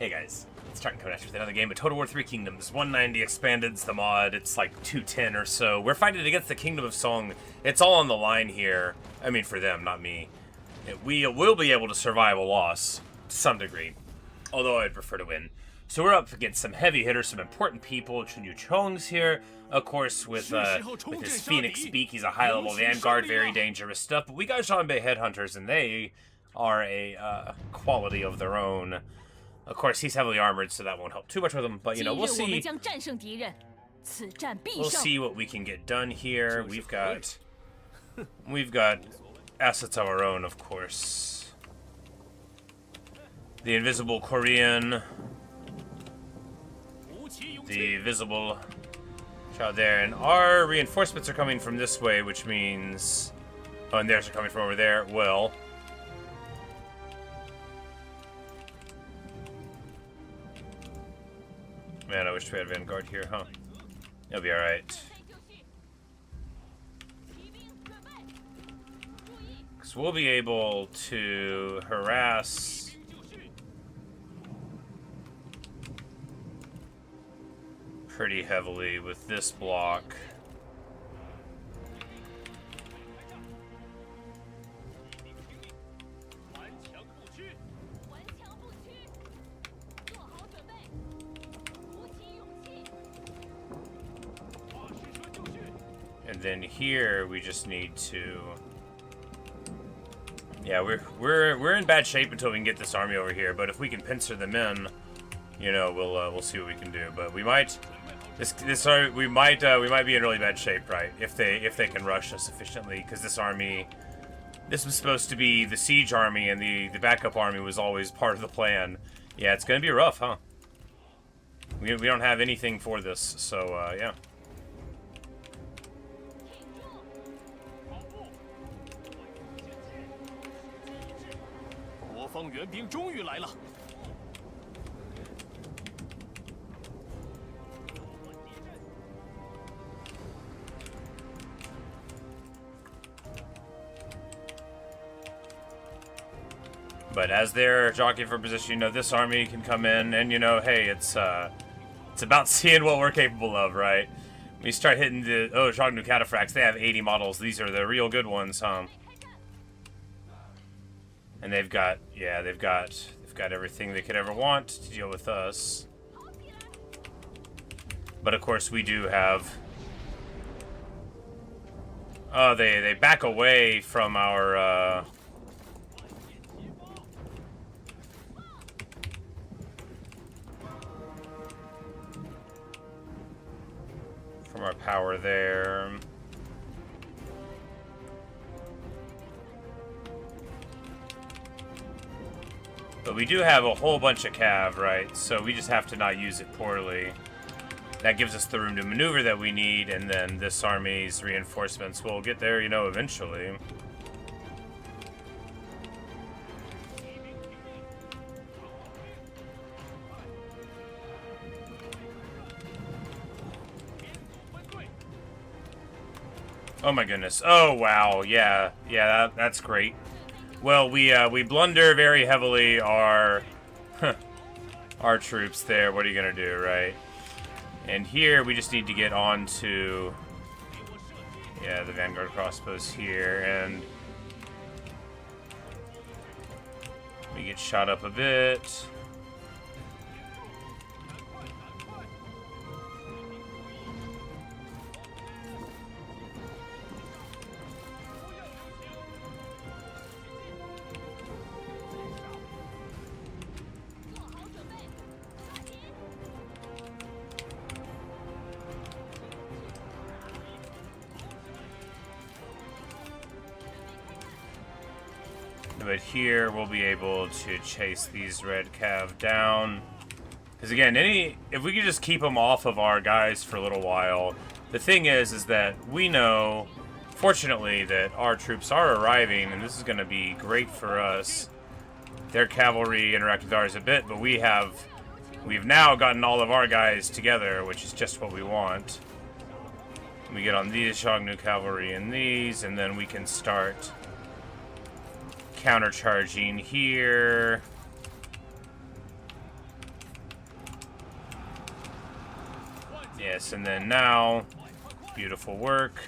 Hey guys, it's Tartan coming at you with another game of Total War 3 Kingdoms. 190 expanded's the mod, it's like 210 or so. We're fighting against the Kingdom of Song. It's all on the line here. I mean for them, not me. We will be able to survive a loss, to some degree. Although I'd prefer to win. So we're up against some heavy hitters, some important people. Qiuliju here, of course, with his Phoenix Speak. He's a high-level Vanguard, very dangerous stuff. But we got Zhanbei Headhunters, and they are a quality of their own. Of course, he's heavily armored, so that won't help too much with him. But, you know, we'll see. We'll see what we can get done here. We've got assets of our own, of course. The invisible Korean. The visible child there. And our reinforcements are coming from this way, which means... Oh, and theirs are coming from over there. Well... Man, I wish we had Vanguard here, huh? It'll be alright. Because we'll be able to harass... pretty heavily with this block. And then here we just need to, yeah, we're in bad shape until we can get this army over here. But if we can pincer them in, you know, we'll see what we can do. But we might we might be in really bad shape, right? If they can rush us efficiently, because this army, this was supposed to be the siege army, and the backup army was always part of the plan. Yeah, it's gonna be rough, huh? We don't have anything for this, so yeah. But as they're jockeying for position, you know, this army can come in, and you know, hey, it's about seeing what we're capable of, right? We start hitting the Zhagnu Cataphracts. They have 80 models. These are the real good ones, huh? And they've got everything they could ever want to deal with us. But of course, we do have. Oh, they back away from our. From our power there. But we do have a whole bunch of cav, right? So we just have to not use it poorly. That gives us the room to maneuver that we need, and then this army's reinforcements will get there, you know, eventually. Oh my goodness. Oh wow. Yeah, that's great. Well, we blunder very heavily our our troops there. What are you gonna do, right? And here we just need to get on to the Vanguard crossbows here, and we get shot up a bit. But here we'll be able to chase these red cav down. Because again, if we could just keep them off of our guys for a little while. The thing is that we know, fortunately, that our troops are arriving, and this is going to be great for us. Their cavalry interact with ours a bit, but we've now gotten all of our guys together, which is just what we want. We get on these Zhagnu cavalry and these, and then we can start countercharging here. Yes, and then now, beautiful work.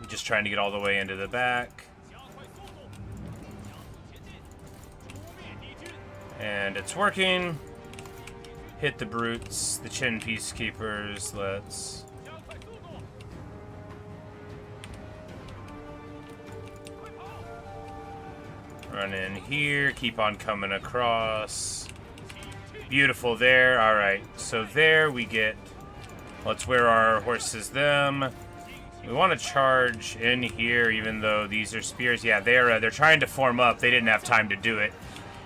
I'm just trying to get all the way into the back. And it's working. Hit the brutes, the Qin peacekeepers. Let's... run in here, keep on coming across. Beautiful there. Alright, so there we get... let's wear our horses them. We want to charge in here, even though these are spears. Yeah, they're trying to form up. They didn't have time to do it.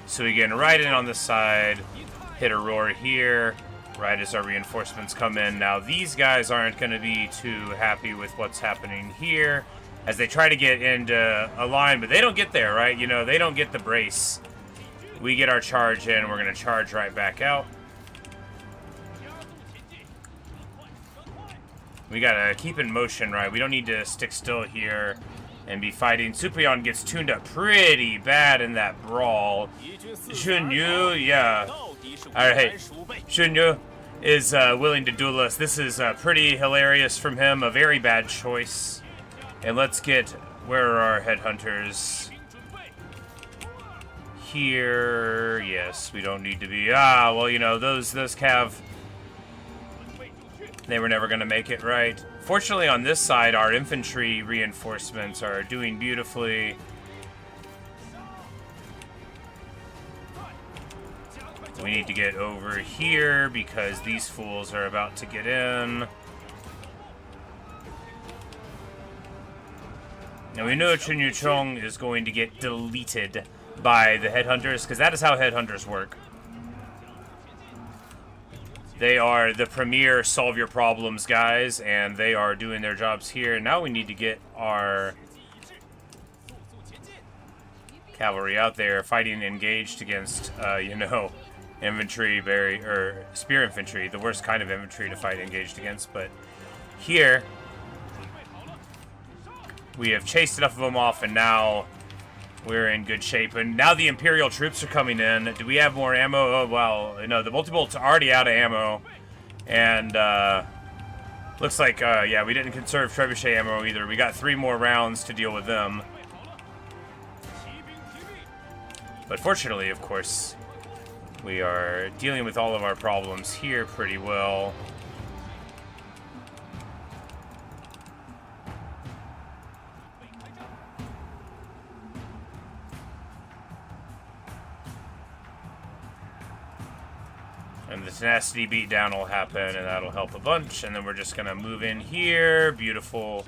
So we get right in on the side, hit a roar here, right as our reinforcements come in. Now, these guys aren't going to be too happy with what's happening here as they try to get into a line, but they don't get there, right? You know, they don't get the brace. We get our charge in, we're going to charge right back out. We got to keep in motion, right? We don't need to stick still here and be fighting. Suprion gets tuned up pretty bad in that brawl. Xunyu, yeah. Alright, Xunyu is willing to duel us. This is pretty hilarious from him, a very bad choice. And let's get, where are our headhunters? Here, yes, we don't need to be, well, you know, those cav, they were never going to make it, right? Fortunately, on this side, our infantry reinforcements are doing beautifully. We need to get over here because these fools are about to get in. Now, we know Chunyu Chong is going to get deleted by the headhunters because that is how headhunters work. They are the premier solve your problems guys, and they are doing their jobs here. Now we need to get our cavalry out there fighting engaged against, you know, infantry, or spear infantry, the worst kind of infantry to fight engaged against. But here, we have chased enough of them off, and now we're in good shape. And now the Imperial troops are coming in. Do we have more ammo? Oh, well, no, the multi-bolt's already out of ammo. And, looks like, yeah, we didn't conserve trebuchet ammo either. We got 3 more rounds to deal with them. But fortunately, of course, we are dealing with all of our problems here pretty well. And the tenacity beatdown will happen, and that'll help a bunch. And then we're just going to move in here. Beautiful.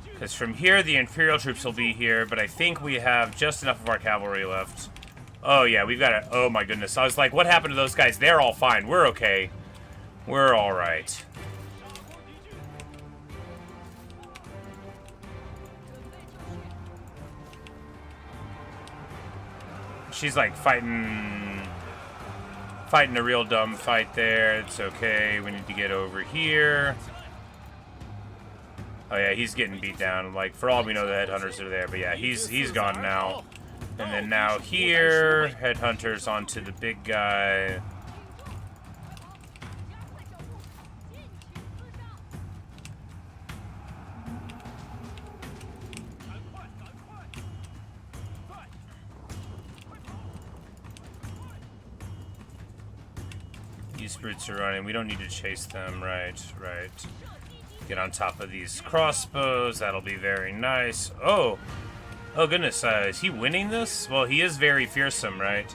Because from here, the Imperial troops will be here, but I think we have just enough of our cavalry left. Oh, yeah, we've got it. Oh, my goodness. I was like, what happened to those guys? They're all fine. We're okay. We're all right. She's like fighting a real dumb fight there. It's okay. We need to get over here. Oh yeah, he's getting beat down. Like, for all we know, the headhunters are there. But yeah, he's gone now. And then now here, headhunters onto the big guy. These brutes are running. We don't need to chase them. Right, right. Get on top of these crossbows. That'll be very nice. Oh! Oh, goodness. Is he winning this? Well, he is very fearsome, right?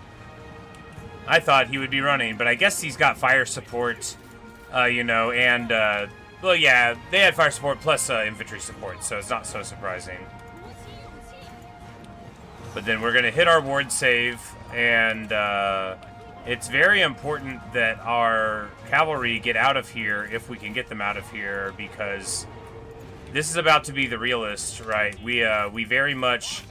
I thought he would be running, but I guess he's got fire support, you know, and, well, yeah, they had fire support plus infantry support, so it's not so surprising. But then we're going to hit our ward save, and, it's very important that our cavalry get out of here, if we can get them out of here, because this is about to be the realist, right? We very much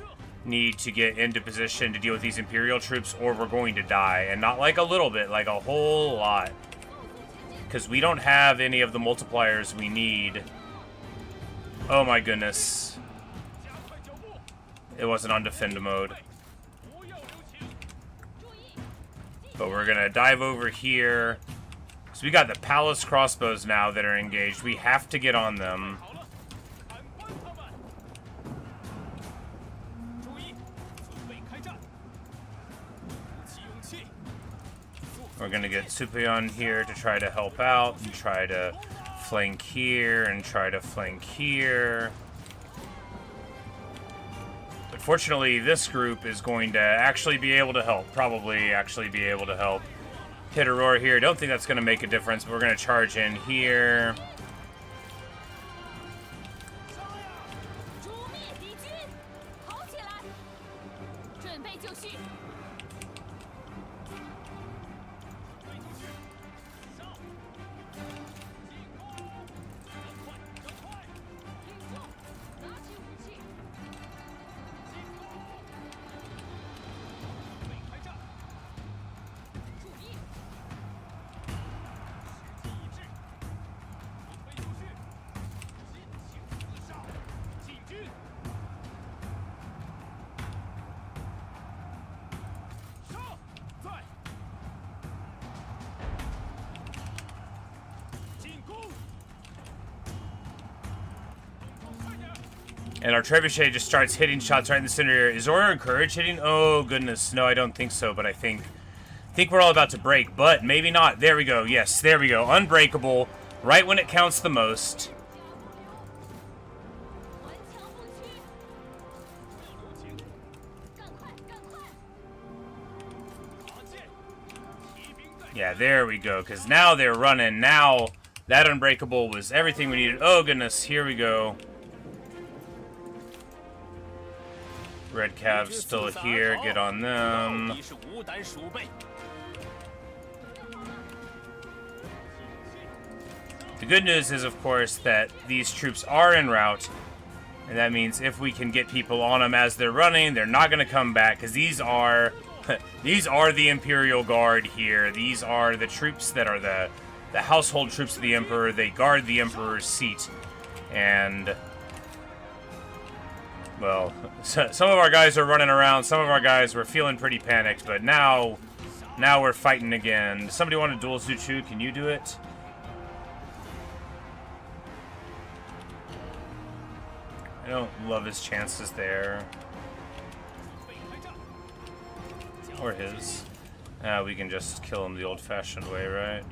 need to get into position to deal with these Imperial troops, or we're going to die. And not like a little bit, like a whole lot. Because we don't have any of the multipliers we need. Oh my goodness. It wasn't on defend mode. But we're gonna dive over here. So we got the palace crossbows now that are engaged. We have to get on them. We're gonna get Supion here to try to help out and try to flank here and try to flank here. But fortunately, this group is going to actually be able to help. Probably actually be able to help. Hit a roar here. Don't think that's going to make a difference, but we're going to charge in here. And our trebuchet just starts hitting shots right in the center here. Is Aura and Courage hitting? Oh, goodness. No, I don't think so, but I think we're all about to break, but maybe not. There we go. Yes, there we go. Unbreakable. Right when it counts the most. Yeah, there we go, because now they're running. Now, that Unbreakable was everything we needed. Oh, goodness. Here we go. Red Cav's still here. Get on them. The good news is, of course, that these troops are en route. And that means if we can get people on them as they're running, they're not going to come back. Because these are the Imperial Guard here. These are the troops that are the household troops of the Emperor. They guard the Emperor's seat. And... well, some of our guys are running around. Some of our guys were feeling pretty panicked, but now we're fighting again. Does somebody want to duel Zhu Chu? Can you do it? I don't love his chances there. Or his. We can just kill him the old-fashioned way, right?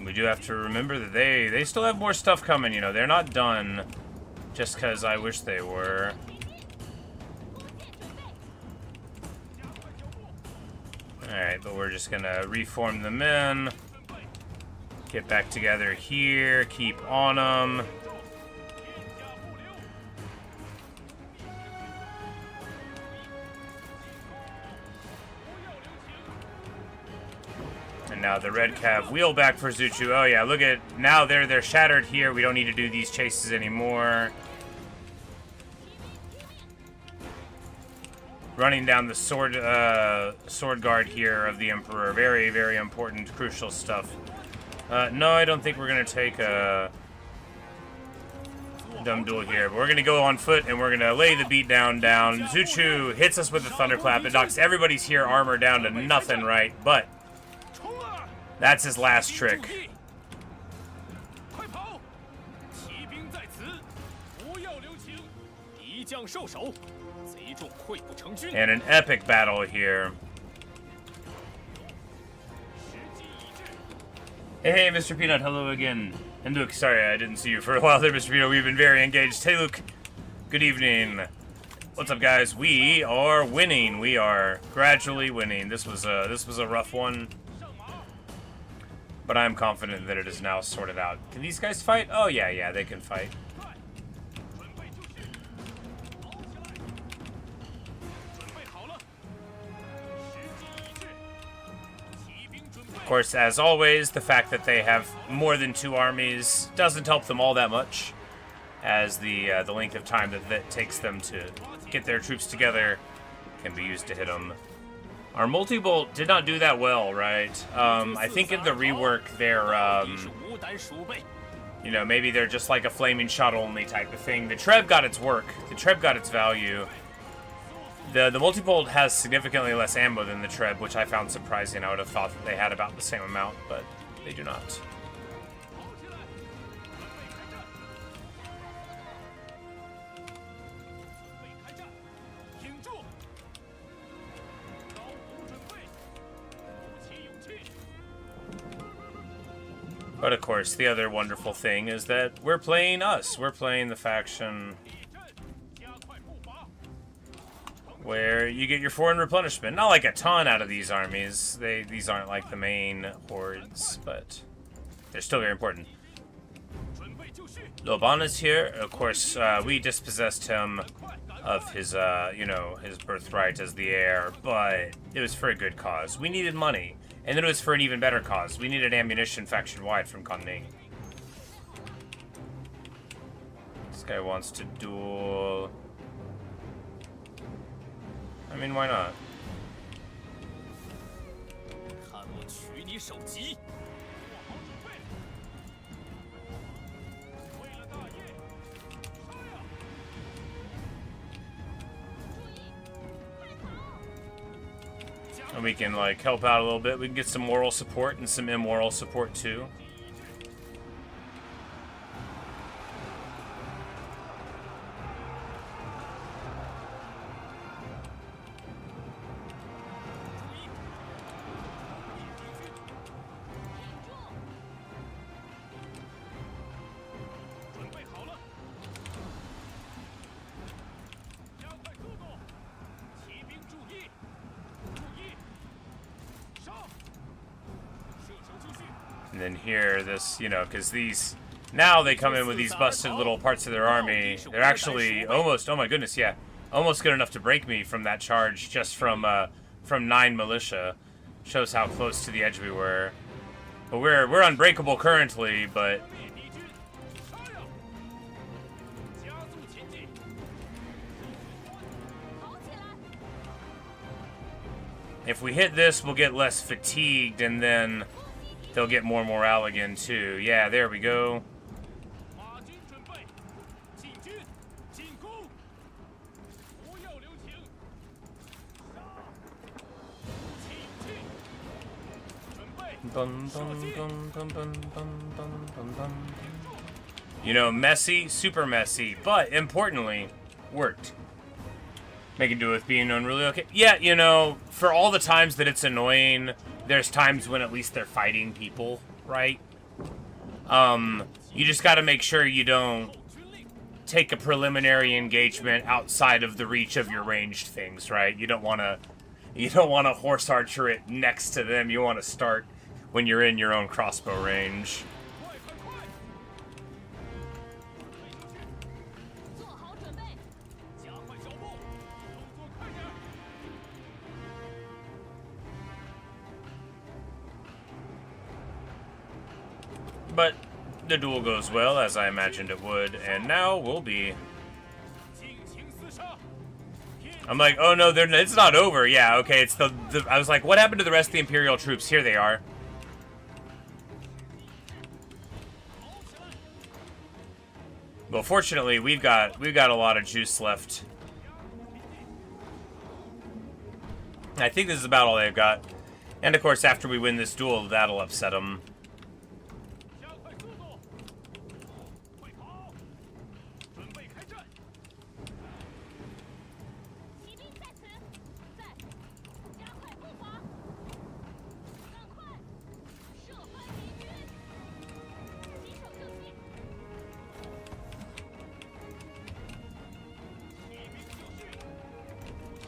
We do have to remember that they still have more stuff coming, you know. They're not done just because I wish they were. Alright, but we're just going to reform the men. Get back together here. Keep on them. And now the Red Cav wheel back for Zhu Chu. Oh yeah, look at now they're shattered here. We don't need to do these chases anymore. Running down the sword guard here of the Emperor. Very, very important, crucial stuff. No, I don't think we're gonna take a dumb duel here. But we're gonna go on foot and we're gonna lay the beat down. Zhu Chu hits us with the thunderclap. It knocks everybody's here armor down to nothing, right? But that's his last trick. And an epic battle here. Hey, Mr. Peanut, hello again. And Luke, sorry I didn't see you for a while there, Mr. Peanut. We've been very engaged. Hey, Luke. Good evening. What's up, guys? We are winning. We are gradually winning. This was a rough one. But I'm confident that it is now sorted out. Can these guys fight? Oh, yeah, they can fight. Of course, as always, the fact that they have more than 2 armies doesn't help them all that much, as the length of time that takes them to get their troops together can be used to hit them. Our multi-bolt did not do that well, right? I think in the rework, You know, maybe they're just like a flaming shot only type of thing. The Treb got its work. The Treb got its value. The multibolt has significantly less ammo than the Treb, which I found surprising. I would have thought that they had about the same amount, but they do not. But of course, the other wonderful thing is that we're playing us. We're playing the faction where you get your foreign replenishment. Not like a ton out of these armies. These aren't like the main hordes, but they're still very important. Loban is here. Of course, we dispossessed him of his, you know, his birthright as the heir, but it was for a good cause. We needed money. And then it was for an even better cause. We needed ammunition faction-wide from Quan. This guy wants to duel. I mean, why not? And we can, like, help out a little bit. We can get some moral support and some immoral support, too. And then here, this, you know, because these, now they come in with these busted little parts of their army. They're actually almost, oh my goodness, yeah, almost good enough to break me from that charge just from 9 militia. Shows how close to the edge we were. But we're unbreakable currently, but if we hit this, we'll get less fatigued, and then they'll get more morale again, too. Yeah, there we go. You know, messy, super messy, but importantly, worked. Making do with being unruly okay. Yeah, you know, for all the times that it's annoying, there's times when at least they're fighting people, right? You just gotta make sure you don't take a preliminary engagement outside of the reach of your ranged things, right? You don't wanna horse archer it next to them. You wanna start when you're in your own crossbow range. But the duel goes well, as I imagined it would, and now we'll be... I'm like, oh no, it's not over. Yeah, okay, it's the... I was like, what happened to the rest of the Imperial troops? Here they are. Well, fortunately, we've got a lot of juice left. I think this is about all they've got. And of course, after we win this duel, that'll upset them.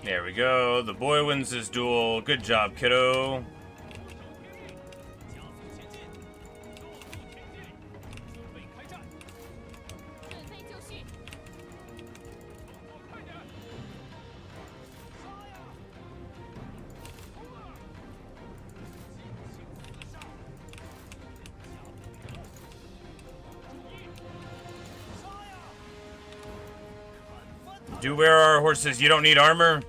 There we go. The boy wins his duel. Good job, kiddo. Do wear our horses. You don't need armor.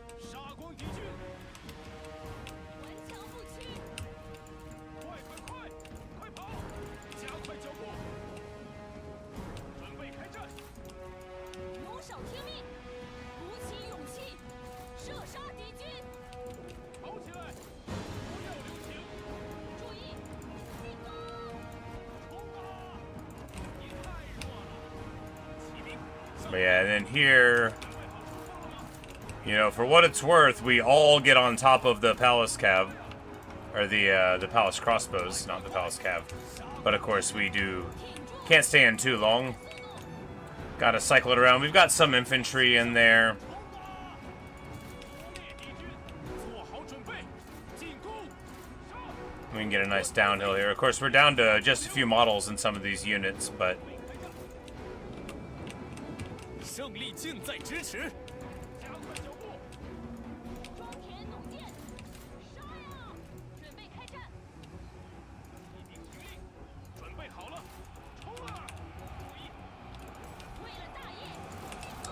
But yeah, and then here, you know, for what it's worth, we all get on top of the palace cav, or the palace crossbows, not the palace cav. But of course we can't stay in too long. Gotta cycle it around. We've got some infantry in there. We can get a nice downhill here. Of course, we're down to just a few models in some of these units, but...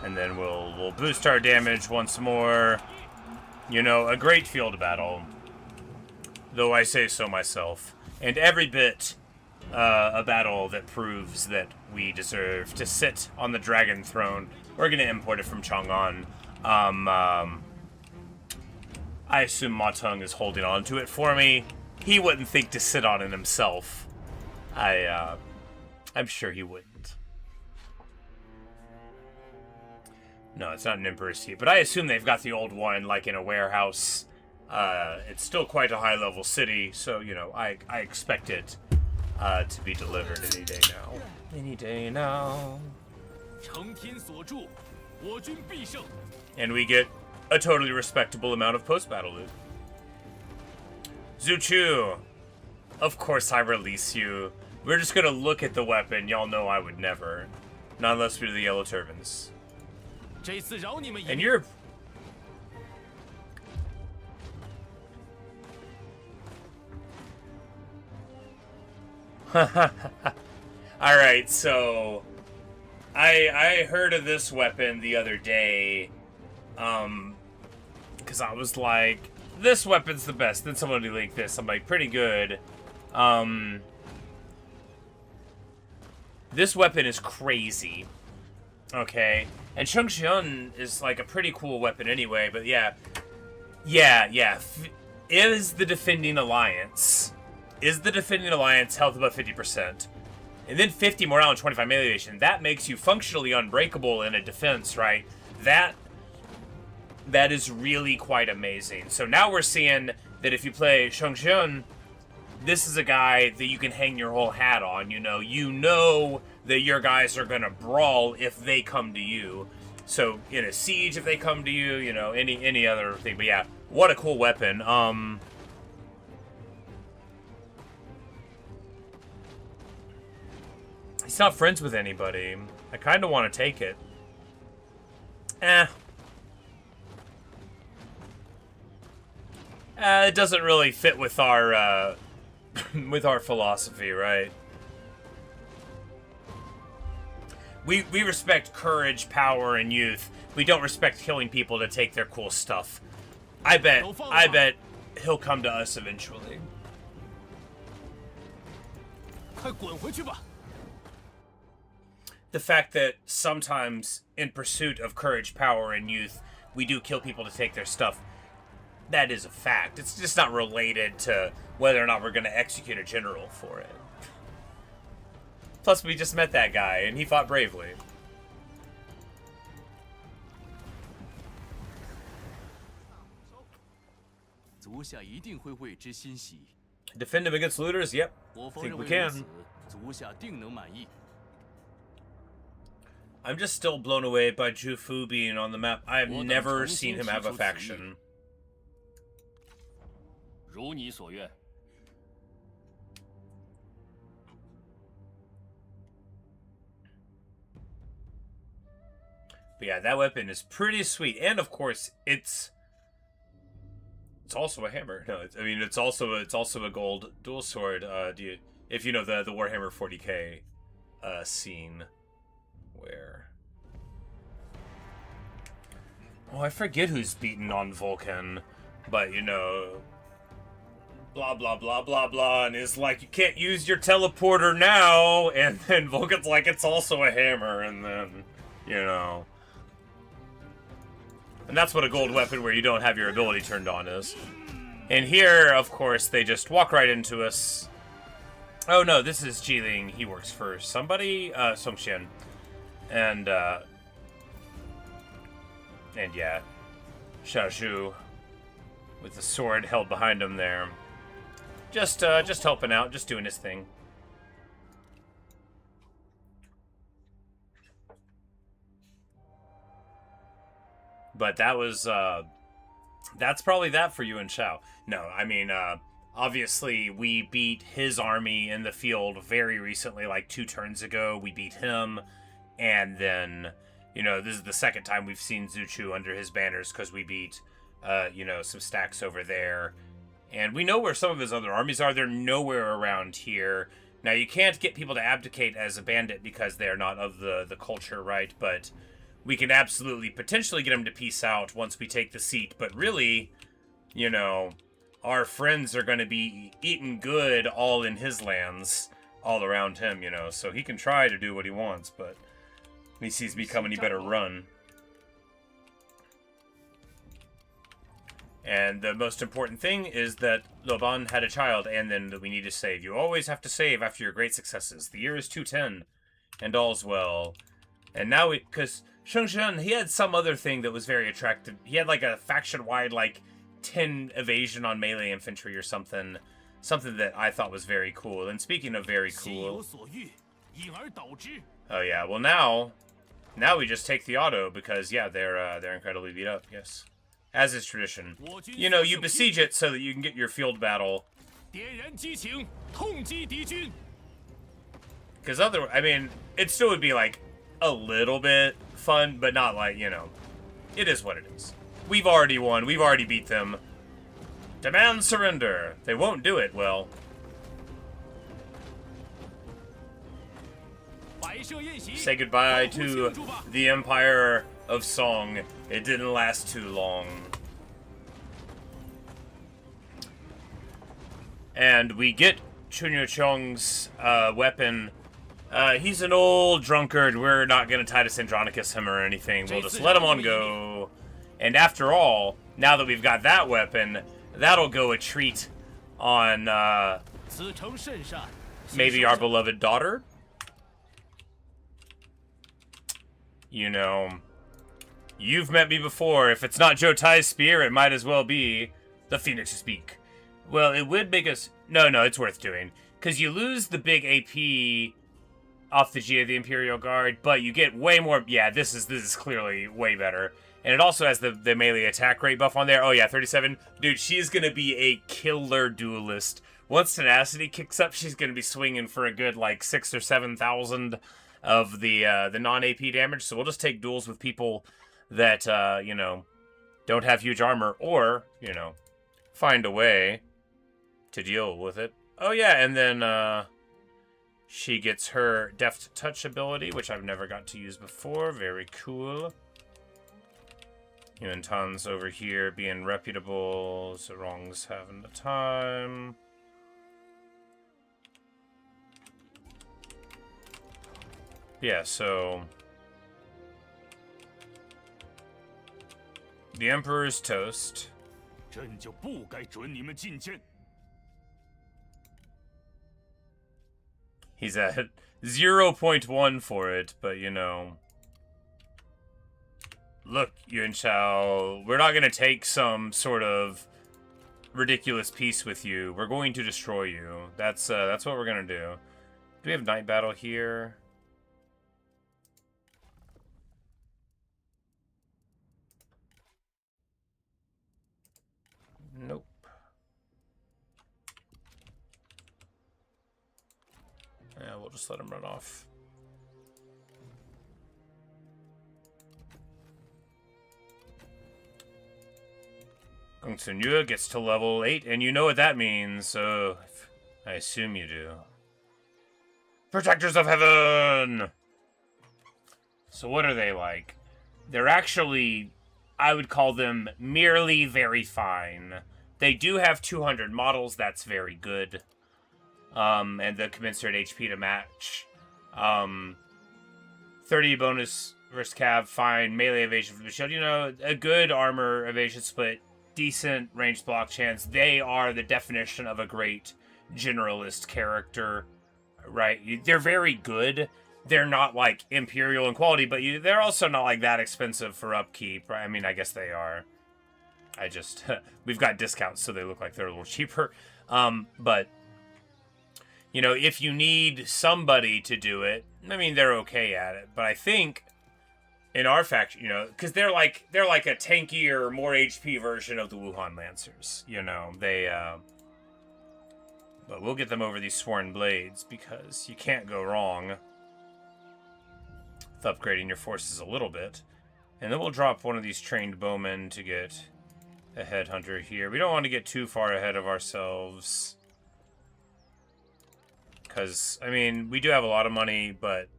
And then we'll boost our damage once more. You know, a great field battle. Though I say so myself. And every bit a battle that proves that we deserve to sit on the dragon throne. We're going to import it from Chang'an. I assume Ma Teng is holding on to it for me. He wouldn't think to sit on it himself. I'm sure he wouldn't. No, it's not an Emperor's Seat, but I assume they've got the old one, like, in a warehouse. It's still quite a high-level city, so, you know, I expect it to be delivered any day now. Any day now. And we get a totally respectable amount of post-battle loot. Zuchu, of course I release you. We're just gonna look at the weapon. Y'all know I would never. Not unless we're the Yellow Turbans. And you're... Alright, so... I heard of this weapon the other day. Because I was like, this weapon's the best. Then somebody linked this. I'm like, pretty good. This weapon is crazy. Okay. And Sun Jian is like a pretty cool weapon anyway, but yeah. Is the Defending Alliance health above 50%? And then 50 morale and 25 melee evasion. That makes you functionally unbreakable in a defense, right? That is really quite amazing. So now we're seeing that if you play Sun Jian, this is a guy that you can hang your whole hat on, you know that your guys are gonna brawl if they come to you. So in a siege, if they come to you, you know, any other thing. But yeah, what a cool weapon. He's not friends with anybody. I kind of want to take it. It doesn't really fit with our with our philosophy, right? We respect courage, power, and youth. We don't respect killing people to take their cool stuff. I bet he'll come to us eventually. The fact that sometimes, in pursuit of courage, power, and youth, we do kill people to take their stuff, that is a fact. It's just not related to whether or not we're going to execute a general for it. Plus, we just met that guy, and he fought bravely. Defend him against looters? Yep. I think we can. I'm just still blown away by Jufu being on the map. I have never seen him have a faction. But yeah, that weapon is pretty sweet, and of course, it's also a hammer. No, it's also a gold dual sword. If you know the Warhammer 40k scene, where I forget who's beaten on Vulcan, but you know, blah blah blah blah blah, and is like, you can't use your teleporter now, and then Vulcan's like, it's also a hammer, and then you know. And that's what a gold weapon where you don't have your ability turned on is. And here, of course, they just walk right into us. Oh no, this is Jiling. He works for somebody, Song Qian. And And yeah, Qiuliju with the sword held behind him there. Just helping out, just doing his thing. But that was, that's probably that for Yuan Shao. No, I mean, obviously we beat his army in the field very recently, like 2 turns ago. We beat him, and then, you know, this is the second time we've seen Zuchu under his banners, because we beat, you know, some stacks over there. And we know where some of his other armies are. They're nowhere around here. Now, you can't get people to abdicate as a bandit because they're not of the culture, right? But we can absolutely potentially get them to peace out once we take the seat. But really, you know, our friends are going to be eating good all in his lands, all around him, you know. So he can try to do what he wants, but he sees becoming, he better run. And the most important thing is that Loban had a child, and then that we need to save. You always have to save after your great successes. The year is 210, and all's well. And now because Sun Jian, he had some other thing that was very attractive. He had like a faction-wide, like, 10 evasion on melee infantry or something. Something that I thought was very cool. And speaking of very cool... Oh yeah, well now we just take the auto, because yeah, they're incredibly beat up, yes. As is tradition. You know, you besiege it so that you can get your field battle. Because I mean, it still would be like a little bit fun, but not like, you know, it is what it is. We've already won. We've already beat them. Demand surrender. They won't do it, well. Say goodbye to the Empire of Song. It didn't last too long. And we get Chunyo Chong's weapon. He's an old drunkard. We're not going to Titus Andronicus him or anything. We'll just let him on go. And after all, now that we've got that weapon, that'll go a treat on maybe our beloved daughter. You know, you've met me before. If it's not Jotai's spear, it might as well be the Phoenix's beak. Well, it would make us... No, it's worth doing. Because you lose the big AP off the G of the Imperial Guard, but you get way more... Yeah, this is clearly way better. And it also has the melee attack rate buff on there. Oh yeah, 37. Dude, she's going to be a killer duelist. Once Tenacity kicks up, she's going to be swinging for a good, like, 6,000 or 7,000 of the non-AP damage. So we'll just take duels with people that, you know, don't have huge armor, or, you know, find a way to deal with it. Oh yeah, and then she gets her Deft Touch ability, which I've never got to use before. Very cool. Yuan Tan's over here being reputable. Zerong's having the time. Yeah, so the Emperor's toast. He's at 0.1 for it, but you know. Look, Yuan Shao, we're not going to take some sort of ridiculous peace with you. We're going to destroy you. That's what we're going to do. Do we have Night Battle here? Nope. Yeah, we'll just let him run off. Gong Sun Yue gets to level 8, and you know what that means, so I assume you do. Protectors of Heaven! So what are they like? They're actually, I would call them merely very fine. They do have 200 models, that's very good. And the commensurate HP to match. 30 bonus versus cav, fine. Melee evasion for the shield. You know, a good armor evasion split. Decent ranged block chance. They are the definition of a great generalist character, right? They're very good, they're not like imperial in quality, but they're also not like that expensive for upkeep. Right? I mean, I guess they are. I just we've got discounts, so they look like they're a little cheaper. But you know, if you need somebody to do it, I mean, they're okay at it. But I think in our faction, you know, because they're like a tankier, more HP version of the Wuhuan Lancers. You know, but we'll get them over these Sworn Blades because you can't go wrong with upgrading your forces a little bit. And then we'll drop one of these trained bowmen to get a headhunter here. We don't want to get too far ahead of ourselves. Because, I mean, we do have a lot of money, but,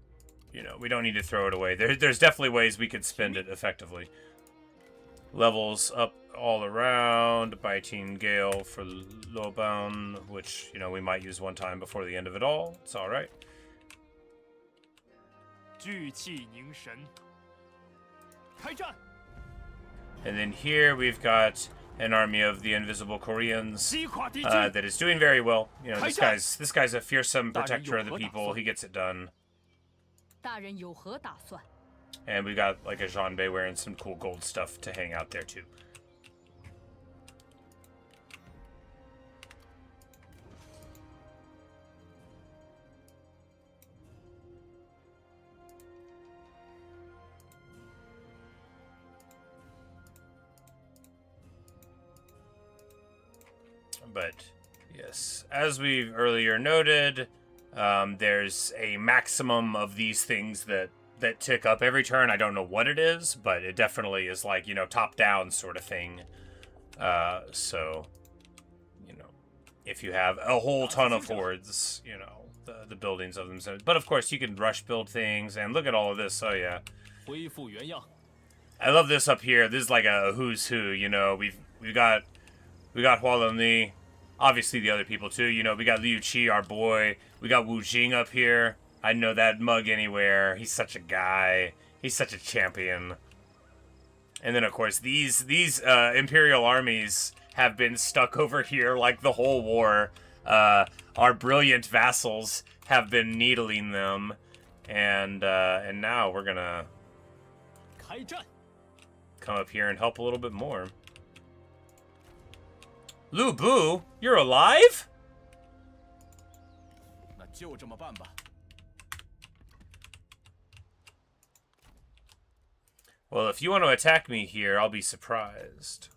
you know, we don't need to throw it away. There's definitely ways we could spend it effectively. Levels up all around. Biting Gale for Lowbound, which, you know, we might use one time before the end of it all. It's alright. And then here we've got an army of the invisible Koreans that is doing very well. You know, this guy's a fearsome protector of the people. He gets it done. And we got like a Zhanbei wearing some cool gold stuff to hang out there too. But yes, as we've earlier noted, there's a maximum of these things that tick up every turn. I don't know what it is, but it definitely is like, you know, top down sort of thing. So, you know, if you have a whole ton of hordes, you know, the buildings of them. But of course, you can rush build things, and look at all of this. Oh yeah, I love this up here. This is like a who's who. You know, we got Hua Longli. Obviously, the other people, too. You know, we got Liu Qi, our boy. We got Wu Jing up here. I'd know that mug anywhere. He's such a guy. He's such a champion. And then, of course, these imperial armies have been stuck over here like the whole war. Our brilliant vassals have been needling them. And now we're gonna come up here and help a little bit more. Lu Bu, you're alive? Well, if you want to attack me here, I'll be surprised.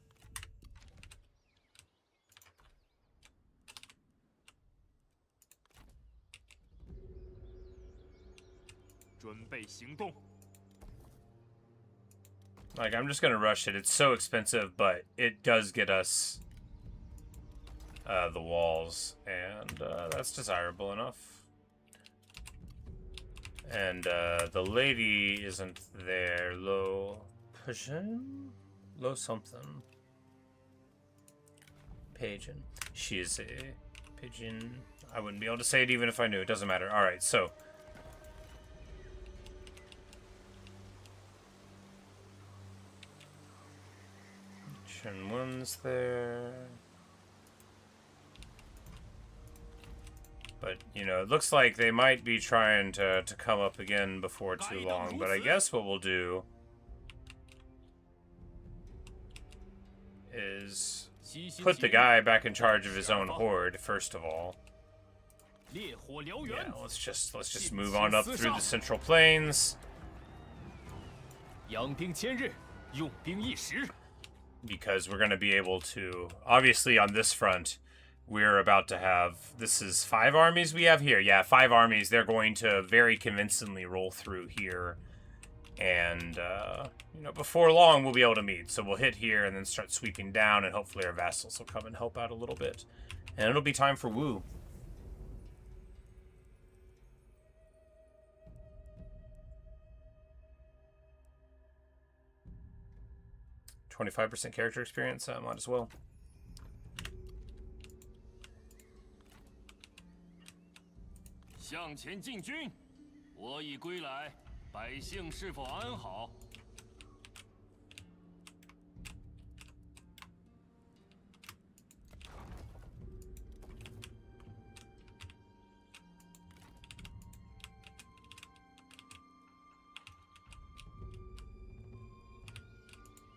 Like, I'm just gonna rush it. It's so expensive, but it does get us the walls, and that's desirable enough. And the lady isn't there. Low Pigeon? Low something. Pigeon. She is a pigeon. I wouldn't be able to say it even if I knew. It doesn't matter. Alright, so Chen Wen's there. But, you know, it looks like they might be trying to come up again before too long. But I guess what we'll do is put the guy back in charge of his own horde, first of all. Yeah, let's just move on up through the Central Plains. Because we're going to be able to, obviously on this front, we're about to have, this is 5 armies we have here. Yeah, 5 armies. They're going to very convincingly roll through here. And, you know, before long, we'll be able to meet. So we'll hit here and then start sweeping down, and hopefully our vassals will come and help out a little bit. And it'll be time for Wu. 25% character experience, might as well.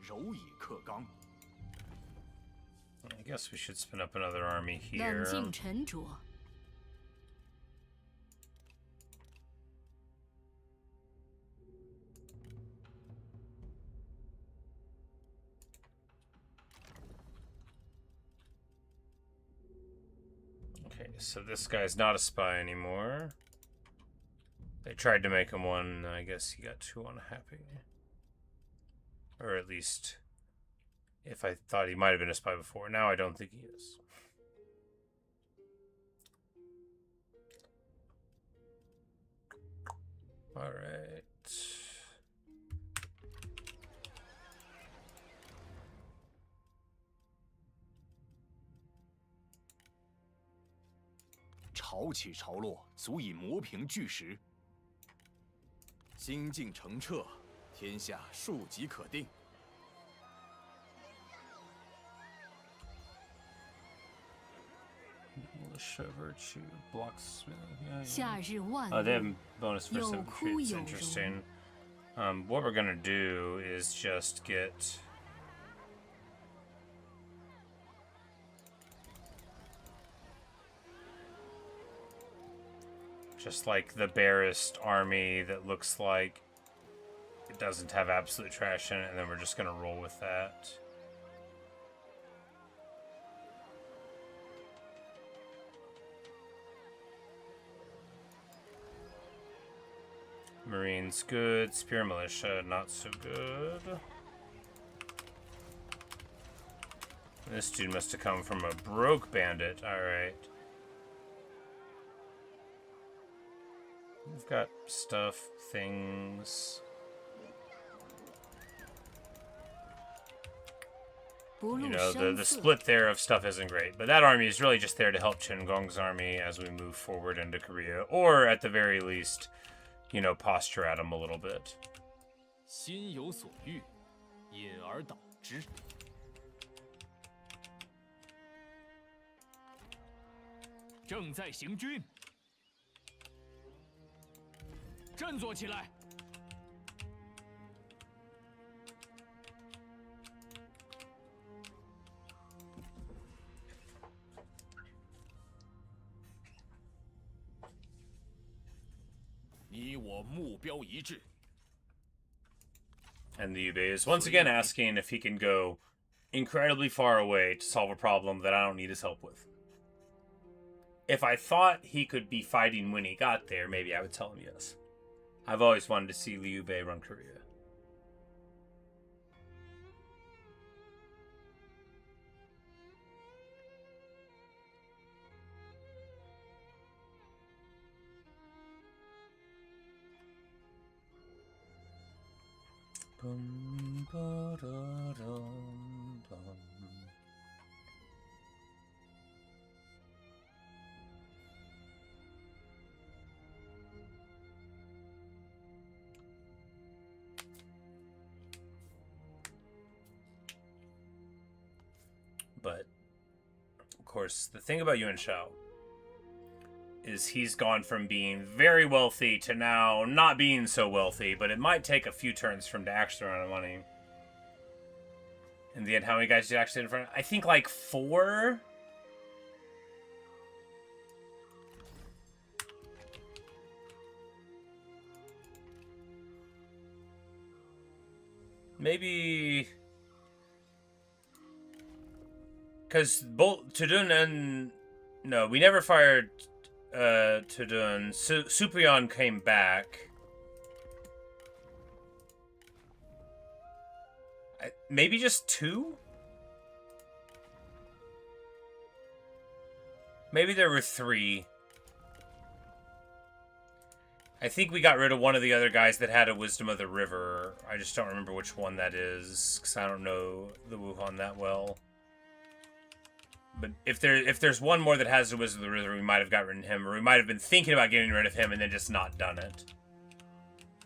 柔以克刚。I guess we should spin up another army 冷 here. 静沉着。 Okay, so this guy's not a spy anymore. They tried to make him one, I guess he got too unhappy. Or at least, if I thought he might have been a spy before. Now I don't think he is. Alright. 潮起潮落，足以磨平巨石。心境澄澈，天下庶几可定。 Militia virtue, blacksmith. Yeah, 夏日万 Oh, they 物 have bonus for 有 some 枯 troops. 有 Interesting. What we're gonna do is just get. Just like the barest army that looks like it doesn't have absolute trash in it, and then we're just gonna roll with that. Marines good, Spear Militia not so good. This dude must have come from a broke bandit, alright. We've got stuff, things. You know, the split there of stuff isn't great, but that army is really just there to help Chen Gong's army as we move forward into Korea, or at the very least, you know, posture at him a little bit. 心有所欲，因而导之。正在行军，振作起来！你我目标一致。 And the Yubei is once again asking if he can go incredibly far away to solve a problem that I don't need his help with. If I thought he could be fighting when he got there, maybe I would tell him yes. I've always wanted to see Liu Bei run Korea. Bum, ba-da-dum, bum. But, of course, the thing about Yuan Shao is he's gone from being very wealthy to now not being so wealthy, but it might take a few turns for him to actually run out of money. In the end, how many guys did actually in front? I think like 4? Maybe... Because both Tudun and... No, we never fired Tudun. Suprion came back. Maybe just 2? Maybe there were 3. I think we got rid of one of the other guys that had a Wisdom of the River. I just don't remember which one that is, because I don't know the Wuhuan that well. But if there's one more that has the Wisdom of the River, we might have gotten rid of him, or we might have been thinking about getting rid of him and then just not done it.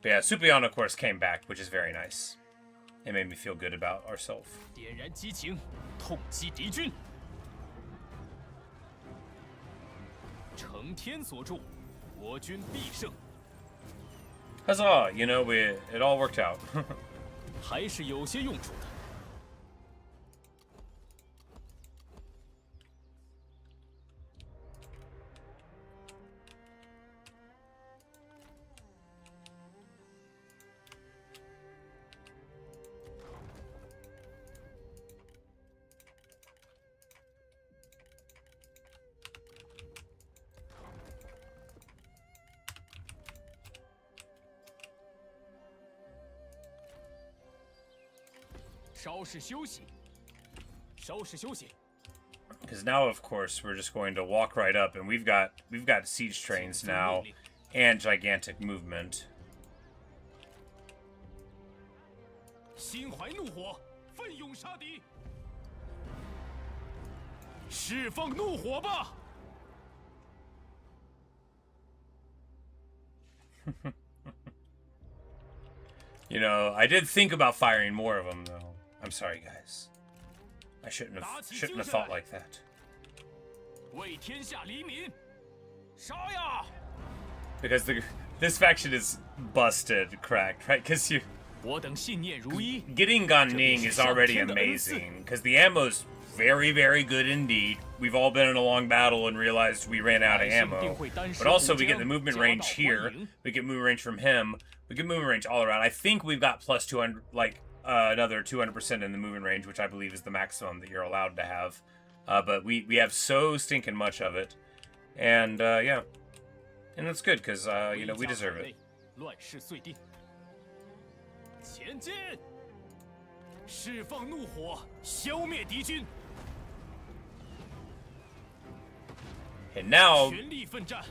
But yeah, Suprion, of course, came back, which is very nice. It made me feel good about ourselves. 点燃激情，痛击敌军。承天所助，我军必胜。 Huzzah! You know, it all worked out. 还是有些用处的。稍事休息，稍事休息。 Because now, of course, we're just going to walk right up, and we've got siege trains now, and gigantic movement. 心怀怒火，奋勇杀敌，释放怒火吧！ You know, I did think about firing more of them, though. I'm sorry, guys. I shouldn't have thought like that. 为天下黎民，杀呀！ Because this faction is busted, cracked, right? Because 我等信念如一。 getting Ganning is already amazing. Because the ammo's very, very good indeed. We've all been in a long battle and realized we ran out of ammo. But also we get the movement range here. We get movement range from him. We get movement range all around. I think we've got plus 200, like another 200% in the movement range, which I believe is the maximum that you're allowed to have. But we have so stinking much of it. And yeah. And that's good, because, you know, we deserve it. 乱世遂定。前进！释放怒火，消灭敌军。 And now, 全力奋战。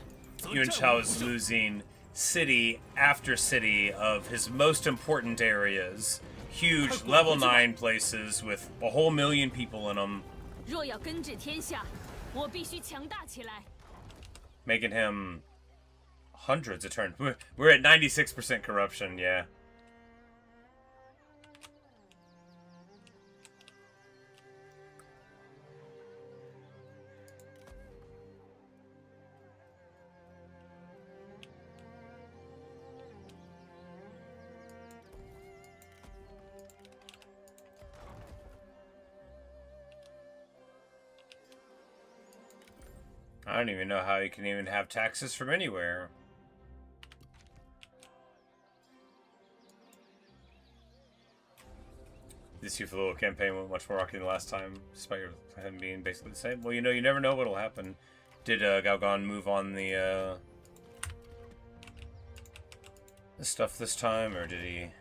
Yuan Shao is losing city after city of his most important areas. Huge level 9 places with a whole million people in them. 若要根治天下，我必须强大起来。 Making him hundreds of turns. We're at 96% corruption, yeah. I don't even know how you can even have taxes from anywhere. This youth little campaign went much more rocky than last time, despite him being basically the same. Well, you know, you never know what'll happen. Did Galgon move on the stuff this time, or did he?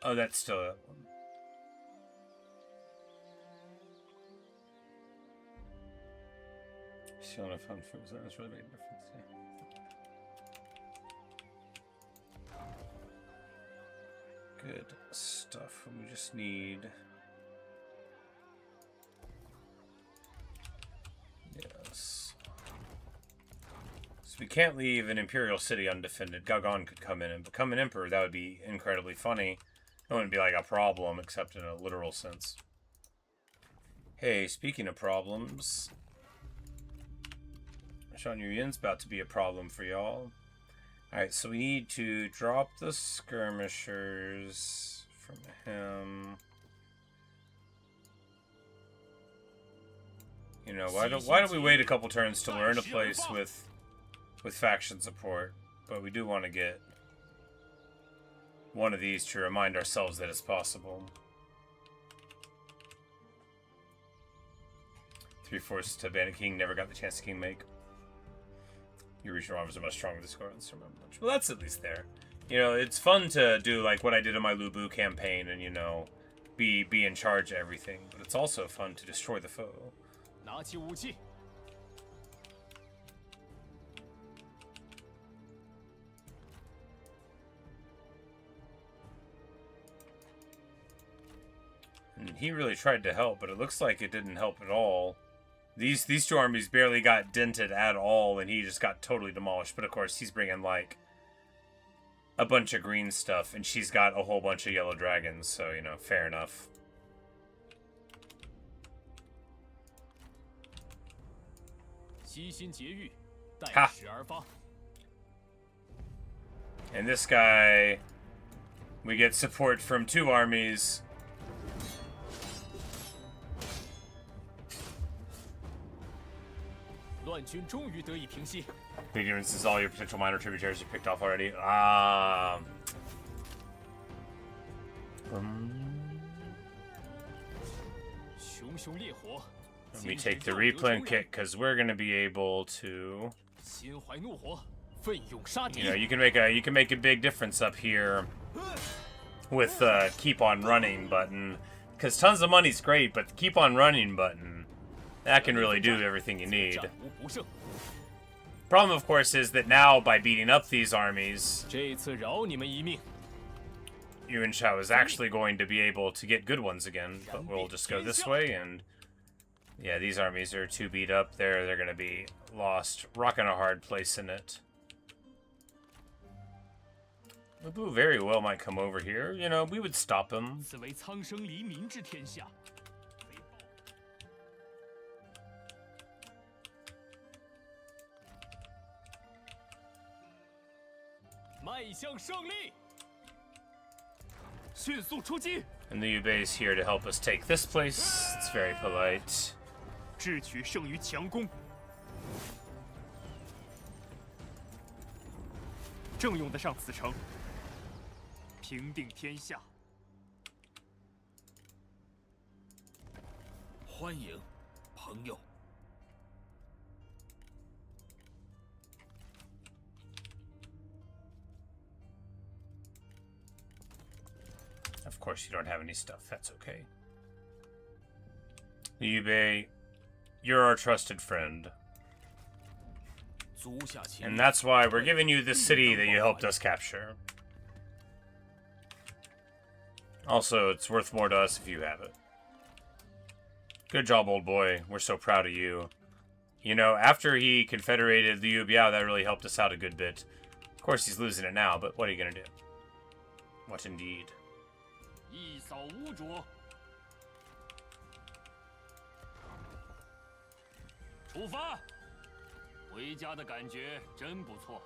Oh, that's still that one. Still enough fun for that's really made a difference. Yeah. Good stuff. We just need. Yes. So we can't leave an imperial city undefended. Galgon could come in and become an emperor. That would be incredibly funny. It wouldn't be like a problem, except in a literal sense. Hey, speaking of problems, Shan Yuyan's about to be a problem for y'all. Alright, so we need to drop the skirmishers from him. You know, why don't we wait a couple turns to learn a place with faction support? But we do want to get one of these to remind ourselves that it's possible. 3/4 to Bandit King, never got the chance to King make. Your regional armies are much stronger this score. Well, that's at least there. You know, it's fun to do like what I did in my Lubu campaign and, you know, be in charge of everything. But it's also fun to destroy the foe. 拿起武器。 And he really tried to help, but it looks like it didn't help at all. These two armies barely got dented at all, and he just got totally demolished. But of course, he's bringing like a bunch of green stuff, and she's got a whole bunch of yellow dragons. So, you know, fair enough. Ha! And this guy, we get support from 2 armies. 叛军终于得以平息。 Ignorance is all your potential minor tributaries you picked off already. Let me take the replan kit because we're gonna be able to. You know, you can make a big difference up here with keep on running button, because tons of money's great, but the keep on running button, that can really do everything you need. Problem, of course, is that now by beating up these armies, Yuan Shao is actually going to be able to get good ones again. But we'll just go this way, and yeah, these armies are too beat up. They're gonna be lost, rocking a hard place in it. Wubu very well might come over here. You know, we would stop him. And the Yubei is here to help us take this place. It's very polite. 智取胜于强攻，正用得上此城，平定天下。欢迎，朋友。 Of course, you don't have any stuff. That's okay. Yubei, you're our trusted friend. And that's why we're giving you this city that you helped us capture. Also, it's worth more to us if you have it. Good job, old boy. We're so proud of you. You know, after he confederated the Yu Biao, that really helped us out a good bit. Of course, he's losing it now, but what are you gonna do? What indeed? 一扫污浊，出发！回家的感觉真不错。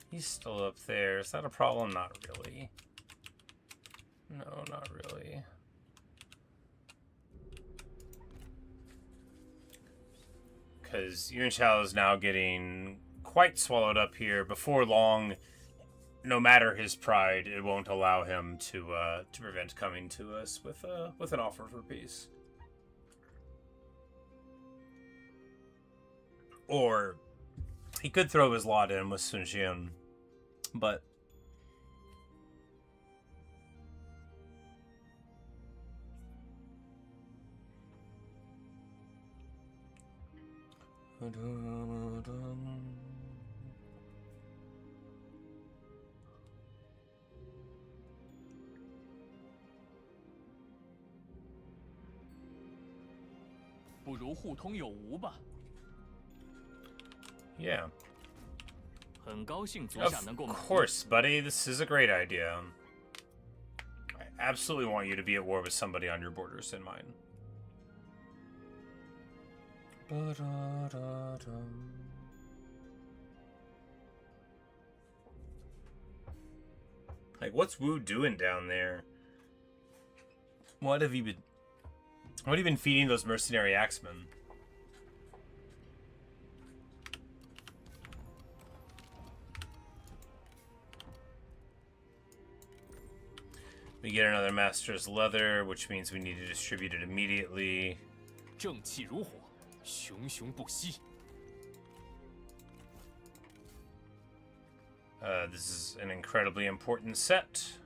He's still up there. Is that a problem? Not really. No, not really. Because Yuan Shao is now getting quite swallowed up here. Before long, no matter his pride, it won't allow him to prevent coming to us with an offer for peace. Or he could throw his lot in with Sun Jian, but不如互通有无吧。 yeah. 很高兴足下能够。 Of course, buddy. This is a great idea. I absolutely want you to be at war with somebody on your borders in mine. Like, what's Wu doing down there? What have you been feeding those mercenary axemen? We get another master's leather, which means we need to distribute it immediately. 正气如火，熊熊不息。 This is an incredibly important set.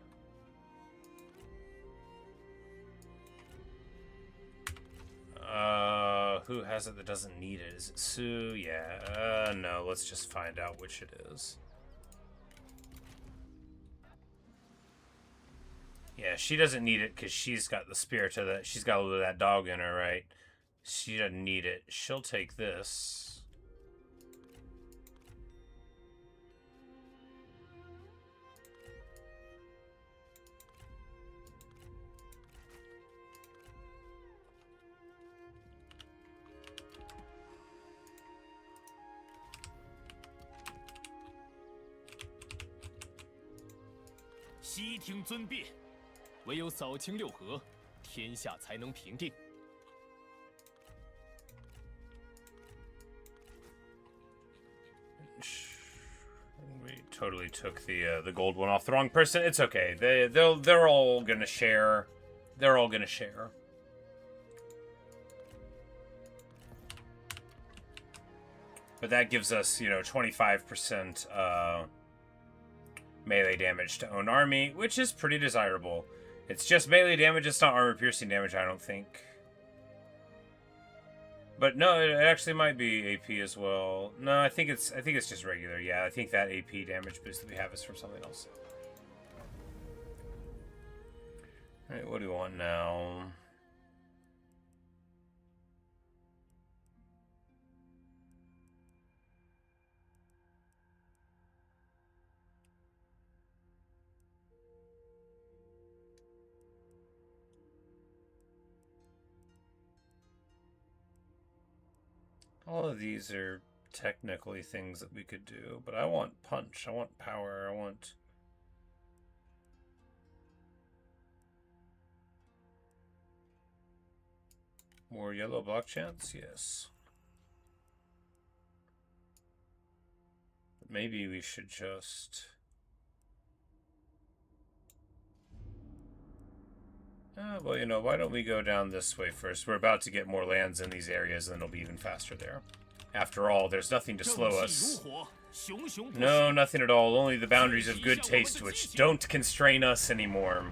Who has it that doesn't need it? Is it Sue? Yeah. No, let's just find out which it is. Yeah, she doesn't need it because she's got the spirit of that. She's got a little of that dog in her, right? She doesn't need it. She'll take this. 悉听尊便，唯有扫清六合，天下才能平定。 We totally took the gold one off the wrong person. It's okay. They're all gonna share. They're all gonna share. But that gives us, 25% melee damage to own army, which is pretty desirable. It's just melee damage. It's not armor piercing damage, I don't think. But no, it actually might be AP as well. No, I think it's just regular. Yeah, I think that AP damage boost that we have is from something else. All right, what do we want now? All of these are technically things that we could do, but I want punch, I want power, I want... More yellow block chance? Yes. But maybe we should just... well, why don't we go down this way first? We're about to get more lands in these areas, and it'll be even faster there. After all, there's nothing to slow us. No, nothing at all. Only the boundaries of good taste, which don't constrain us anymore.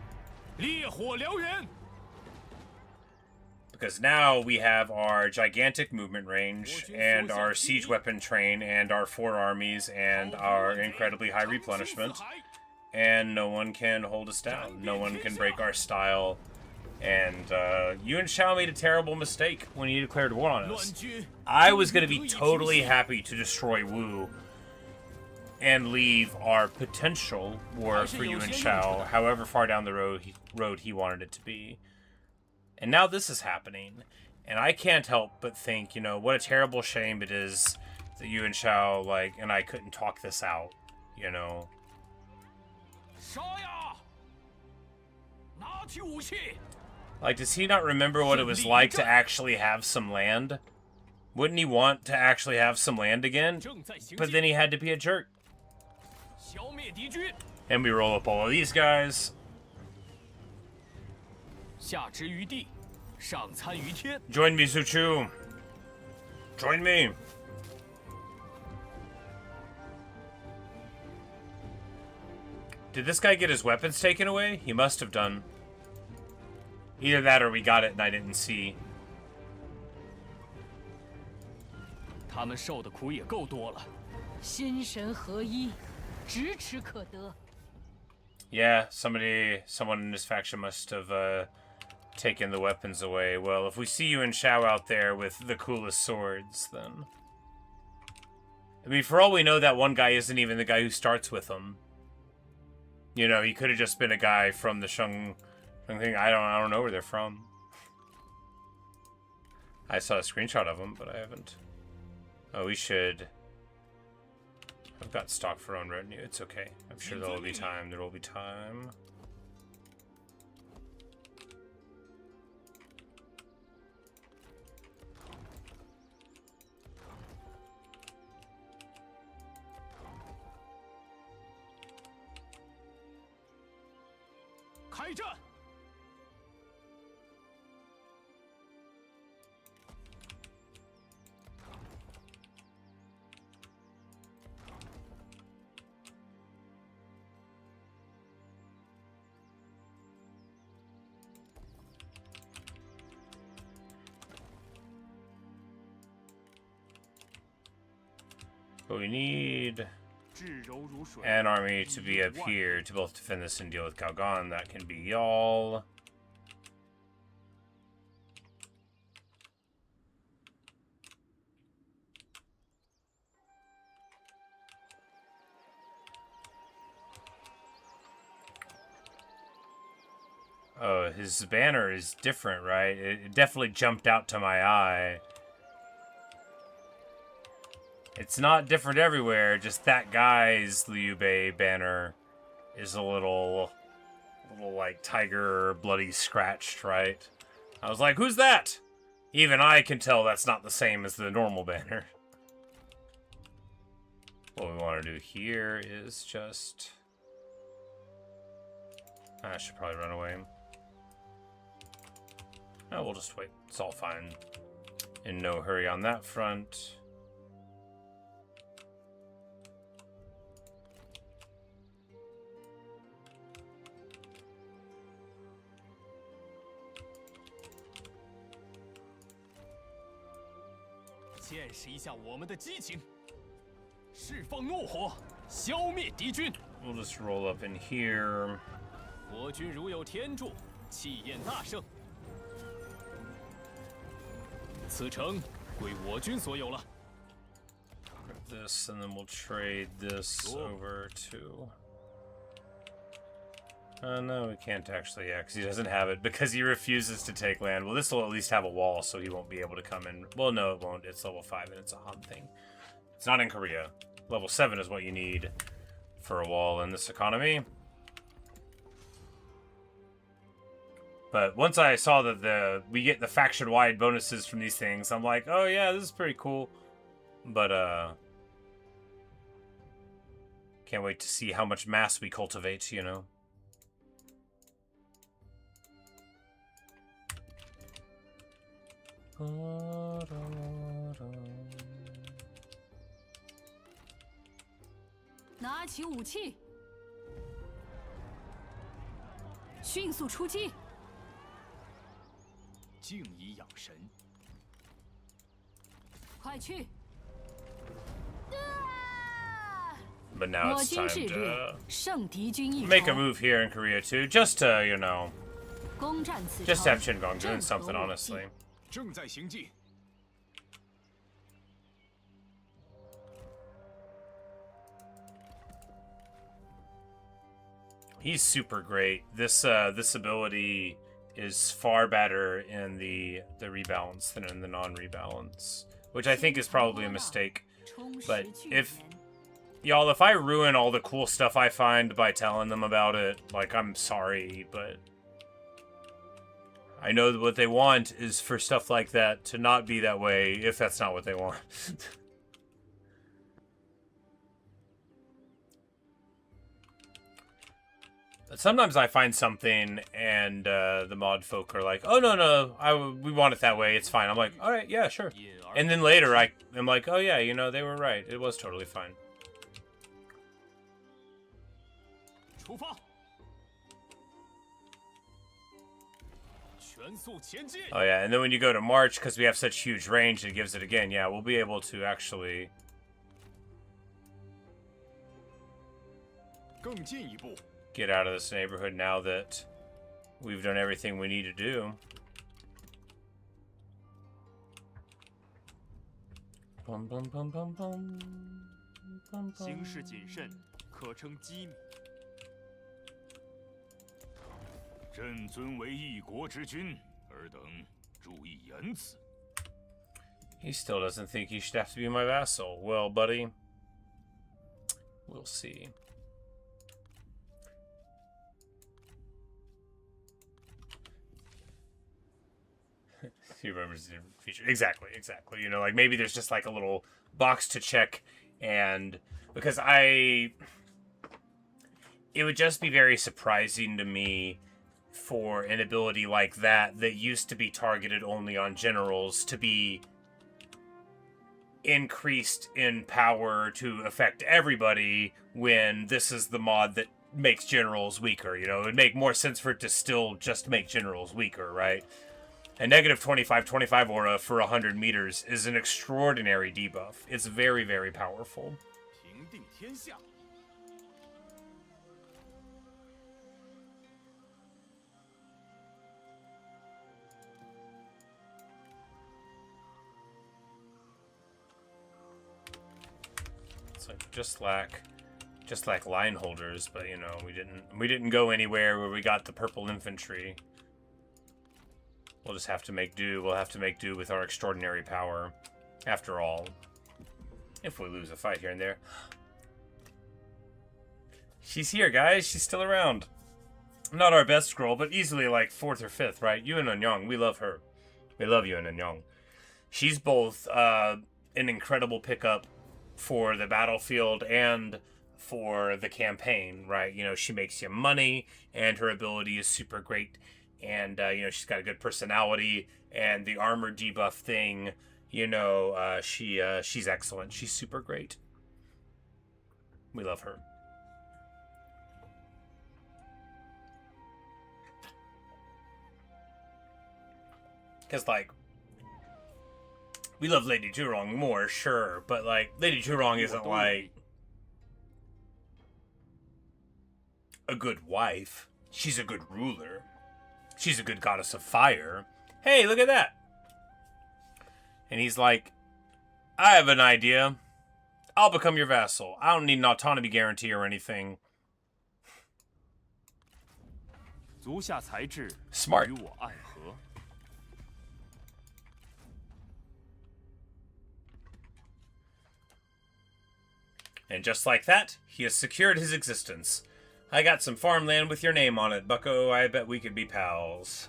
Because now we have our gigantic movement range, and our siege weapon train, and our 4 armies, and our incredibly high replenishment. And no one can hold us down. No one can break our style. And Yuan Shao made a terrible mistake when he declared war on us. I was going to be totally happy to destroy Wu and leave our potential war for Yuan Shao, however far down the road he wanted it to be. And now this is happening. And I can't help but think, what a terrible shame it is that Yuan Shao, and I couldn't talk this out, does he not remember what it was like to actually have some land? Wouldn't he want to actually have some land again? But then he had to be a jerk. And we roll up all of these guys. Join me, Su Chu. Join me. Did this guy get his weapons taken away? He must have done. Either that or we got it and I didn't see. Yeah, someone in this faction must have taken the weapons away. Well, if we see Yuan Shao out there with the coolest swords, then... I mean, for all we know, that one guy isn't even the guy who starts with them. He could have just been a guy from the Shang thing. I don't know where they're from. I saw a screenshot of them, but I haven't. Oh, we should. I've got stock for own retinue. It's okay. I'm sure there will be time. There will be time. But we need an army to be up here to both defend this and deal with Calgon. That can be y'all. Oh, his banner is different, right? It definitely jumped out to my eye. It's not different everywhere, just that guy's Liu Bei banner is a little little like tiger bloody scratched, right? I was like, who's that? Even I can tell that's not the same as the normal banner. What we want to do here is just... I should probably run away. No, we'll just wait. It's all fine. In no hurry on that front. We'll just roll up in here. 国军如有天助，气焰大盛。此城归我军所有了。 This, and then we'll trade this over to... no, we can't actually, yeah, because he doesn't have it, because he refuses to take land. Well, this will at least have a wall, so he won't be able to come in. Well, no, it won't. It's level 5, and it's a Han thing. It's not in Korea. Level 7 is what you need for a wall in this economy. But once I saw that we get the faction-wide bonuses from these things, I'm like, oh yeah, this is pretty cool. But, can't wait to see how much mass we cultivate, you know.拿起武器，迅速出击。 静以养神。快去！ But now 我 it's 军 time 智略， to 胜敌军一筹。 make a move here in Korea too, just to, you know, 攻占此 just to 城 have Qingong doing something, 正合我意 honestly. 正在行进。 He's super great. This ability is far better in the rebalance than in the non-rebalance, which I think is probably a mistake. 充实 But 去 if 年 y'all, if I ruin all the cool stuff I find by telling them about it, like, I'm sorry, but I know that what they want is for stuff like that to not be that way, if that's not what they want. But sometimes I find something and the mod folk are like, oh, no, we want it that way, it's fine. I'm like, all right, yeah, sure. And then later I'm like, oh, yeah, you know, they were right. It was totally fine. 出发！全速前进！ Oh, yeah, and then when you go to March, because we have such huge range, it gives it again. Yeah, we'll be able to actually... 更进一步。 get out of this neighborhood now that we've done everything we need to do. Bum, bum, bum, bum, bum. Bum, bum. 行事谨慎，可称机密。朕尊为一国之君，尔等注意言辞。 He still doesn't think he should have to be my vassal. Well, buddy, we'll see. He remembers the different feature. Exactly. You know, like maybe there's just like a little box to check, and because it would just be very surprising to me for an ability like that used to be targeted only on generals to be increased in power to affect everybody when this is the mod that makes generals weaker. You know, it would make more sense for it to still just make generals weaker, right? A negative 25 aura for 100 meters is an extraordinary debuff. It's very, very powerful. 平定天下。 It's like just like line holders, but you know, we didn't go anywhere where we got the purple infantry. We'll just have to make do. We'll have to make do with our extraordinary power. After all, if we lose a fight here and there. She's here, guys. She's still around. Not our best scroll, but easily like 4th or 5th, right? Yuan and Yang, we love her. We love Yuan and Yang. She's both an incredible pickup for the battlefield and for the campaign, right? You know, she makes you money, and her ability is super great. And, you know, she's got a good personality, and the armor debuff thing, you know, she's excellent. She's super great. We love her. Because, like, we love Lady Zhurong more, sure, but, like, Lady Zhurong isn't, like, a good wife. She's a good ruler. She's a good goddess of fire. Hey, look at that! And he's like, I have an idea. I'll become your vassal. I don't need an autonomy guarantee or anything. Smart. And just like that, he has secured his existence. I got some farmland with your name on it, bucko. I bet we could be pals.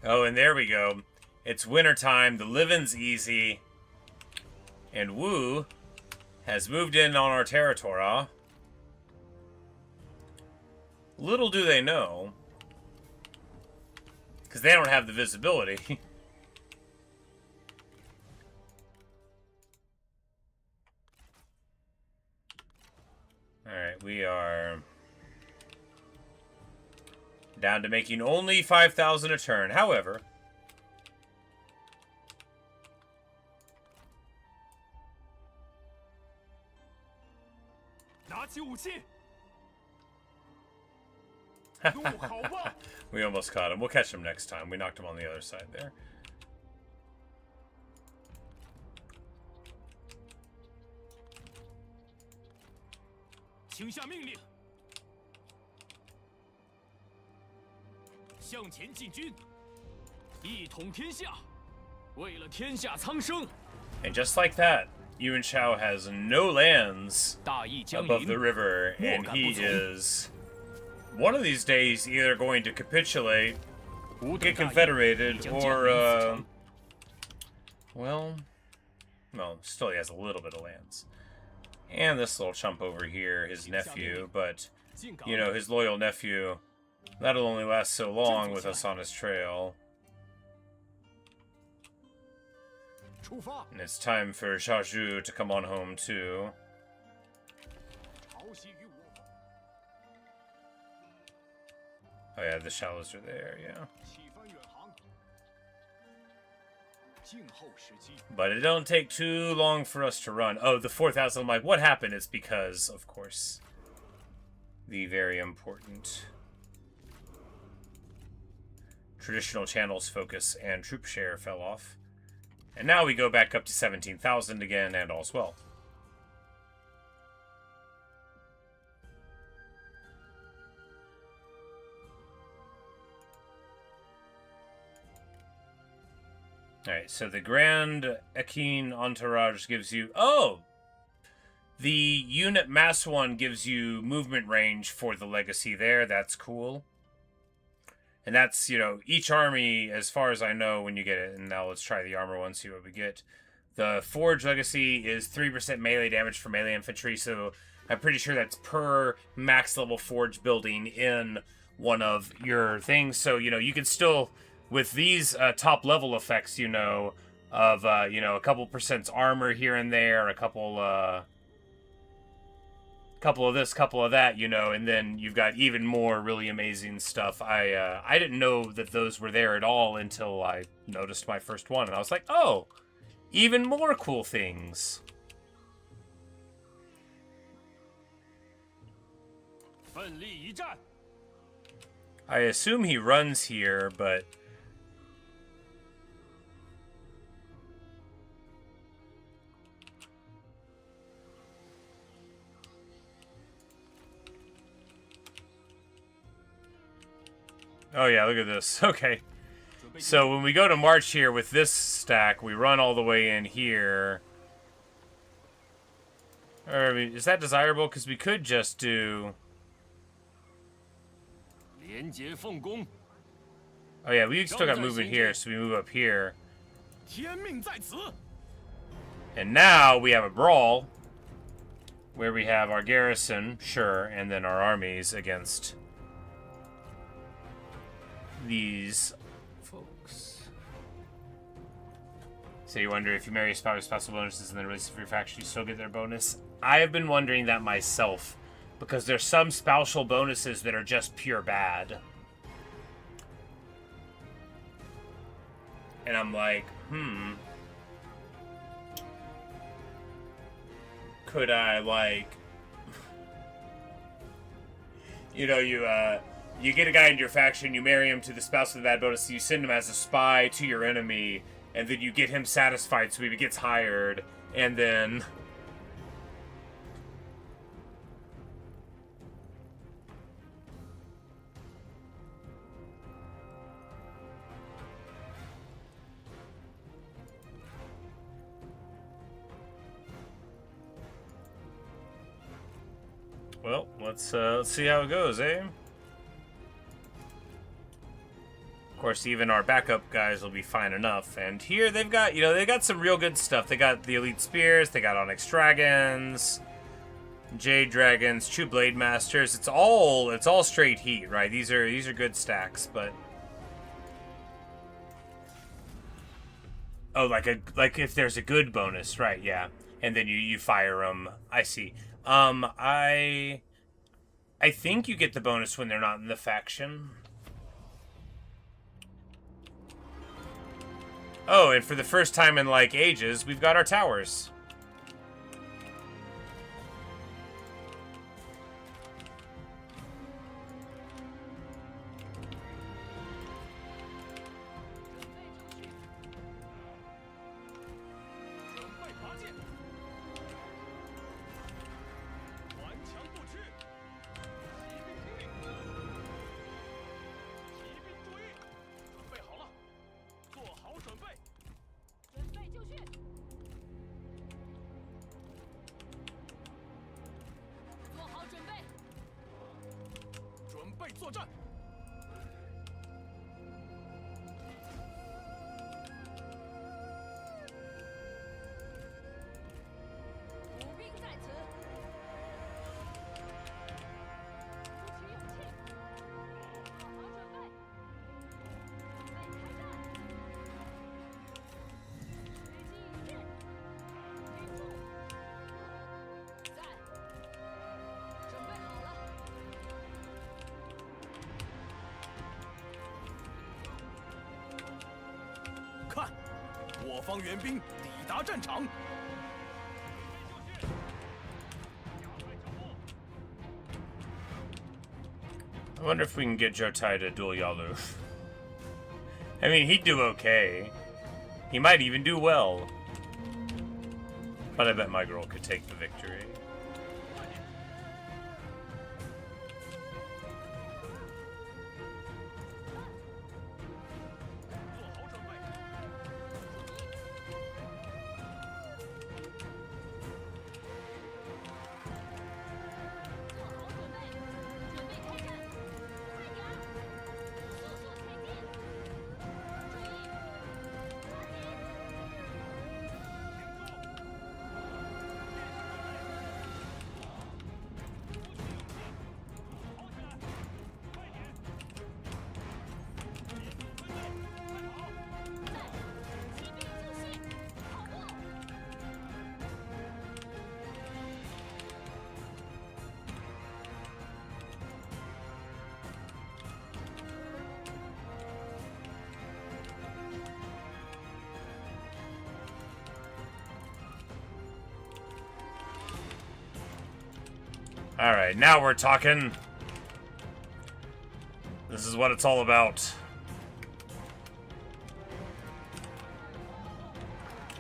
Oh, and there we go. It's wintertime, the living's easy. And Wu has moved in on our territory. Little do they know, because they don't have the visibility. Alright, we are down to making only 5,000 a turn. However, we almost caught him. We'll catch him next time. We knocked him on the other side there. And just like that, Yuan Shao has no lands above the river, and he is one of these days either going to capitulate, get confederated, or, well, still he has a little bit of lands. And this little chump over here, his nephew, but, you know, his loyal nephew, that'll only last so long with us on his trail. And it's time for Qiuliju to come on home, too. Oh yeah, the shallows are there, yeah. But it don't take too long for us to run. Oh, the 4,000, I'm like, what happened? It's because, of course, the very important traditional channels focus and troop share fell off. And now we go back up to 17,000 again, and all's well. Alright, so the Grand Equine Entourage gives you... Oh! The unit mass one gives you movement range for the legacy there. That's cool. And that's, you know, each army, as far as I know, when you get it. And now let's try the armor one, see what we get. The Forge Legacy is 3% melee damage for melee infantry, so I'm pretty sure that's per max level Forge building in one of your things. So, you know, you can still... With these top level effects, you know, of, you know, a couple percent armor here and there, a couple of this, couple of that, you know, and then you've got even more really amazing stuff. I didn't know that those were there at all until I noticed my first one, and I was like, oh, even more cool things. I assume he runs here, but... Oh yeah, look at this. Okay. So when we go to march here with this stack, we run all the way in here. Or, I mean, is that desirable? Because we could just do... 连结奉公， Oh yeah, we still got movement here, so we move up here. 天命在此。 And now we have a brawl, where we have our garrison, sure, and then our armies against these folks. So you wonder if you marry a spouse with spousal bonuses and then release it for your faction, you still get their bonus? I have been wondering that myself, because there's some spousal bonuses that are just pure bad. And I'm like, could I, like, you know, you get a guy in your faction, you marry him to the spouse of the bad bonus, you send him as a spy to your enemy, and then you get him satisfied so he gets hired, and then... Well, let's see how it goes, eh? Of course, even our backup guys will be fine enough. And here they've got, you know, they got some real good stuff. They got the elite spears, they got onyx dragons, jade dragons, true blade masters. It's all straight heat, right? These are good stacks, but oh, like if there's a good bonus, right? Yeah, and then you fire them. I see. I think you get the bonus when they're not in the faction. Oh, and for the first time in, like, ages, we've got our towers.看，我方援兵抵达战场。 I wonder if we can get Jotai to duel Yalu. I mean, he'd do okay. He might even do well. But I bet my girl could take the victory. Alright, now we're talking. This is what it's all about.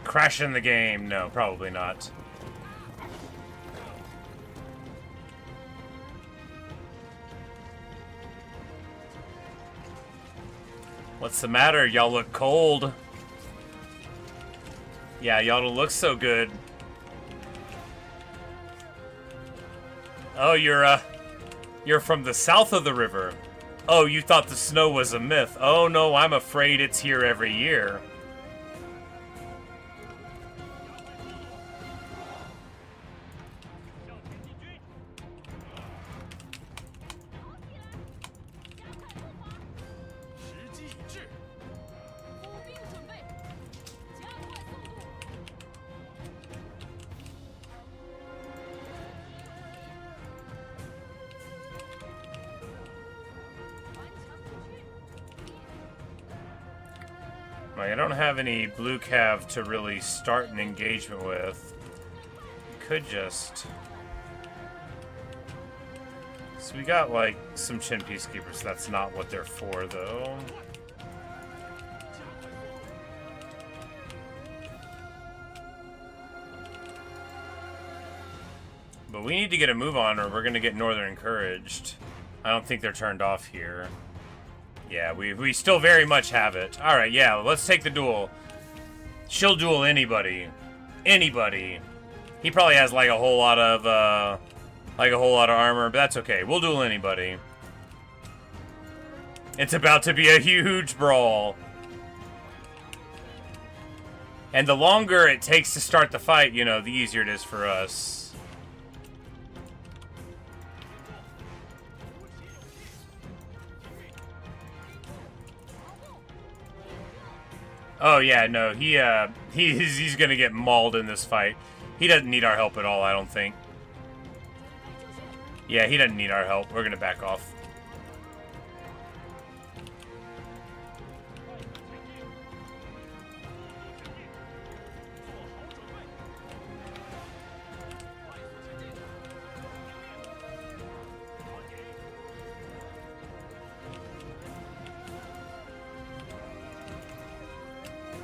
Crashing the game? No, probably not. What's the matter? Y'all look cold. Yeah, y'all don't look so good. Oh, you're from the south of the river. Oh, you thought the snow was a myth. Oh no, I'm afraid it's here every year. I don't have any blue cav to really start an engagement with. Could just... So we got, like, some Qin peacekeepers. That's not what they're for, though. But we need to get a move on or we're going to get Northern encouraged. I don't think they're turned off here. Yeah, we still very much have it. Alright, yeah, let's take the duel. She'll duel anybody. Anybody. He probably has like a whole lot of armor, but that's okay. We'll duel anybody. It's about to be a huge brawl. And the longer it takes to start the fight, you know, the easier it is for us. Oh yeah, no, he's gonna get mauled in this fight. He doesn't need our help at all, I don't think. Yeah, he doesn't need our help. We're gonna back off.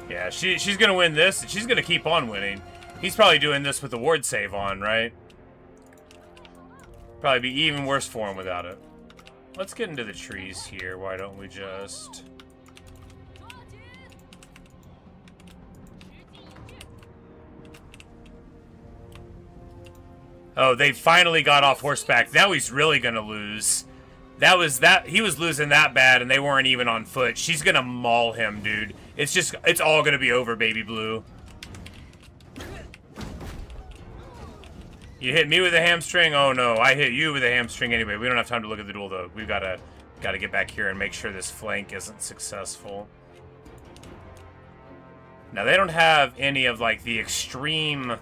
Yeah, she's gonna win this, and she's gonna keep on winning. He's probably doing this with the ward save on, right? Probably be even worse for him without it. Let's get into the trees here. Why don't we just... Oh, they finally got off horseback. Now he's really gonna lose. He was losing that bad, and they weren't even on foot. She's gonna maul him, dude. It's all gonna be over, baby blue. You hit me with a hamstring? Oh no, I hit you with a hamstring anyway. We don't have time to look at the duel though. We've gotta get back here and make sure this flank isn't successful. Now they don't have any of like the extreme...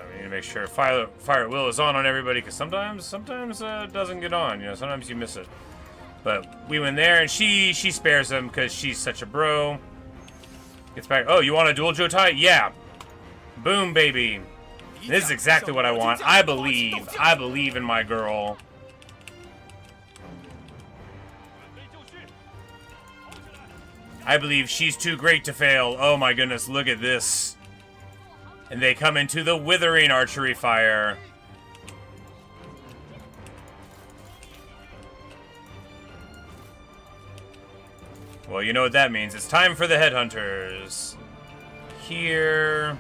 We need to make sure fire at will is on everybody, because sometimes it doesn't get on. You know, sometimes you miss it. But we went there, and she spares him because she's such a bro. Gets back. Oh, you want a dual Jotai? Yeah. Boom, baby. This is exactly what I want. I believe in my girl. I believe she's too great to fail. Oh my goodness, look at this. And they come into the withering archery fire. Well, you know what that means. It's time for the headhunters. Here.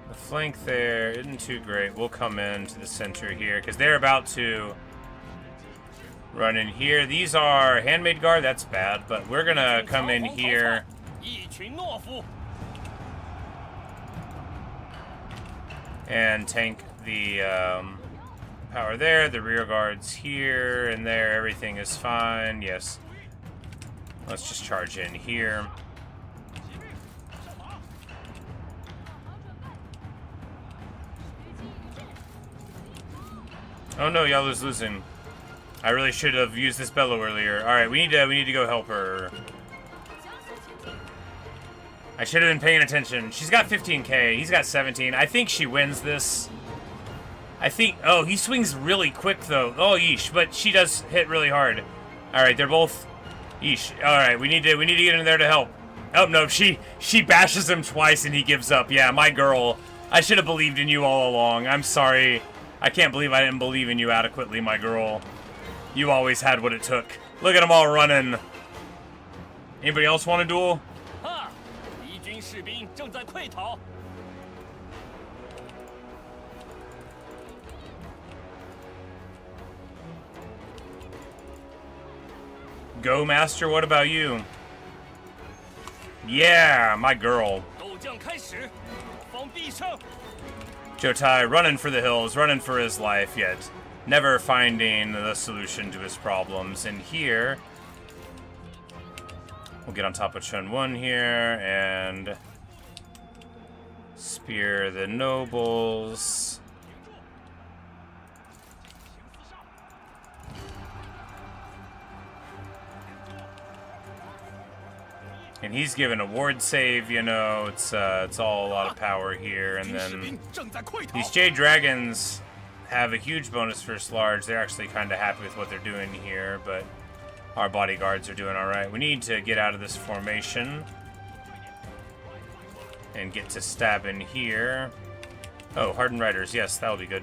The flank there isn't too great. We'll come into the center here, because they're about to run in here. These are handmade guard. That's bad, but we're going to come in here. And tank the power there, the rear guards here and there, everything is fine, yes. Let's just charge in here. Oh no, Yalu's losing. I really should have used this bellow earlier. Alright, we need to go help her. I should have been paying attention. She's got 15k. He's got 17. I think she wins this. I think... Oh, he swings really quick, though. Oh, yeesh. But she does hit really hard. All right, they're both... Yeesh. All right, we need to get in there to help. Oh, no, she bashes him twice and he gives up. Yeah, my girl. I should have believed in you all along. I'm sorry. I can't believe I didn't believe in you adequately, my girl. You always had what it took. Look at them all running. Anybody else want a duel? 啊！敌军士兵正在溃逃。 Go, Master, what about you? Yeah, my girl. 斗将开始，方必胜。 Jotai running for the hills, running for his life, yet never finding the solution to his problems. And here, we'll get on top of Chun 1 here and spear the nobles. And he's given a ward save, you know, it's all a lot of power here. And then these Jade Dragons have a huge bonus first large. They're actually kind of happy with what they're doing here, but our bodyguards are doing all right. We need to get out of this formation and get to stabbing here. Oh, Hardened Riders, yes, that'll be good.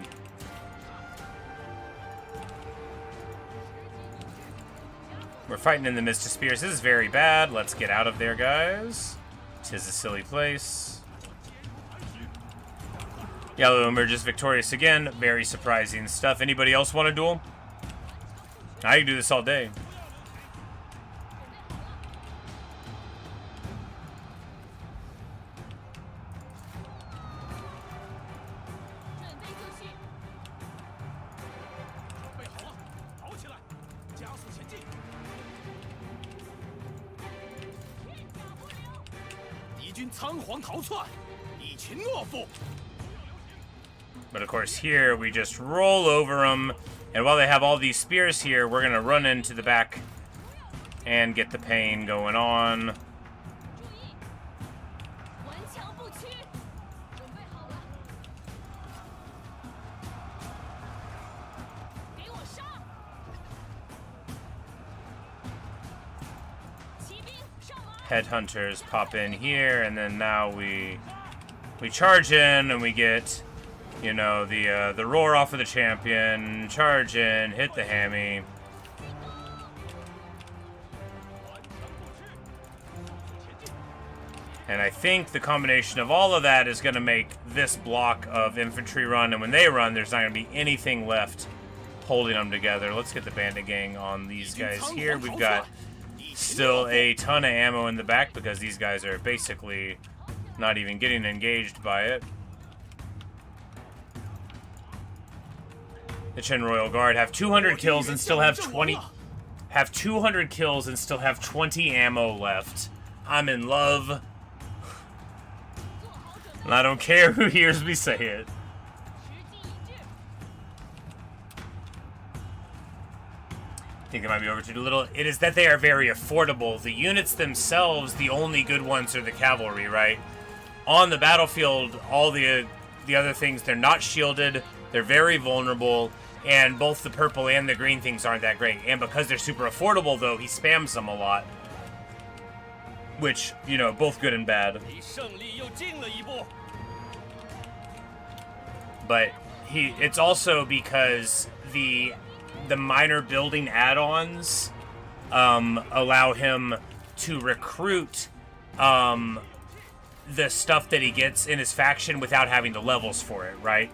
We're fighting in the midst of spears. This is very bad. Let's get out of there, guys. Tis a silly place. Yellow emerges victorious again. Very surprising stuff. Anybody else want a duel? I can do this all day. But of course here we just roll over them, and while they have all these spears here, we're gonna run into the back and get the pain going on. Headhunters pop in here, and then now we charge in, and we get, you know, the roar off of the champion, charge in, hit the hammy. And I think the combination of all of that is going to make this block of infantry run, and when they run, there's not going to be anything left holding them together. Let's get the bandit gang on these guys here. We've got still a ton of ammo in the back because these guys are basically not even getting engaged by it. The Chen Royal Guard have 200 kills and still have 20 ammo left. I'm in love. And I don't care who hears me say it. I think it might be over too little. It is that they are very affordable. The units themselves, the only good ones are the cavalry, right? On the battlefield, all the other things, they're not shielded, they're very vulnerable, and both the purple and the green things aren't that great. And because they're super affordable, though, he spams them a lot. Which, you know, both good and bad. But it's also because the minor building add-ons allow him to recruit the stuff that he gets in his faction without having the levels for it, right?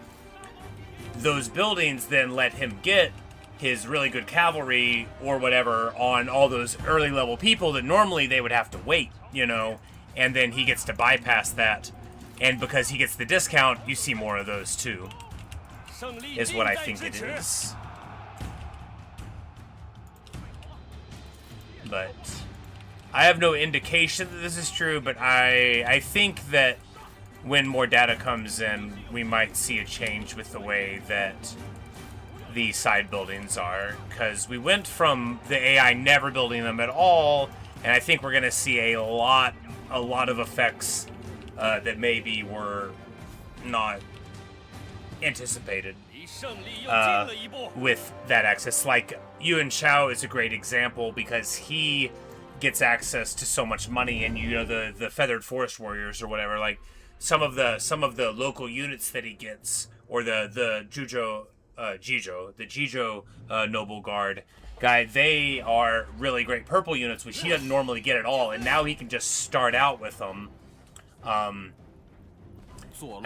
Those buildings then let him get his really good cavalry or whatever on all those early level people that normally they would have to wait, you know, and then he gets to bypass that. And because he gets the discount, you see more of those too, is what I think it is. But I have no indication that this is true, but I think that when more data comes in, we might see a change with the way that the side buildings are, because we went from the AI never building them at all, and I think we're going to see a lot of effects that maybe were not anticipated with that access. Like Yuan Shao is a great example because he gets access to so much money, and you know the feathered forest warriors or whatever, like some of the local units that he gets, or the Jijo noble guard guy, they are really great purple units, which he doesn't normally get at all, and now he can just start out with them. I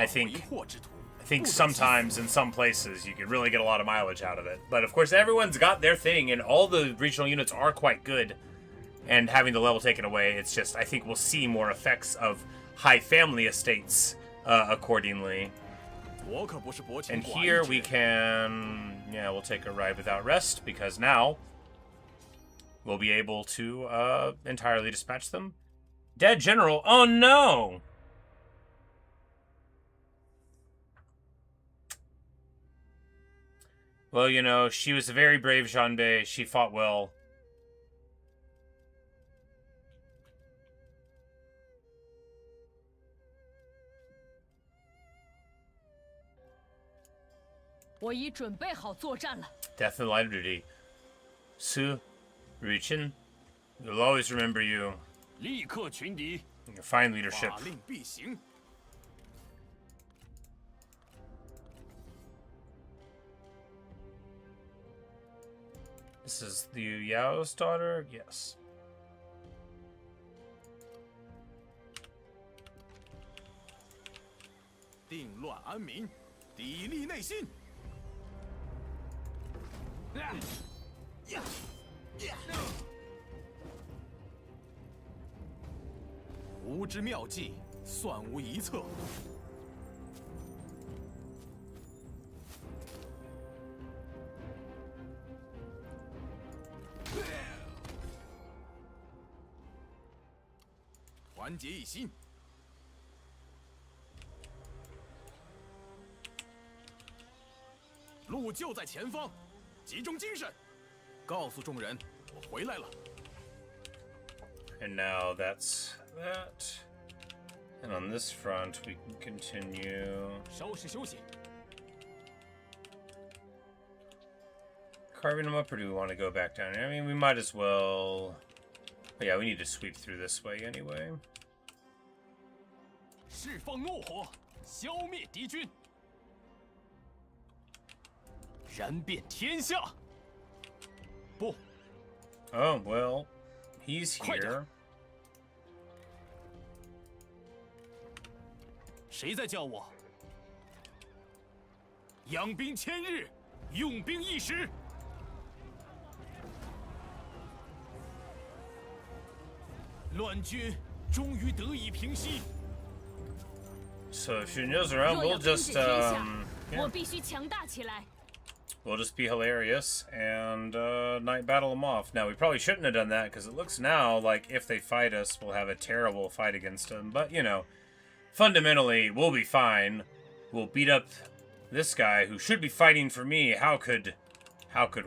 think sometimes in some places you can really get a lot of mileage out of it. But of course everyone's got their thing, and all the regional units are quite good. And having the level taken away, it's just, I think we'll see more effects of high family estates accordingly. And here we can, yeah, we'll take a ride without rest, because now we'll be able to entirely dispatch them. Dead general, oh no! Well, you know, she was a very brave Zhanbei. She fought well. Death in the line of duty. Su Ruichen, we'll always remember you. Your fine leadership. This is the Yao's daughter? Yes. And now that's that. And on this front, we can continue. Carving them up, or do we want to go back down here? I mean, we might as well. But yeah, we need to sweep through this way anyway. Oh, well, he's here. So if Xunyo's around, we'll just we'll just be hilarious and night battle them off. Now we probably shouldn't have done that, because it looks now like if they fight us, we'll have a terrible fight against them. But you know, fundamentally, we'll be fine. We'll beat up this guy who should be fighting for me. How could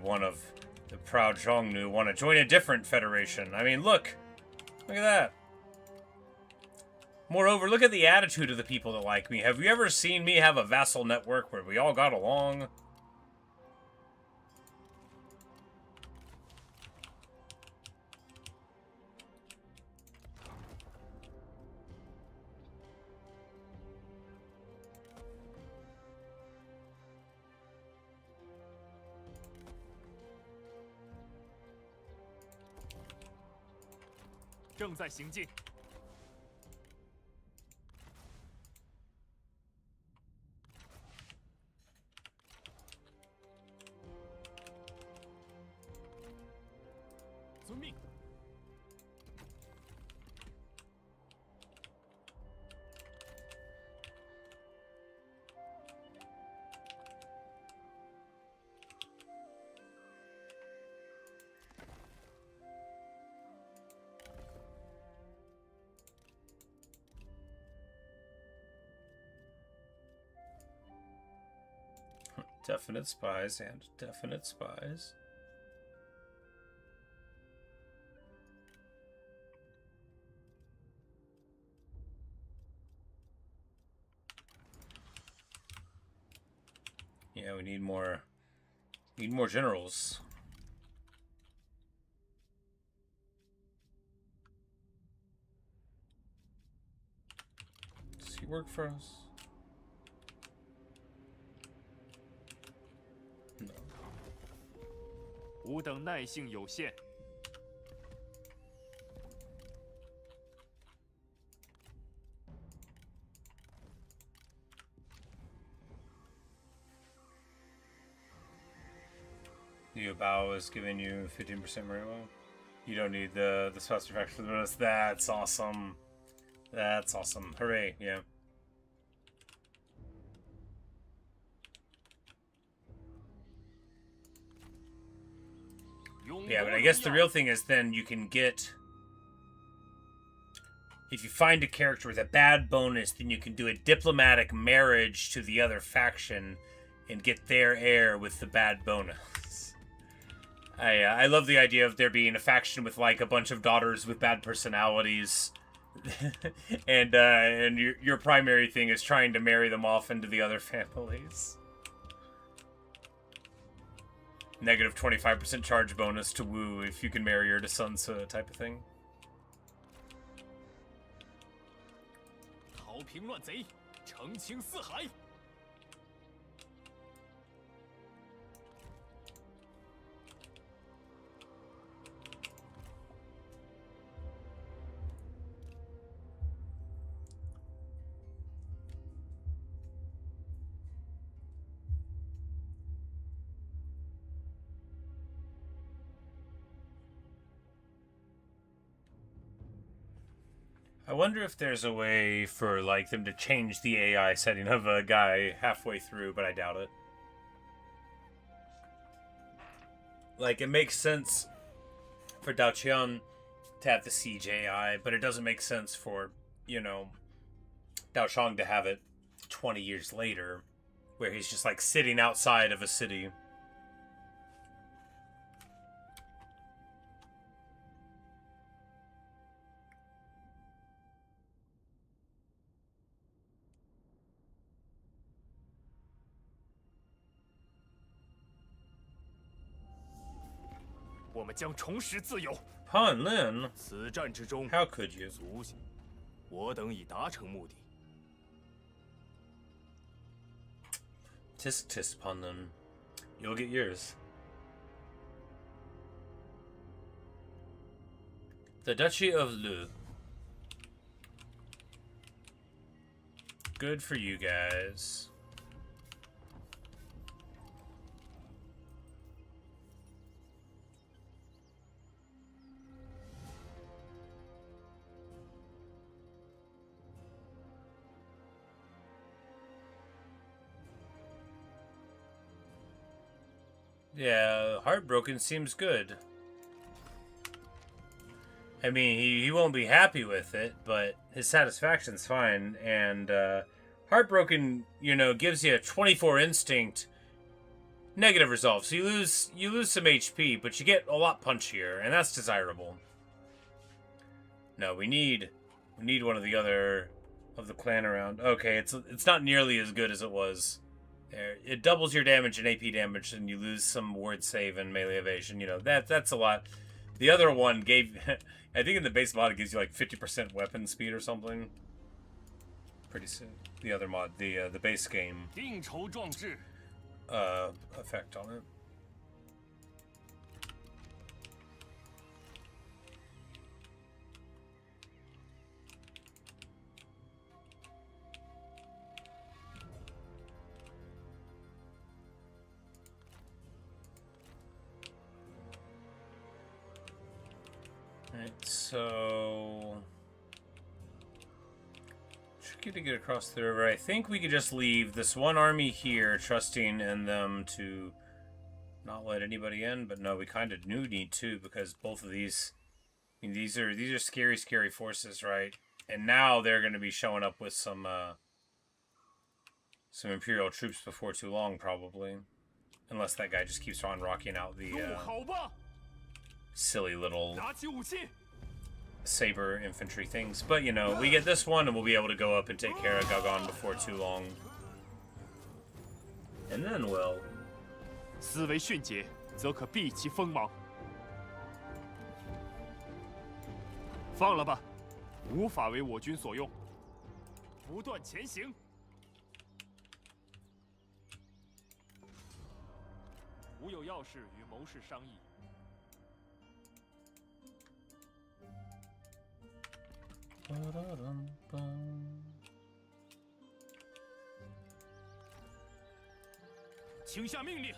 one of the proud Zhongnu want to join a different federation? I mean, look at that. Moreover, look at the attitude of the people that like me. Have you ever seen me have a vassal network where we all got along? Definite spies and definite spies. Yeah, we need more generals. work for us? No. 吾等耐性有限。 Your bow is giving you 15% reroll. You don't need the spouse effect for the bonus. That's awesome. That's awesome. Hooray, yeah. Yeah, but I guess the real thing is then you can get... If you find a character with a bad bonus, then you can do a diplomatic marriage to the other faction and get their heir with the bad bonus. I love the idea of there being a faction with like a bunch of daughters with bad personalities, and your primary thing is trying to marry them off into the other families. Negative 25% charge bonus to Wu if you can marry her to Sun Jian type of thing. 逃平乱贼，澄清四海。 I wonder if there's a way for like them to change the AI setting of a guy halfway through, but I doubt it. Like, it makes sense for Dao Qian to have the siege AI, but it doesn't make sense for, you know, Dao Shang to have it 20 years later, where he's just like sitting outside of a city. Han Lin, 此战之中 how could you? 足下，我等已达成目的。 Tisk tisk upon them. You'll get yours. The Duchy of Lu. Good for you guys. Yeah, Heartbroken seems good. I mean, he won't be happy with it, but his satisfaction's fine. And Heartbroken, you know, gives you a 24 instinct, negative resolve. So you lose some HP, but you get a lot punchier, and that's desirable. No, we need one of the other of the clan around. Okay, it's not nearly as good as it was. There, it doubles your damage and AP damage, and you lose some ward save and melee evasion. You know, that's a lot. The other one gave, I think in the base mod it gives you like 50% weapon speed or something. Pretty soon. The other mod, the base game, effect on it. Alright, so tricky to get across the river. I think we could just leave this one army here, trusting in them to not let anybody in. But no, we kind of need to, because both of these, I mean, these are scary, scary forces, right? And now they're going to be showing up with some Imperial troops before too long, probably, unless that guy just keeps on rocking out the silly little saber infantry things. But, you know, we get this one and we'll be able to go up and take care of Gagan before too long. And then we'll... 思维迅捷，则可避其锋芒。放了吧，无法为我军所用。不断前行。吾有要事与谋士商议。请下命令。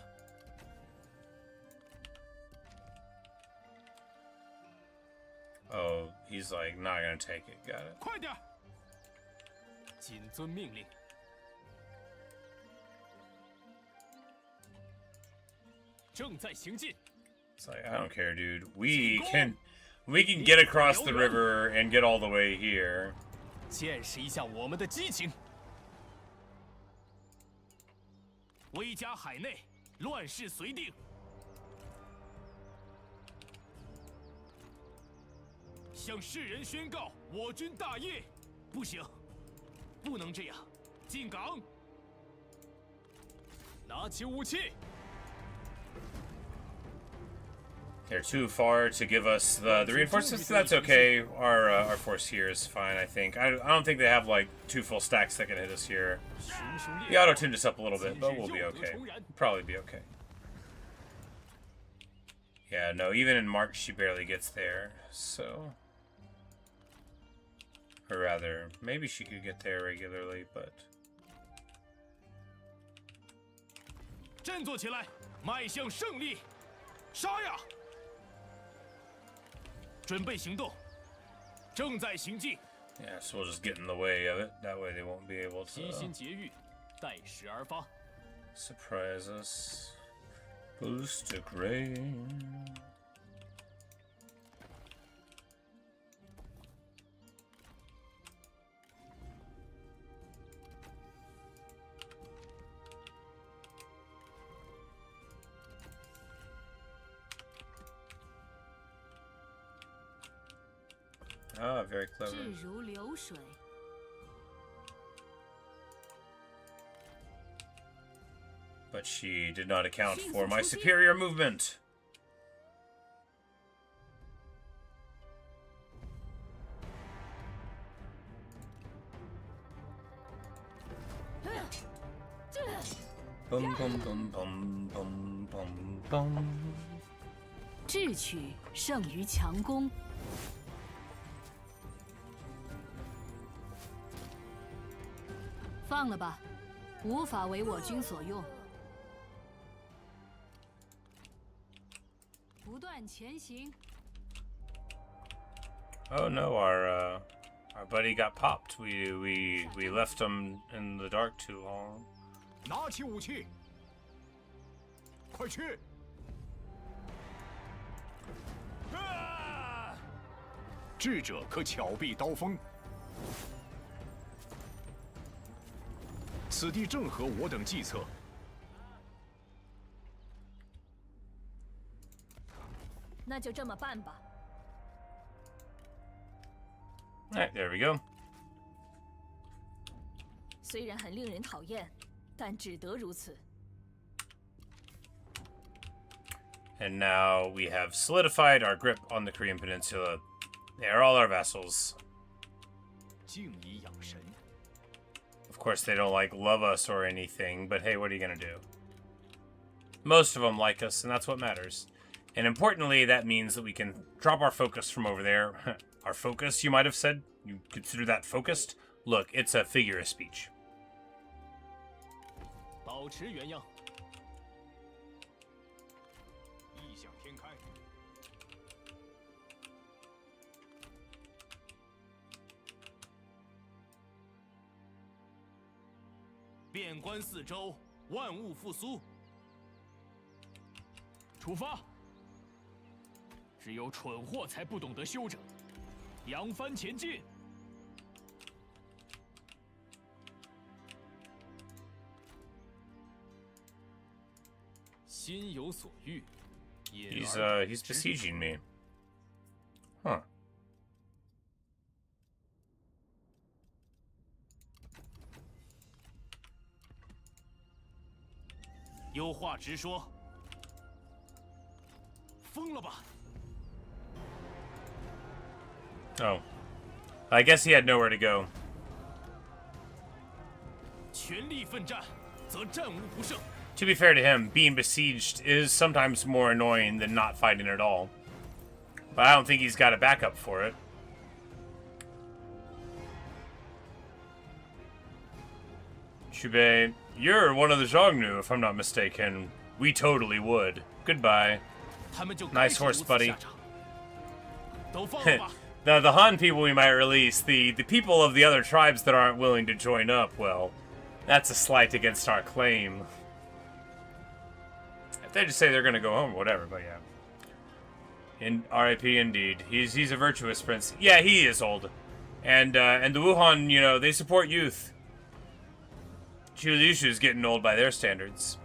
Oh, he's like not gonna take it. Got it. 快点！谨遵命令。正在行进。 It's like I don't care, dude. We can get across the river and get all the way here. 见识一下我们的激情。威加海内，乱世随定。 向世人宣告我军大业，不行，不能这样，进港，拿起武器。 They're too far to give us the reinforcements. That's okay. Our force here is fine, I think. I don't think they have like 2 full stacks that can hit us here. He auto-tuned us up a little bit, but we'll be okay. Probably be okay. Yeah, no, even in March she barely gets there, so... Or rather, maybe she could get there regularly, but... 振作起来，迈向胜利！杀呀！准备行动，正在行进。 Yeah, so we'll just get in the way of it. That way they won't be able 齐心 to 结狱，待时而发。 surprise us. Boost grain. Ah, very clever. 势如流水。 But she did not account for my superior movement. Bum bum bum bum bum bum bum. 智取胜于强攻。放了吧，无法为我军所用。不断前行。 Oh no, our buddy got popped. We left him in the dark too long. 拿起武器，快去！智者可巧避刀锋，此地正合我等计策。那就这么办吧。 Alright, there we go. 虽然很令人讨厌，但只得如此。 And now we have solidified our grip on the Korean Peninsula. They are all our vassals. 静以养神。 Of course, they don't like love us or anything, but hey, what are you gonna do? Most of them like us, and that's what matters. And importantly, that means that we can drop our focus from over there. Our focus, you might have said? You consider that focused? Look, it's a figure of speech. 保持原样。异想天开。遍观四周，万物复苏。出发！只有蠢货才不懂得休整。扬帆前进。心有所欲， He's besieging me. Huh. 有话直说。疯了吧？ Oh. I guess he had nowhere to go. 全力奋战，则战无不胜。 To be fair to him, being besieged is sometimes more annoying than not fighting at all. But I don't think he's got a backup for it. Shubei, you're one of the Zhongnu, if I'm not mistaken. We totally would. Goodbye. Nice horse, buddy. The Han people we might release, the people of the other tribes that aren't willing to join up, well, that's a slight against our claim. If they just say they're gonna go home, whatever, but yeah. R.I.P. indeed. He's a virtuous prince. Yeah, he is old. And the Wuhuan, you know, they support youth. Qiulishu's getting old by their standards.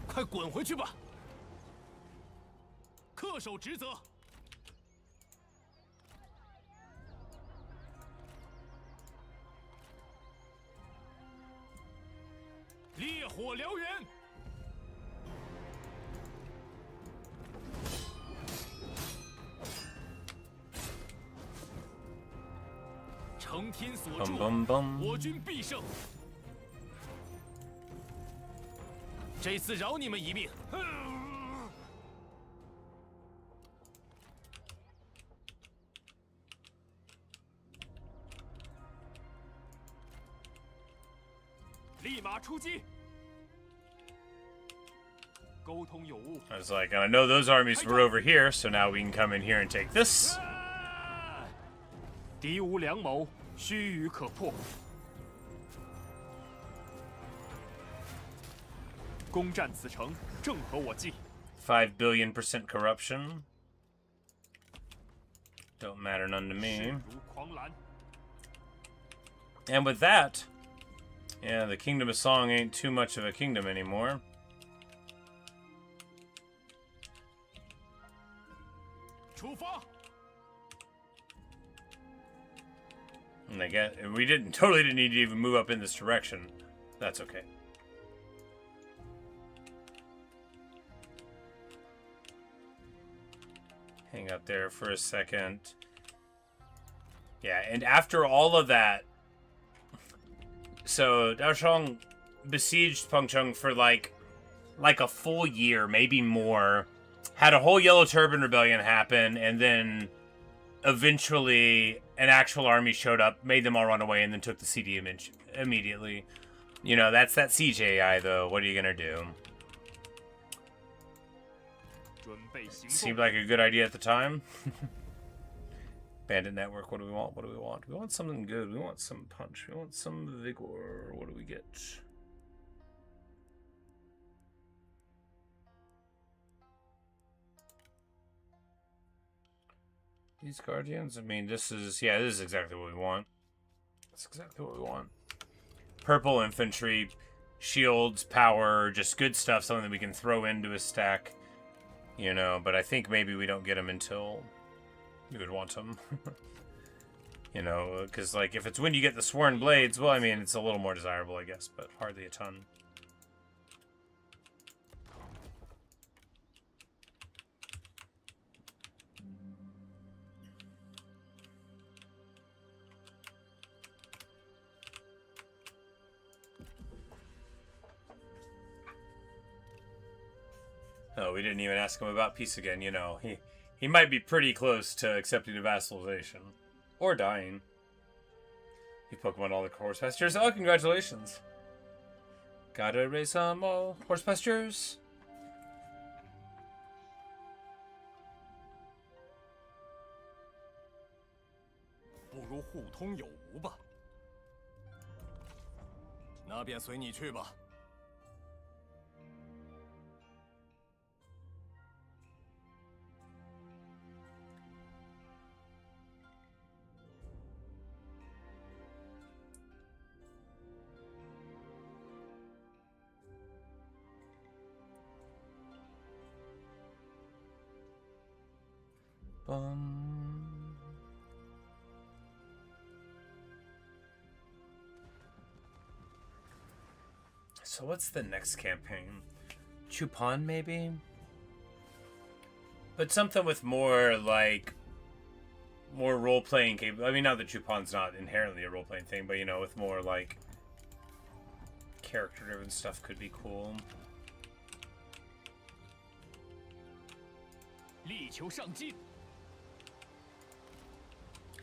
快滚回去吧！恪守职责。烈火燎原。承天所助，我军必胜。这次饶你们一命。立马出击！沟通有误。I was like, and I know those armies were over here, so now we can come in here and take this. 敌无良谋，须臾可破。攻占此城，正合我计。5 billion% corruption. Don't matter none to me. And with that, yeah, the Kingdom of Song ain't too much of a kingdom anymore. And we totally didn't need to even move up in this direction. That's okay. Hang out there for a second. Yeah, and after all of that, so Daoshang besieged Pengcheng for like a full year, maybe more. Had a whole Yellow Turban Rebellion happen, and then eventually an actual army showed up, made them all run away, and then took the CD immediately. You know, that's that CJI, though. What are you gonna do? Seemed like a good idea at the time. Bandit Network, what do we want? What do we want? We want something good. We want some punch. We want some vigor. What do we get? These Guardians? I mean, this is exactly what we want. That's exactly what we want. Purple infantry, shields, power, just good stuff, something that we can throw into a stack. You know, but I think maybe we don't get them until you would want them. You know, because, like, if it's when you get the Sworn Blades, well, I mean, it's a little more desirable, I guess, but hardly a ton. Oh, we didn't even ask him about peace again, you know. He might be pretty close to accepting a vassalization. Or dying. You Pokemon all the horse pastures. Oh, congratulations. Gotta raise some more horse pastures.不如互通有无吧。那便随你去吧。So what's the next campaign? Chupan, maybe? But something with more, like, more role-playing capable. I mean, not that Chupan's not inherently a role-playing thing, but, you know, with more, like, character-driven stuff could be cool. 力求上进。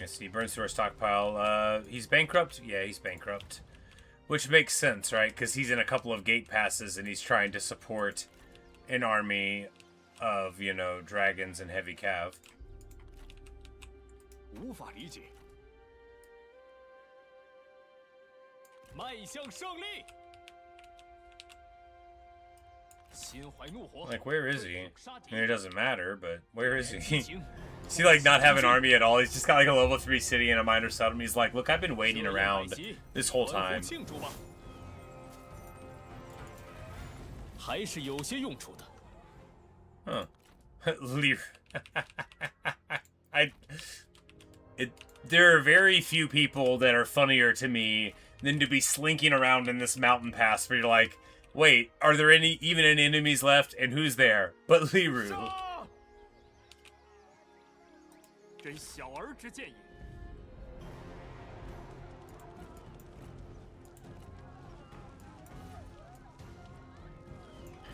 I see. Burns through our stockpile. He's bankrupt? Yeah, he's bankrupt. Which makes sense, right? Because he's in a couple of gate passes and he's trying to support an army of, you know, dragons and heavy cav. 无法理解。迈向胜利。心怀怒火。 Like, where is he? I mean, it doesn't matter, but where is he? Does he, like, not have an army at all? He's just got, like, a level 3 city and a minor settlement. He's like, look, I've been waiting around this whole time. 还是有些用处的。 Huh. There are very few people that are funnier to me than to be slinking around in this mountain pass where you're like, wait, are there even any enemies left? And who's there? But Liru. 真小儿之见也。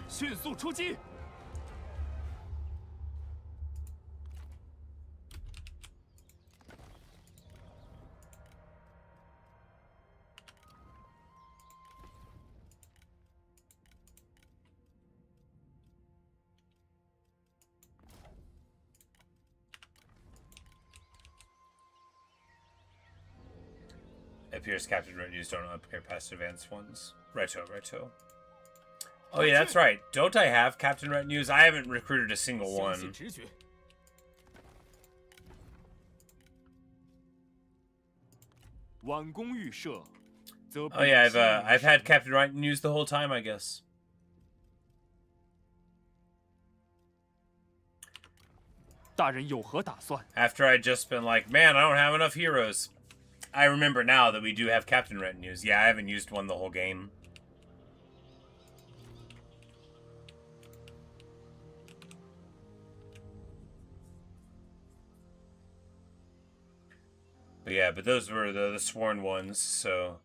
迅速出击！ It appears Captain Retinues don't upgrade past advanced ones. Righto. Oh yeah, that's right. Don't I have Captain Retinues? I haven't recruited a single one. Oh yeah, I've had Captain Retinues the whole time, I guess. After I'd just been like, man, I don't have enough heroes. I remember now that we do have Captain Retinues. Yeah, I haven't used one the whole game. But yeah, but those were the sworn ones, so...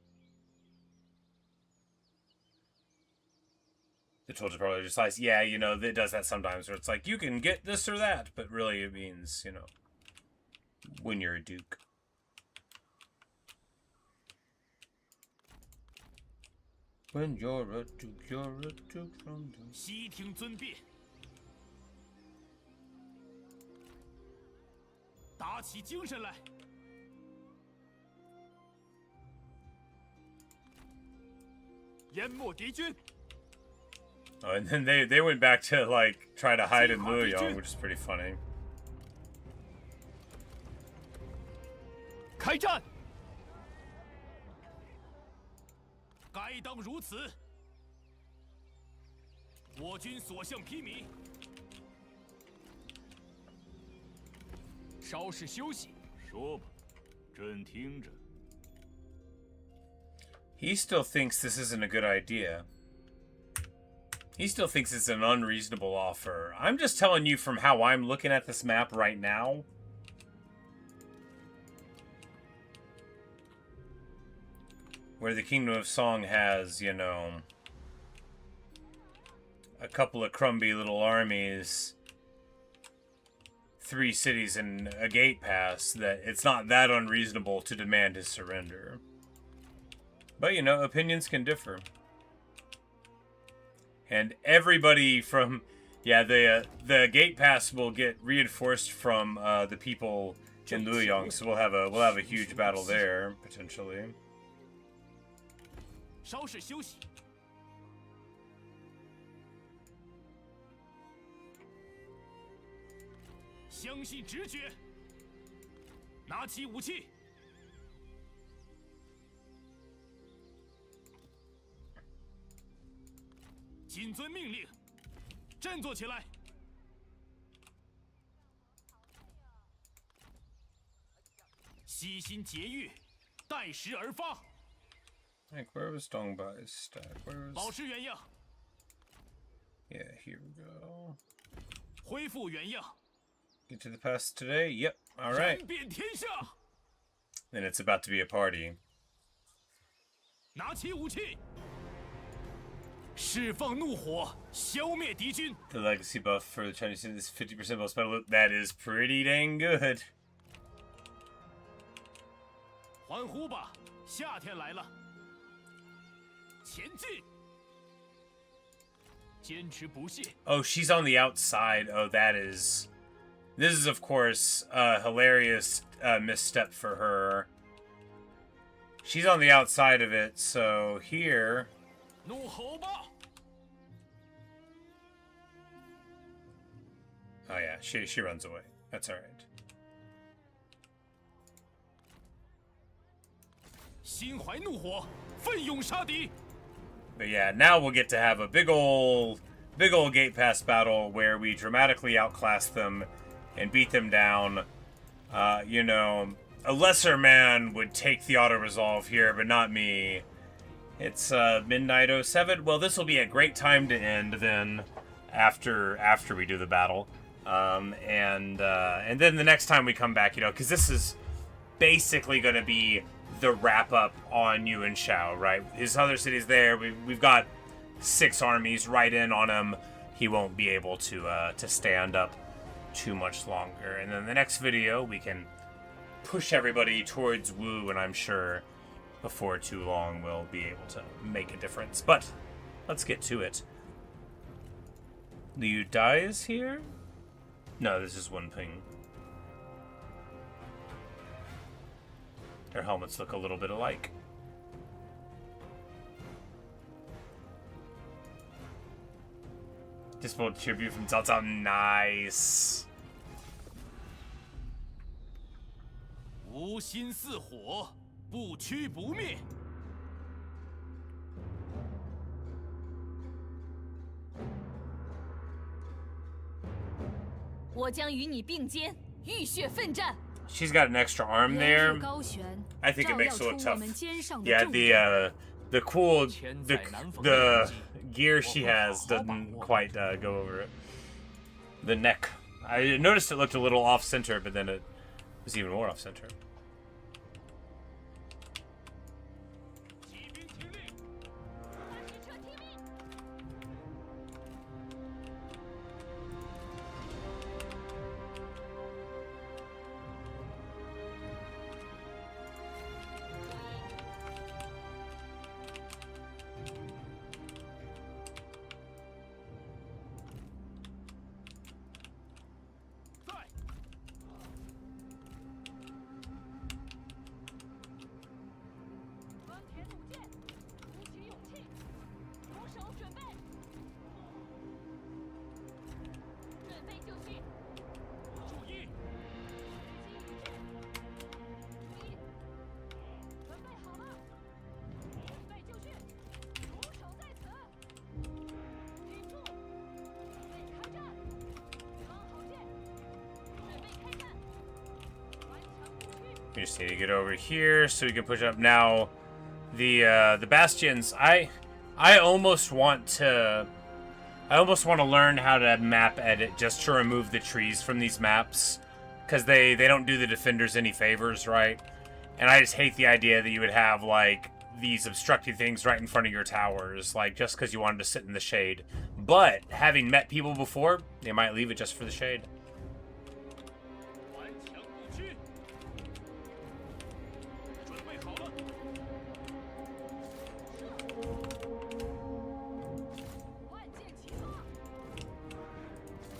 The Trojan probably just like, yeah, you know, it does that sometimes, where it's like, you can get this or that, but really it means, you know, when you're a duke. When you're a duke from the... 悉听尊便。打起精神来。淹没敌军。 Oh, and then they went back to, like, try to hide in Luoyang, which is pretty funny. 开战！该当如此。我军所向披靡。稍事休息。说吧，朕听着。 He still thinks this isn't a good idea. He still thinks it's an unreasonable offer. I'm just telling you from how I'm looking at this map right now. Where the Kingdom of Song has, you know, a couple of crumby little armies, 3 cities and a gate pass, that it's not that unreasonable to demand his surrender. But, you know, opinions can differ. And everybody from... Yeah, the gate pass will get reinforced from the people in Luoyang, so we'll have a huge battle there, potentially. 稍事休息。相信直觉，拿起武器。谨遵命令，振作起来。悉心节欲，待时而发。 Like, where was Dongbai's stack? Where was... 保持原样。 Yeah, here we go. 恢复原样。 Get to the pass today? Yep. All right. 战遍天下。 Then it's about to be a party. 拿起武器，释放怒火，消灭敌军。 The legacy buff for the Chinese is 50% bonus battle loot. That is pretty dang good. 欢呼吧，夏天来了！前进，坚持不懈。 Oh, she's on the outside. Oh, that is... This is, of course, a hilarious misstep for her. She's on the outside of it, so here... 怒吼吧！ Oh, yeah, she runs away. That's all right. 心怀怒火，奋勇杀敌。 But yeah, now we'll get to have a big old gate pass battle where we dramatically outclass them and beat them down. You know, a lesser man would take the auto-resolve here, but not me. It's midnight 07. Well, this will be a great time to end then after we do the battle. And then the next time we come back, you know, because this is basically going to be the wrap-up on Yuan Shao, right? His other cities there, we've got 6 armies right in on him. He won't be able to stand up too much longer. And then the next video, we can push everybody towards Wu, and I'm sure before too long we'll be able to make a difference. But let's get to it. Liu Dai is here? No, this is one thing. Their helmets look a little bit alike. Disposed tribute from Cao Cao. Nice. 无心似火，不屈不灭。 我将与你并肩，浴血奋战。 She's got an extra arm there. 高悬， I think it makes it 照耀 look 出我 tough. 们肩上的 Yeah, 重担。 the cool the gear she has doesn't quite go over it. The neck. I noticed it looked a little off center, but then it was even more off center. 骑兵听令， 在。 端田弩箭，鼓起勇气，弓手准备，准备就绪。注意，注意，准备好了，准备就绪，弓手在此，挺住，准备开战，装好箭，准备开战，顽强不屈。 We just need to get over here so we can push up. Now, the bastions. I almost want to learn how to map edit just to remove the trees from these maps, because they don't do the defenders any favors, right? And I just hate the idea that you would have like these obstructing things right in front of your towers, like just because you wanted to sit in the shade. But having met people before, they might leave it just for the shade. 顽强不屈。准备好了，万箭齐发，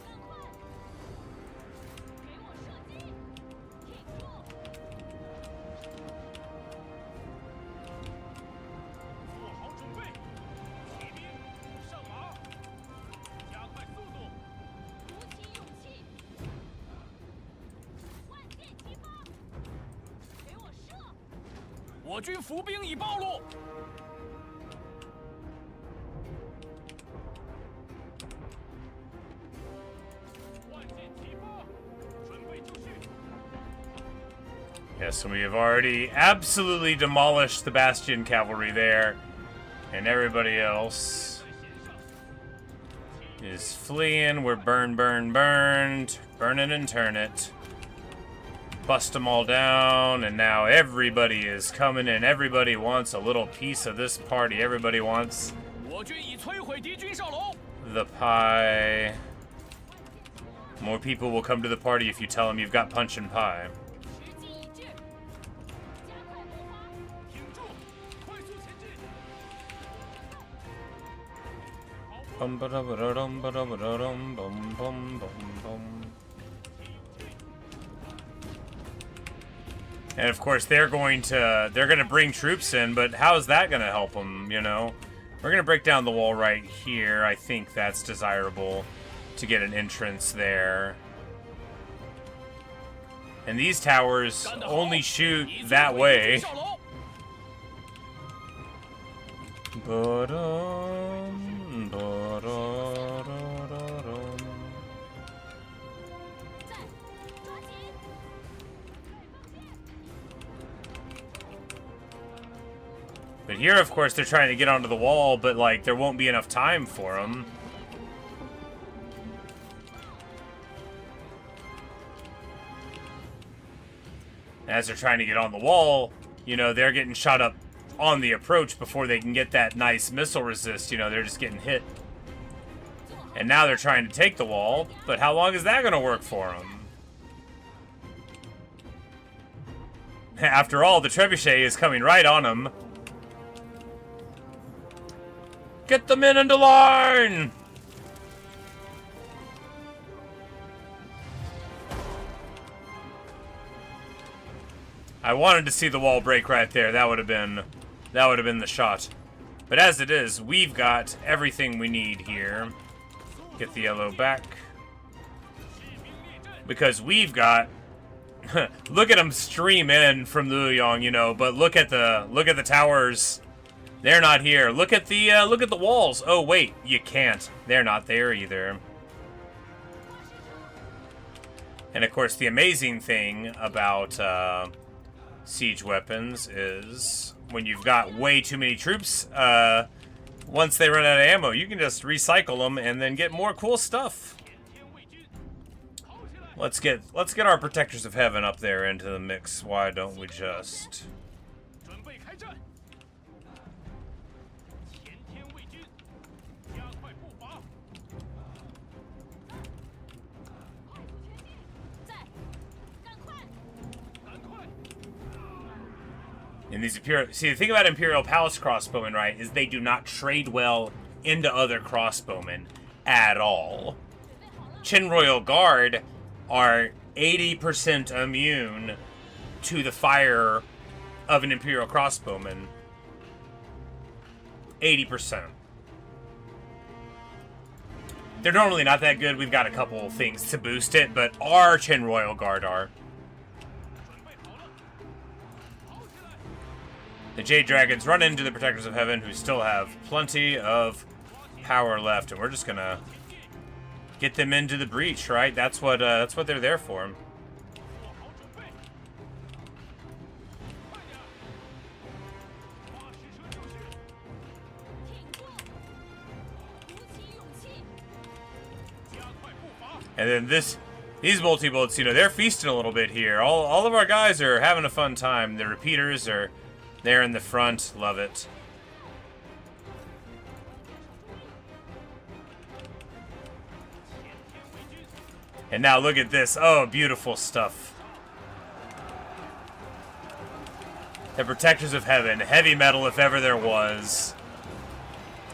赶快，给我射击，挺住，做好准备，骑兵上马，加快速度。 鼓起勇气，万箭齐发，给我射！我军伏兵已暴露。 万箭齐发，准备就绪。 Yes, and we have already absolutely demolished the Bastion cavalry there, and everybody else 在线上， is fleeing. We're burned, burn, burned, burn it and turn it. Bust them all down, and now everybody is coming in. Everybody wants a little piece of this party. Everybody wants 我军已摧毁敌军上楼。 the pie. More people will come to the party if you tell them you've got punch and pie. 时机已至，加快步伐。挺住，快速前进。 Bum ba da ba da dum ba da ba da dum bum bum bum bum. And of course they're gonna bring troops in, but how's that gonna help them, you know? We're gonna break down the wall right here. I think that's desirable to get an entrance there. And these towers only shoot that way. Ba-dum, ba-da-da-da-dum. 在，抓紧，开放线。 But here, of course, they're trying to get onto the wall, but, like, there won't be enough time for them. As they're trying to get on the wall, you know, they're getting shot up on the approach before they can get that nice missile resist. You know, they're just getting hit. And now they're trying to take the wall, but how long is that going to work for them? After all, the trebuchet is coming right on them. Get the men into line! I wanted to see the wall break right there. That would have been the shot. But as it is, we've got everything we need here. Get the yellow back. Because we've got look at them stream in from Luoyang, you know, but look at the towers. They're not here. Look at the walls. Oh wait, you can't. They're not there either. And of course, the amazing thing about siege weapons is when you've got way too many troops, once they run out of ammo, you can just recycle them and then get more cool stuff. Let's get our Protectors of Heaven up there into the mix. Why don't we just? 准备开战。前天卫军，加快步伐。快速前进，在，赶快。赶快。 And these Imperial, see, the thing about Imperial Palace crossbowmen, right, is they do not trade well into other crossbowmen at all. Qin Royal Guard are 80% immune to the fire of an Imperial crossbowman. 80%. They're normally not that good. We've got a couple things to boost it, but our Qin Royal Guard are. The Jade Dragons run into the Protectors of Heaven, who still have plenty of power left, and we're just gonna get them into the breach, right? That's what they're there for. And then these multi-bolts, you know, they're feasting a little bit here. All of our guys are having a fun time. The repeaters are there in the front. Love it. And now look at this. Oh, beautiful stuff. The Protectors of Heaven. Heavy metal if ever there was.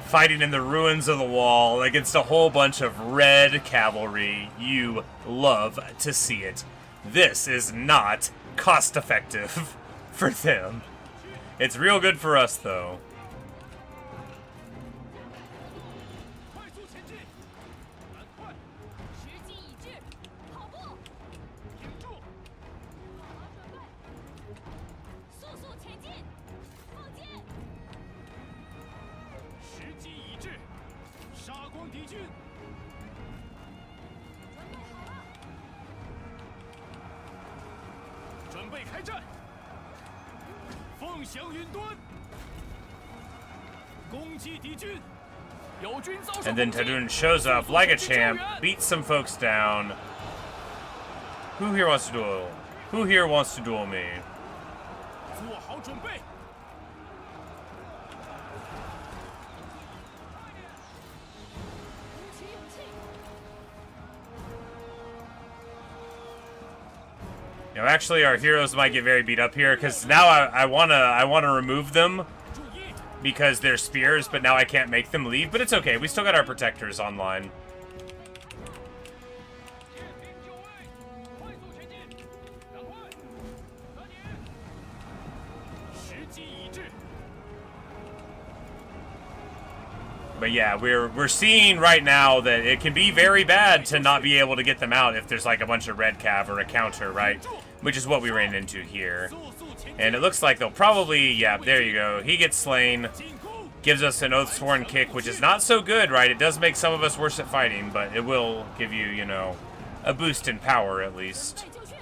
Fighting in the ruins of the wall against a whole bunch of red cavalry. You love to see it. This is not cost effective for them. It's real good for us, though. 快速前进，赶快，时机已至，跑步，挺住，做好准备，速速前进，放箭，时机已至，杀光敌军。准备好了，准备开战，凤翔云端，攻击敌军。友军遭受 And then 攻击 Tadun shows up like a champ, beats some folks down. Who here wants to duel? Who here wants to duel me? 做好准备。 鼓起勇气， You know, actually, our heroes might get very beat up here because now I wanna remove them 注意， because they're spears, but now I can't make them leave. But it's okay. We still got our protectors online. 列兵就位，快速前进，赶快，快点！时机已至。 But yeah, we're seeing right now that it can be very bad to not be able to get them out if there's like a bunch of red cav or a counter, right? Which is what we ran into here. 速速前进， And it looks like they'll probably, yeah, there you go. He gets slain, 进攻！ gives us an Oathsworn kick, which is not so good, right? It does make some of us worse at fighting, but it will give you, you know, a boost in power at least. 准备就绪，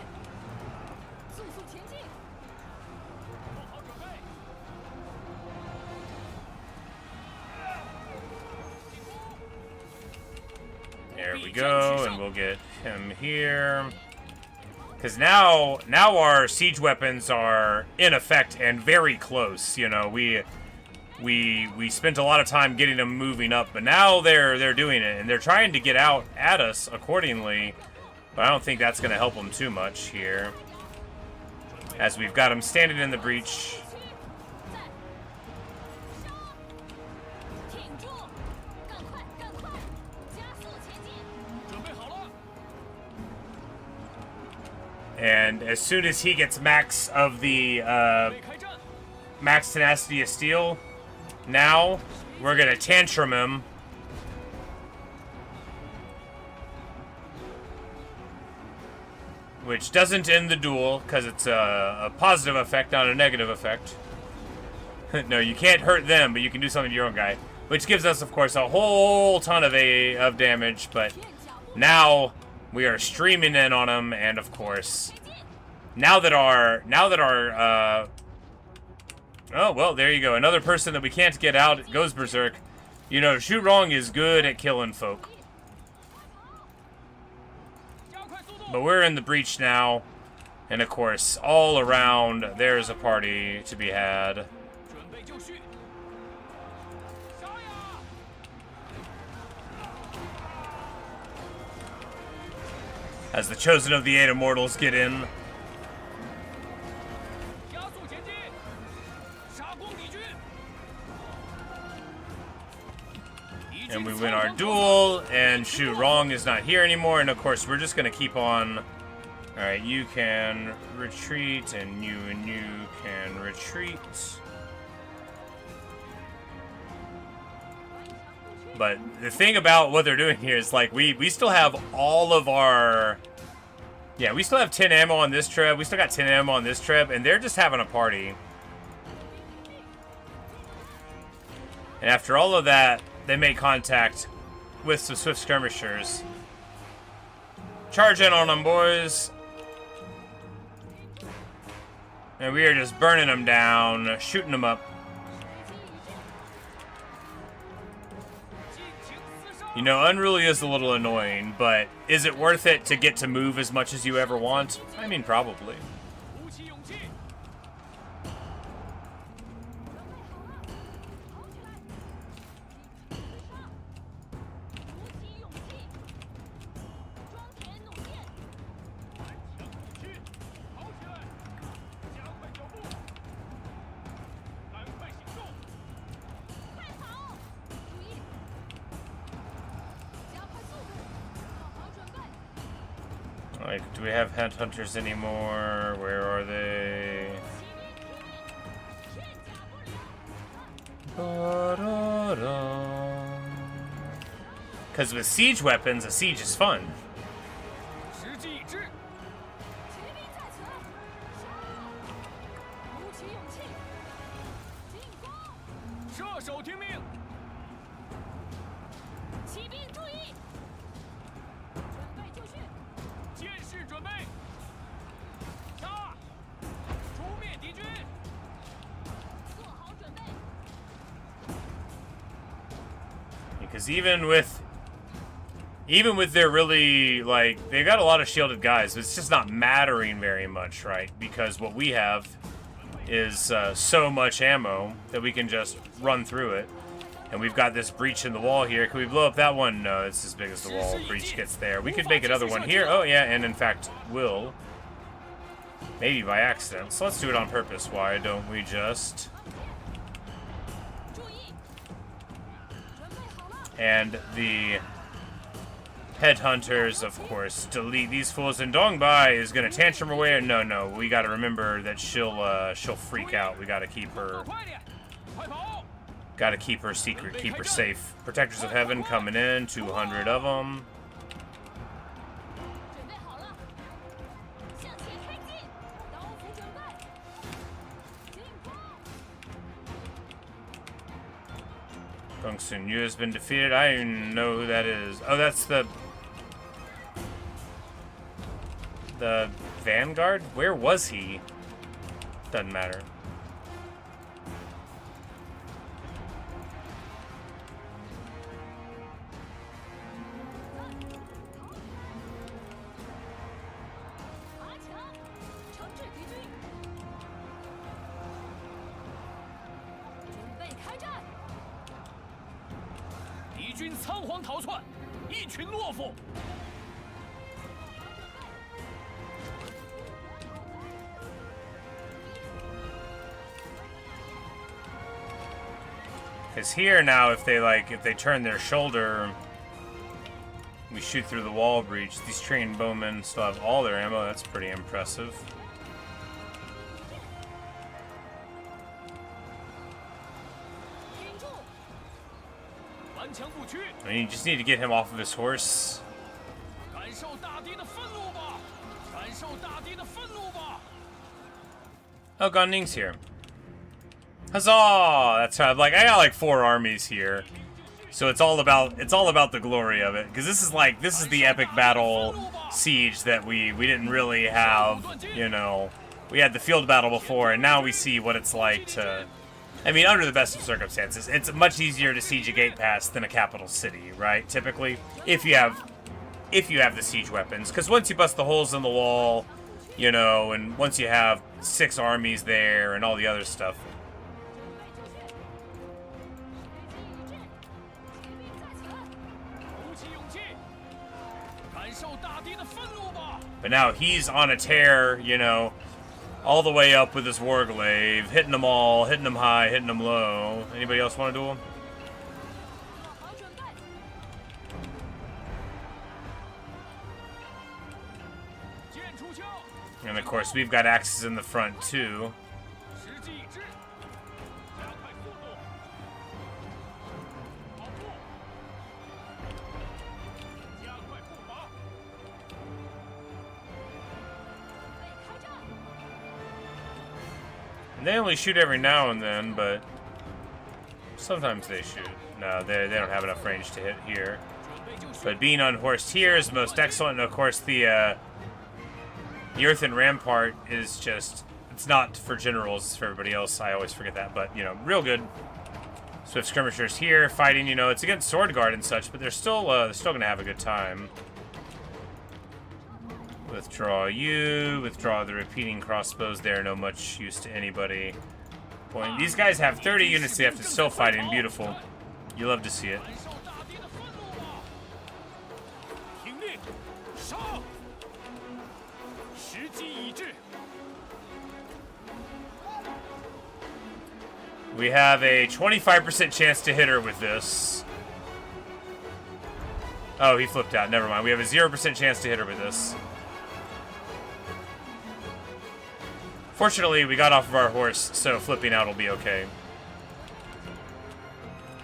速速前进， 做好准备。 There we go, and we'll get him here. Because now our siege weapons are in effect and very close. You know, we spent a lot of time getting them moving up, but now they're doing it, and they're trying to get out at us accordingly. But I don't think that's going to help them too much here, as we've got them standing in the breach. 在，挺住，赶快，赶快，加速前进， 准备好了， And as soon as he gets max of the 准备开战。 max tenacity of steel, now we're gonna tantrum him. Which doesn't end the duel, because it's a positive effect, not a negative effect. No, you can't hurt them, but you can do something to your own guy. Which gives us, of course, a whole ton of damage, but 片脚不 now we are streaming in on him, and of course, now that our oh, well, there you go. Another person that we can't get out goes berserk. You know, Xu Rong is good at killing folk. 加快速度！ But we're in the breach now. And of course, all around, there's a party to be had. 准备就绪。杀呀！ As the chosen of the eight immortals get in. 加速前进，杀光敌军。 And we win our duel, and Xu Rong is not here anymore, and of course we're just gonna keep on. Alright, you can retreat, and you can retreat. But the thing about what they're doing here is, like, we still have all of our... Yeah, we still have 10 ammo on this treb, we still got 10 ammo on this treb, and they're just having a party. And after all of that, they make contact with some swift skirmishers. Charge in on them, boys. And we are just burning them down, shooting them up. 尽情厮杀！ You know, unruly is a little annoying, but is it worth it to get to move as much as you ever want? I mean, probably. 鼓起勇气！ 准备好了，跑起来！弩起勇气，装填弩箭， 顽强武器，跑起来！加快脚步，赶快行动！快跑！注意，加快速度，做好准备。 Like, do we have headhunters anymore? Where are they? 骑兵突入，片甲不留。 Because with siege weapons, a siege is fun. 时机已至，骑兵在此，杀！鼓起勇气，进攻！射手听命，骑兵注意，准备就绪，剑士准备，杀！诛灭敌军！ 做好准备。 Because even even with their really, like, they've got a lot of shielded guys, but it's just not mattering very much, right? Because what we have is so much ammo that we can just run through it. And we've got this breach in the wall here. Can we blow up that one? No, it's as big as the wall. Breach gets there. We could make another one here. Oh, yeah, and in fact, will. Maybe by accident. So let's do it on purpose. Why don't we just... And the headhunters, of course, delete these fools. And Dongbai is going to tantrum away. No, we got to remember that she'll freak out. We got to keep her... Got to keep her secret, keep her safe. Protectors of Heaven coming in, 200 of them. Gong Sun Yu has been defeated. I don't even know who that is. Oh, that's the Vanguard? Where was he? Doesn't matter. Because here now, if they turn their shoulder, we shoot through the wall breach. These trained bowmen still have all their ammo. That's pretty impressive. I mean, you just need to get him off of his horse. Oh, Gan Ning's here. Huzzah! That's how I got like 4 armies here. So it's all about the glory of it. Because this is the epic battle siege that we didn't really have, you know. We had the field battle before, and now we see what it's like to... I mean, under the best of circumstances, it's much easier to siege a gate pass than a capital city, right? Typically, if you have the siege weapons, because once you bust the holes in the wall, you know, and once you have 6 armies there and all the other stuff. But now he's on a tear, you know. All the way up with his Warglaive, hitting them all, hitting them high, hitting them low. Anybody else want to do them? And of course, we've got axes in the front too. And they only shoot every now and then, but sometimes they shoot. No, they don't have enough range to hit here. But being unhorsed here is most excellent. And of course, the earthen rampart is just, it's not for generals, it's for everybody else. I always forget that, but, you know, real good. Swift skirmishers here fighting, you know, it's against sword guard and such, but they're still going to have a good time. Withdraw you, withdraw the repeating crossbows. They're no much use to anybody. Point. These guys have 30 units they have to still fight in. Beautiful. You love to see it. We have a 25% chance to hit her with this. Oh, he flipped out. Never mind. We have a 0% chance to hit her with this. Fortunately, we got off of our horse, so flipping out will be okay.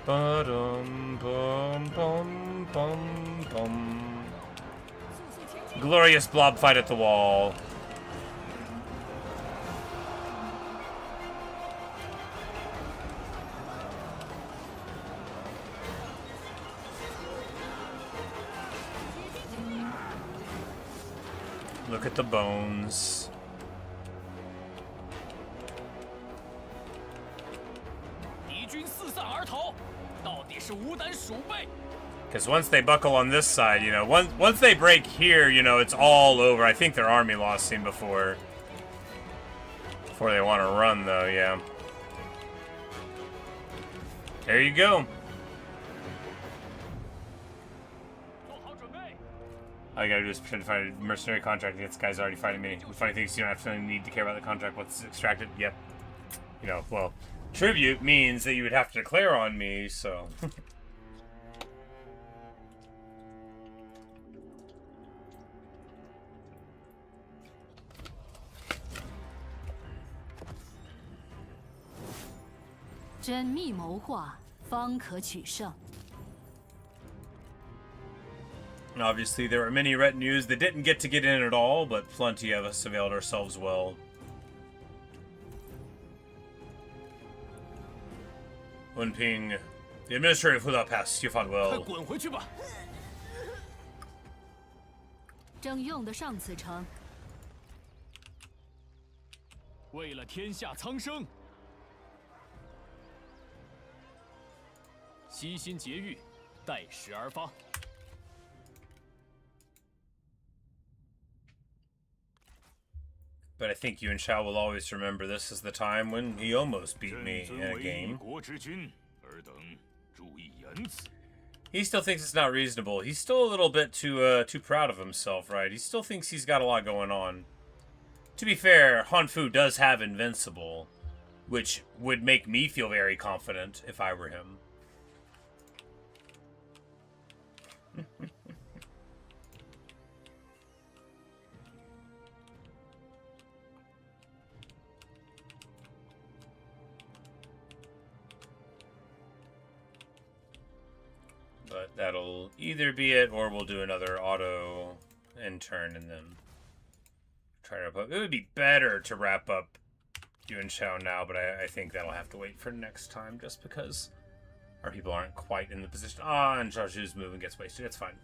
Ba-dum, bum, bum, bum, bum. Glorious blob fight at the wall. Look at the bones. Because once they buckle on this side, you know, once they break here, you know, it's all over. I think their army lost seen before they want to run, though, yeah. There you go. All you gotta do is pretend to fight a mercenary contract. This guy's already fighting me. The funny thing is you don't actually need to care about the contract once it's extracted. Yep. You know, well, tribute means that you would have to declare on me, so... 缜密谋划，方可取胜。 Obviously, there were many retinues that didn't get in at all, but plenty of us availed ourselves well. Wenping, the administrative Hula Pass, you fought well. 滚回去吧！正用得上此城。为了天下苍生，悉心节欲，待时而发。 But I think Yuan Shao will always remember this as the time when he almost beat me in a game. He still thinks it's not reasonable. He's still a little bit too proud of himself, right? He still thinks he's got a lot going on. To be fair, Hanfu does have Invincible, which would make me feel very confident if I were him. But that'll either be it, or we'll do another auto end turn and then try to wrap up. It would be better to wrap up Yuan Shao now, but I think that'll have to wait for next time, just because our people aren't quite in the position. Ah, and Zhao Zhu's movement gets wasted. It's fine.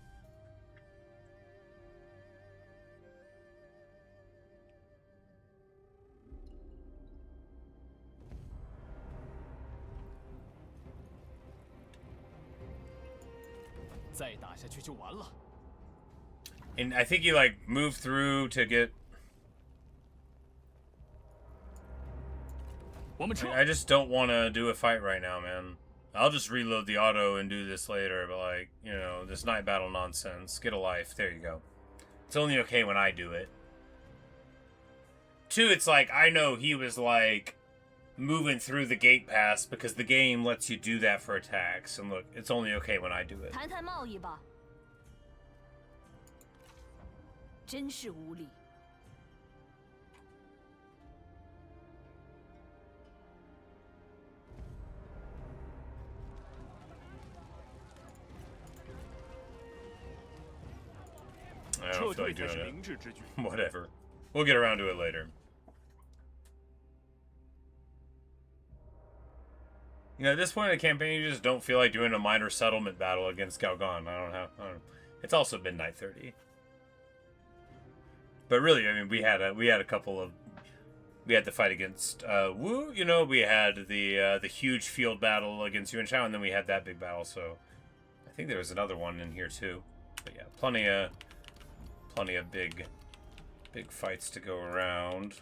And I think you like move through to get. I just don't want to do a fight right now, man. I'll just reload the auto and do this later, but like, you know, this night battle nonsense. Get a life. There you go. It's only okay when I do it. Two, it's like, I know he was like moving through the gate pass because the game lets you do that for attacks. And look, it's only okay when I do it. 谈谈贸易吧。真是无理。 I don't feel like doing it. Whatever. We'll get around to it later. You know, at this point in the campaign, you just don't feel like doing a minor settlement battle against Gaogan. I don't know. It's also midnight 30. But really, I mean, we had a couple of. We had the fight against Wu. You know, we had the huge field battle against Yuan Shao, and then we had that big battle. So, I think there was another one in here too. But yeah, plenty of big fights to go around.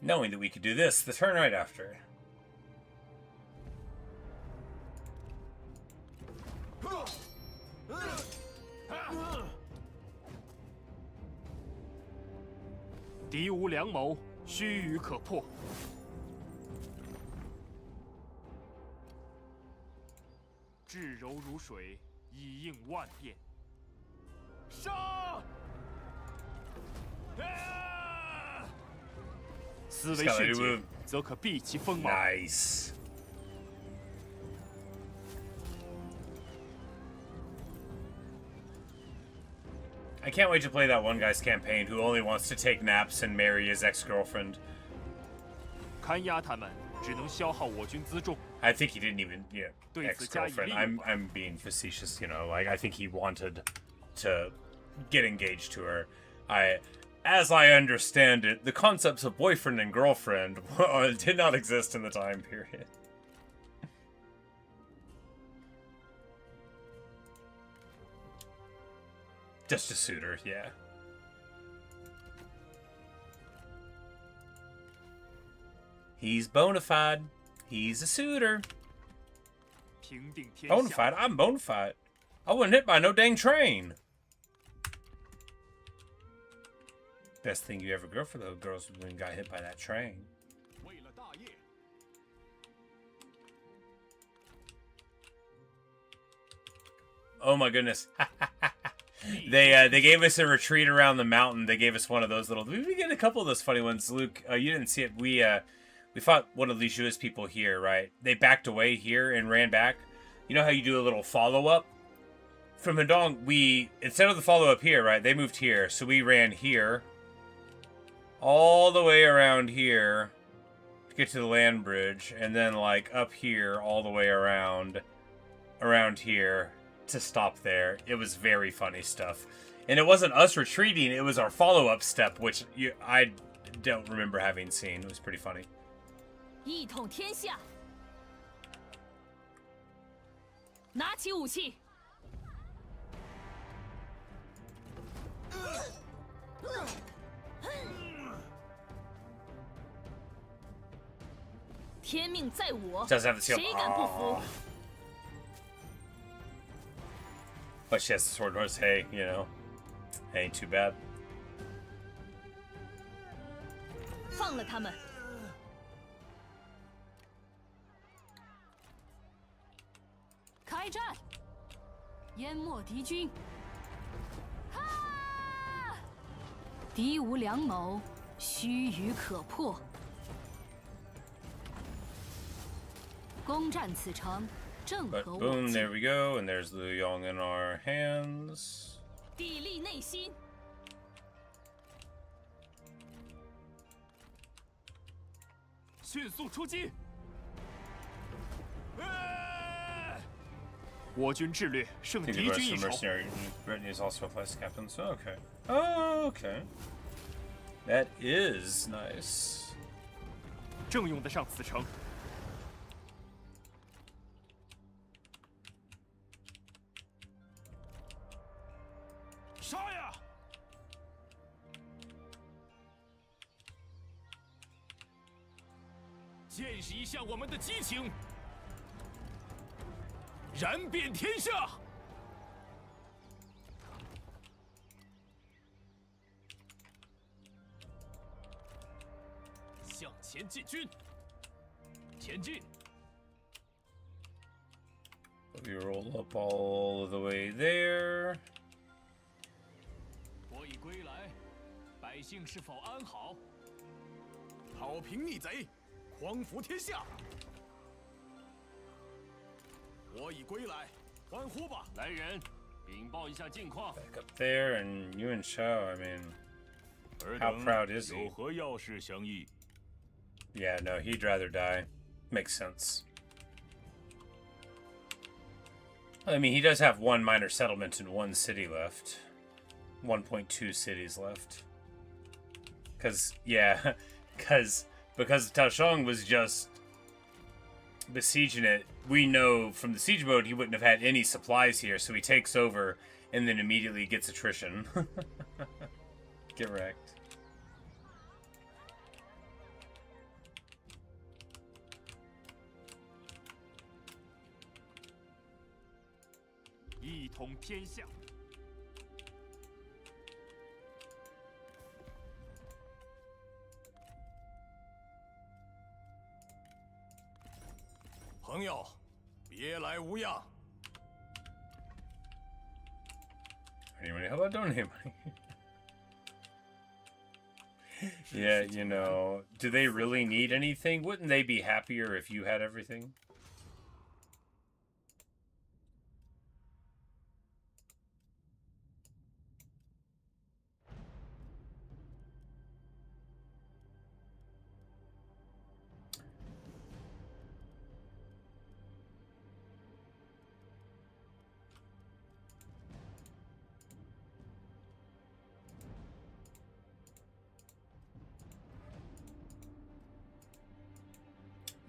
Knowing that we could do this the turn right after. Nice. I can't wait to play that one guy's campaign who only wants to take naps and marry his ex-girlfriend. I I think he didn't even, ex-girlfriend. I'm being facetious, like I think he wanted to get engaged to her. As I understand it, the concepts of boyfriend and girlfriend did not exist in the time period. Just a suitor, yeah. He's bona fide. He's a suitor. Bona fide? I'm bona fide. I wasn't hit by no dang train. Best thing you ever girl for those girls when you got hit by that train. Oh my goodness. They gave us a retreat around the mountain. They gave us one of those little... We get a couple of those funny ones. Luke, you didn't see it. We fought one of these Jewish people here, right? They backed away here and ran back. You know how you do a little follow-up? From Hedong, instead of the follow-up here, right? They moved here. So we ran here. All the way around here. To get to the land bridge. And then, like, up here all the way around here. To stop there. It was very funny stuff. And it wasn't us retreating, it was our follow-up step, which I don't remember having seen. It was pretty funny. 一统天下，拿起武器。天命在我，谁敢不服？ But she has the sword horse. Hey, ain't too bad. 放了他们。开战，淹没敌军。哈！敌无良谋，须臾可破。攻占此城。 But boom, there we go, and there's Liu Yong in our hands. 砥砺内心。迅速出击！我军智略胜敌军一筹。Brittany is also a vice captain, so okay. Oh, okay. That is nice. 正用得上此城。 杀呀！见识一下我们的激情，燃遍天下！向前进军，前进！ We roll up all of the way there. 我已归来，百姓是否安好？讨平逆贼，匡扶天下。我已归来，欢呼吧！来人，禀报一下近况。 Back up there, and Yuan Shao, I mean, how proud is he? 有何要事相议？ Yeah, no, he'd rather die. Makes sense. I mean, he does have one minor settlement and one city left. 1.2 cities left. Because Taoshong was just besieging it. We know from the siege mode he wouldn't have had any supplies here, so he takes over and then immediately gets attrition. Get wrecked. 一统天下。朋友，别来无恙。Anyway, how about donate money? Yeah, do they really need anything? Wouldn't they be happier if you had everything?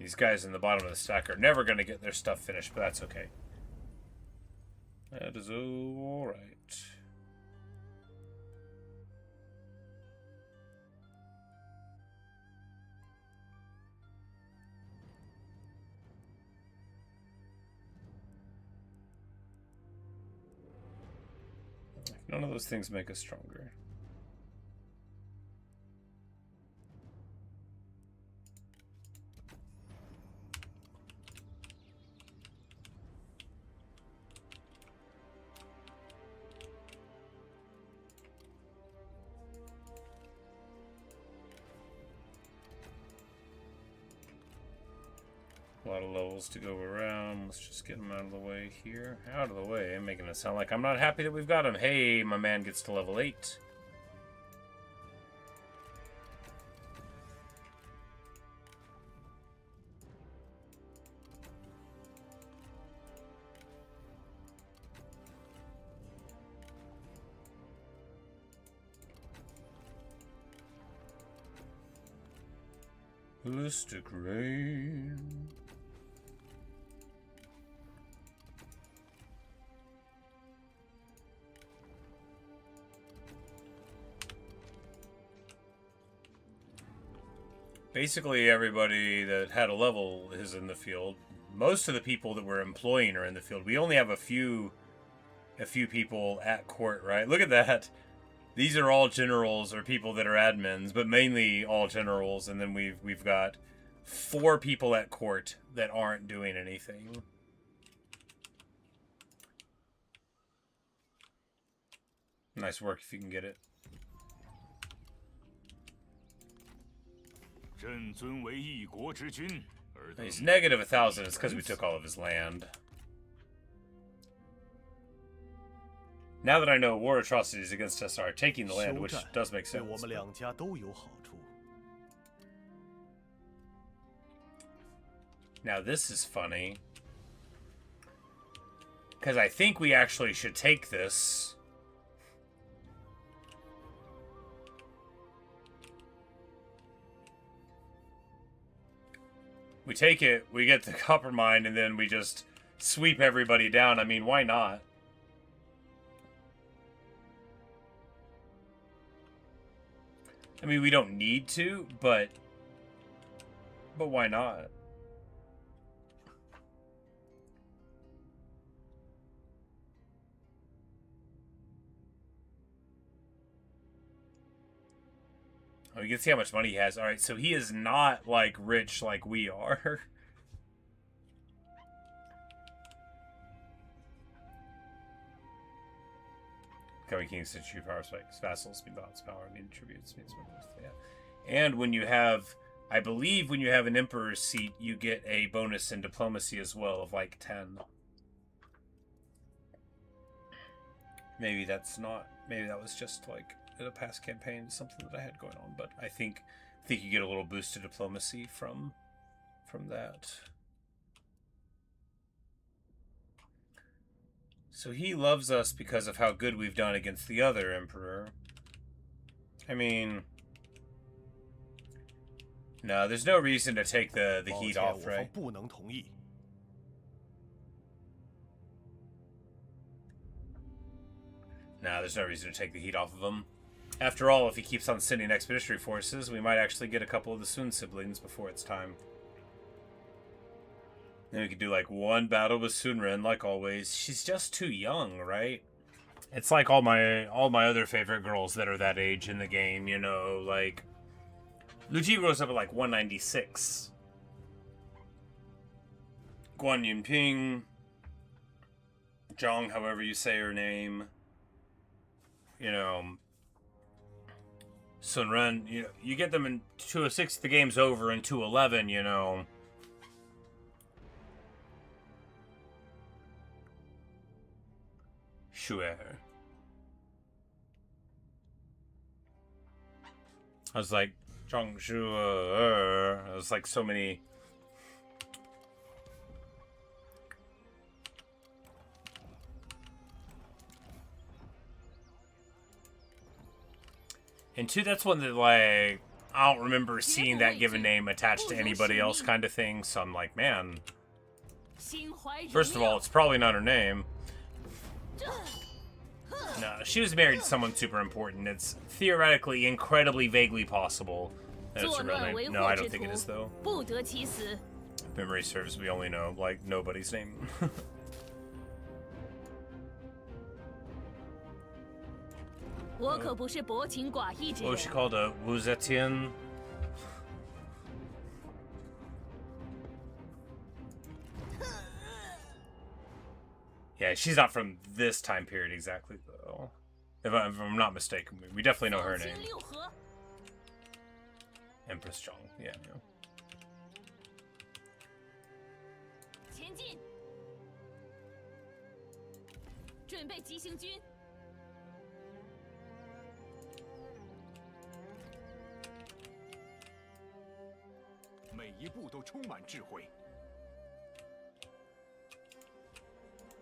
These guys in the bottom of the stack are never going to get their stuff finished, but that's okay. That is all right. None of those things make us stronger. A lot of levels to go around. Let's just get them out of the way here. Out of the way. I'm making it sound like I'm not happy that we've got him. Hey, my man gets to level 8. Ballistic rain. Basically, everybody that had a level is in the field. Most of the people that we're employing are in the field. We only have a few people at court, right? Look at that. These are all generals or people that are admins, but mainly all generals. And then we've got 4 people at court that aren't doing anything. Nice work if you can get it. He's negative 1,000. It's because we took all of his land. Now that I know war atrocities against us are taking the land, which does make sense. Now this is funny. Because I think we actually should take this. We take it, we get the copper mine, and then we just sweep everybody down. I mean, why not? I mean, we don't need to, but why not? Oh, you can see how much money he has. All right, so he is not, like, rich like we are. Becoming king sets you power spikes. Vassals, mean balance power, mean tributes, means yeah. And when you have, I believe when you have an emperor's seat, you get a bonus in diplomacy as well of, like, 10. Maybe that's not, maybe that was just, like, in a past campaign, something that I had going on, but I think you get a little boost to diplomacy from that. So he loves us because of how good we've done against the other emperor. I mean, no, there's no reason to take the heat off, right? No, there's no reason to take the heat off of him. After all, if he keeps on sending expeditionary forces, we might actually get a couple of the Sun siblings before it's time. Then we could do, like, one battle with Sun Ren, like always. She's just too young, right? It's like all my other favorite girls that are that age in the game, you know, like... Lu Ji grows up at, like, 196. Guan Yunping. Zhang, however you say her name. You know... Sun Ren, you know, you get them in 206, the game's over, in 211, you know. Sure. I was like, Zhongshu, I was like so many. And two, that's one that, like, I don't remember seeing that given name attached to anybody else kind of thing, so I'm like, man. 心怀荣耀 First of all, it's probably not her name. No, she was married to someone super important. It's theoretically incredibly vaguely possible that it's 作 a real 乱为 name. No, 祸 I 之 don't think it is, 徒 though. 不得其死。 If memory serves, we only know, like, nobody's name. 我可不是薄情寡义之 What 人 was she。called? A Wuzetian? Yeah, she's not from this time period exactly, though. If I'm not mistaken, we definitely know her 放 name. 清六合， Empress Chong, yeah. 前进，准备急行军。 每一步都充满智慧。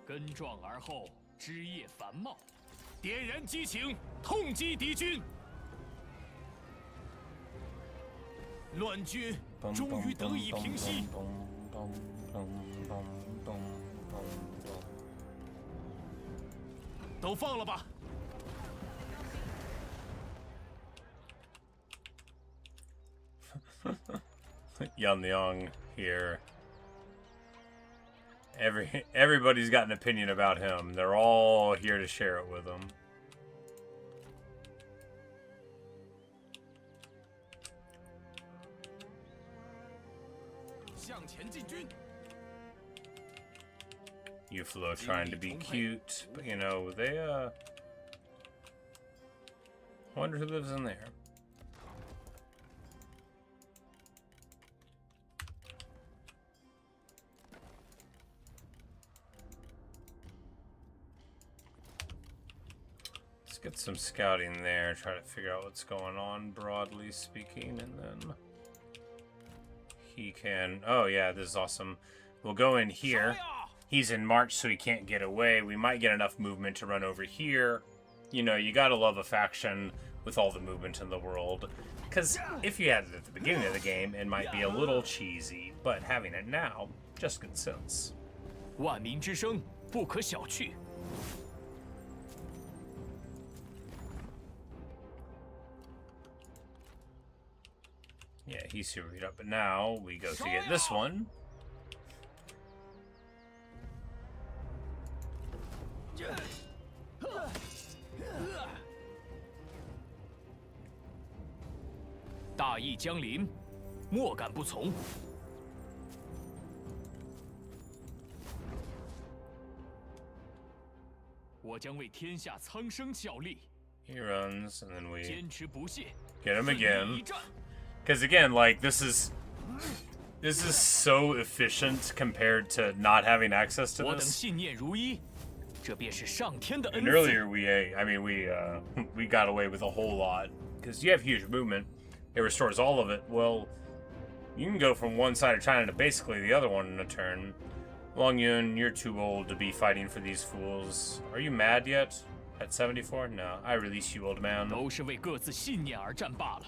根壮而后，枝叶繁茂，点燃激情，痛击敌军。乱军终于得以平息。都放了吧。 Young here. Everybody's got an opinion about him. They're all here to share it with him. Yuflo trying to be cute, but you know, they wonder who lives in there. Let's get some scouting there, try to figure out what's going on, broadly speaking, and then he can... Oh yeah, this is awesome. We'll go in here. He's in march, so he can't get away. We might get enough movement to run over here. You know, you gotta love a faction with all the movement in the world. Because if you had it at the beginning of the game, it might be a little cheesy, but having it now, just good sense. 万民之声不可小觑。 Yeah, he's super beat up, but now we go to get this one. "大义将临，莫敢不从。我将为天下苍生效力。 He runs, and then we 坚持不懈， get him 奋力 again. 一战。 Because again, like, this is so efficient compared to not having access to 我等 this. 信念如一，这便是上天的恩 And 赐。 earlier we got away with a whole lot because you have huge movement. It restores all of it. Well, you can go from one side of China to basically the other one in a turn. Long Yun, you're too old to be fighting for these fools. Are you mad yet? At 74? No, I release you, old man. 都是为各自信念而战罢了。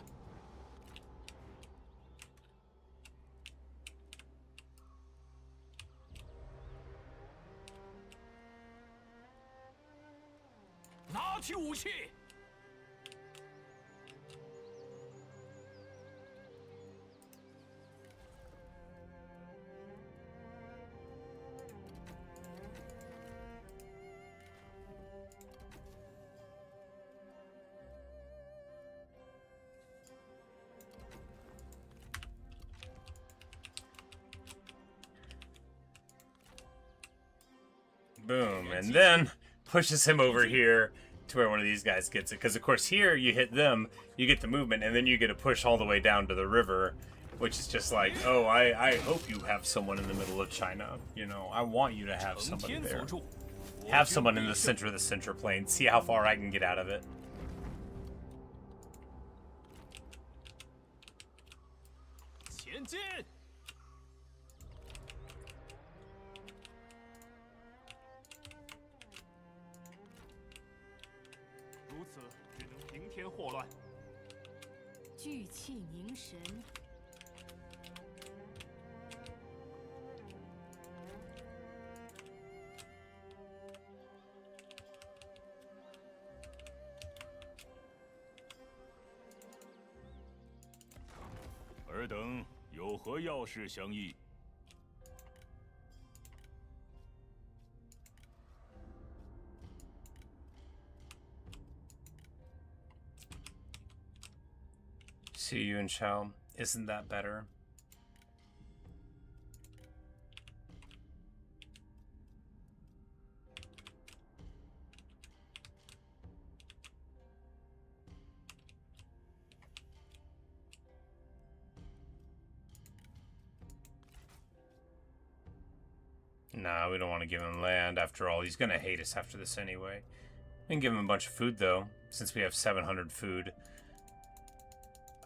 拿起武器！ Boom, and then pushes him over here to where one of these guys gets it. Because, of course, here you hit them, you get the movement, and then you get a push all the way down to the river, which is just like, oh, I hope you have someone in the middle of China. You know, I want you to have 承 somebody 天 there. 所助， Have someone in the center of the center plane. See how far I can get out of it. 前进！ 如此只能平添祸乱。聚气凝神。尔等有何要事相议？ See Yuan Shao. Isn't that better? Nah, we don't want to give him land. After all, he's going to hate us after this anyway. We can give him a bunch of food, though, since we have 700 food.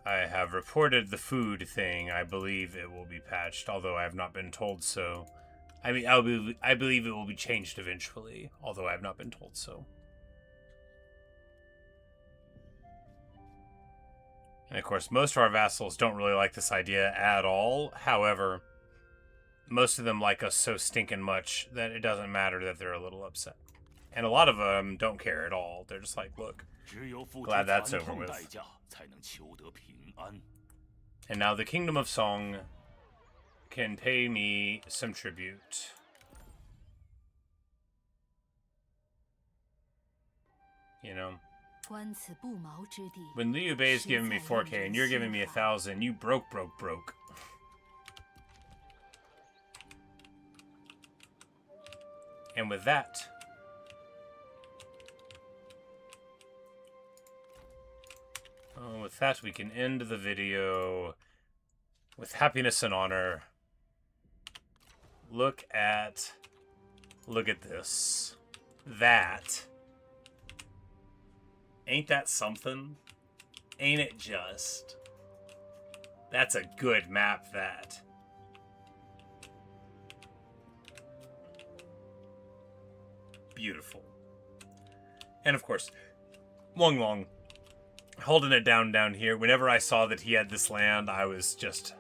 I have reported the food thing. I believe it will be patched, although I have not been told so. I mean, I believe it will be changed eventually, although I have not been told so. And of course, most of our vassals don't really like this idea at all. However, most of them like us so stinking much that it doesn't matter that they're a little upset. And a lot of them don't care at all. They're just like, look, glad that's over with. And now the Kingdom of Song can pay me some tribute. You know, when Liu Bei's giving me 4K and you're giving me 1,000, you broke. And with that, we can end the video with happiness and honor. Look at this. That. Ain't that something? Ain't it just? That's a good map, that. Beautiful. And of course, Long holding it down here. Whenever I saw that he had this land, I was just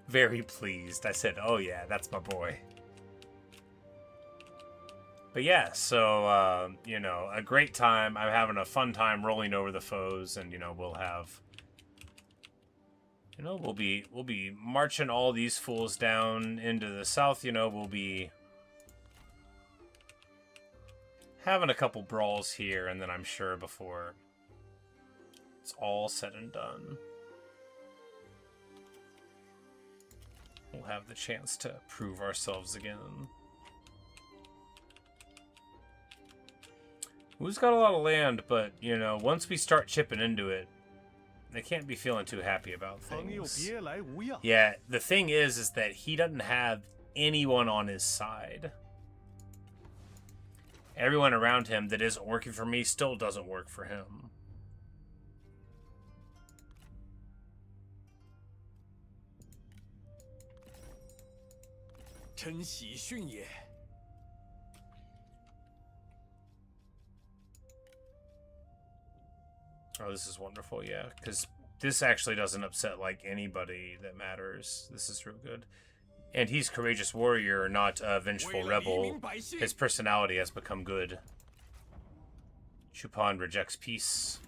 very pleased. I said, oh yeah, that's my boy. But yeah, so, you know, a great time. I'm having a fun time rolling over the foes, and, you know, we'll have... You know, we'll be marching all these fools down into the south. You know, we'll be having a couple brawls here, and then I'm sure before it's all said and done, we'll have the chance to prove ourselves again. Wu's got a lot of land, but, you know, once we start chipping into it, they can't be feeling too happy about things. Yeah, the thing is that he doesn't have anyone on his side. Everyone around him that isn't working for me still doesn't work for him. Oh, this is wonderful, yeah, because this actually doesn't upset, like, anybody that matters. This is real good. And he's Courageous Warrior, not a Vengeful Rebel. His personality has become good. Chupan rejects peace.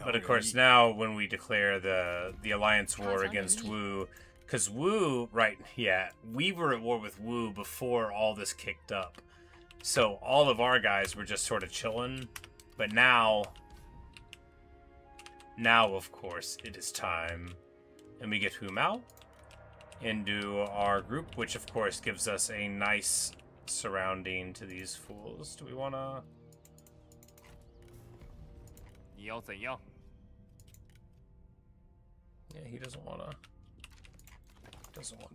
But of course now, when we declare the alliance war against Wu, because Wu, right, yeah, we were at war with Wu before all this kicked up. So all of our guys were just sort of chilling, but now, of course, it is time. And we get Hu Mao into our group, which of course gives us a nice surrounding to these fools. Do we want to... Yeah, he doesn't want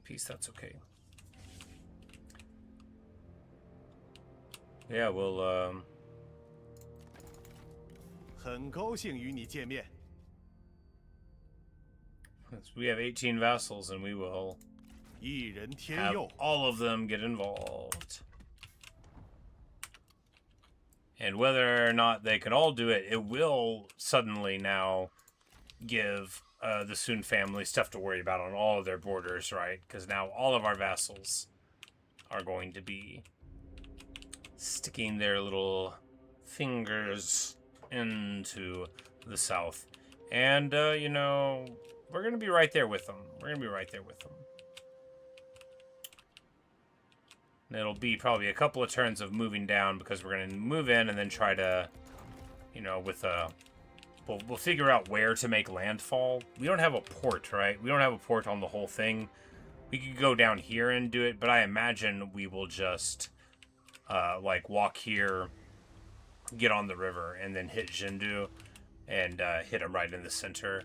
peace. That's okay. Yeah, we'll, 很高兴与你见面。 We have 18 vassals, and we will 一人天 have 佑， all of them get involved. And whether or not they can all do it, it will suddenly now give the Sun family stuff to worry about on all of their borders, right? Because now all of our vassals are going to be sticking their little fingers into the south. And, you know, we're going to be right there with them. We're going to be right there with them. And it'll be probably a couple of turns of moving down because we're going to move in and then try to, you know, with a... We'll figure out where to make landfall. We don't have a port, right? We don't have a port on the whole thing. We could go down here and do it, but I imagine we will just, like, walk here, get on the river, and then hit Jindu, and hit him right in the center.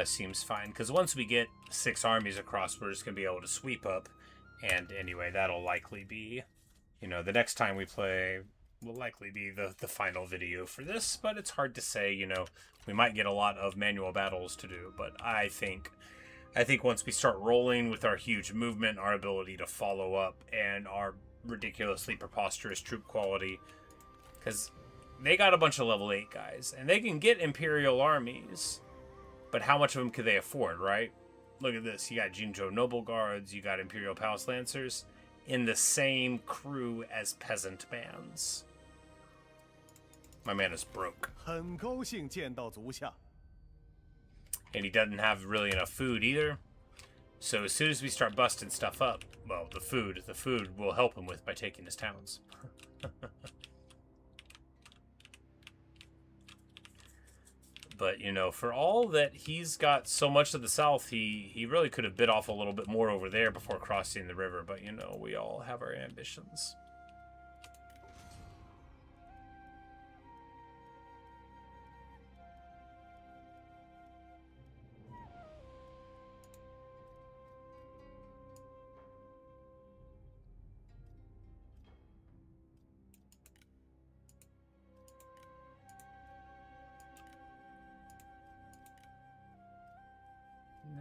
Seems fine, because once we get 6 armies across, we're just going to be able to sweep up, and anyway, that'll likely be, you know, the next time we play will likely be the final video for this, but it's hard to say, you know, we might get a lot of manual battles to do, but I think once we start rolling with our huge movement, our ability to follow up, and our ridiculously preposterous troop quality, because they got a bunch of level 8 guys, and they can get imperial armies, but how much of them could they afford, right? Look at this, you got Jinzhou Noble Guards, you got Imperial Palace Lancers, in the same crew as peasant bands. My man is broke. 很高兴见到足下。 And he doesn't have really enough food either. So as soon as we start busting stuff up, well, the food we'll help him with by taking his towns. But, you know, for all that he's got so much to the south, he really could have bit off a little bit more over there before crossing the river. But, you know, we all have our ambitions.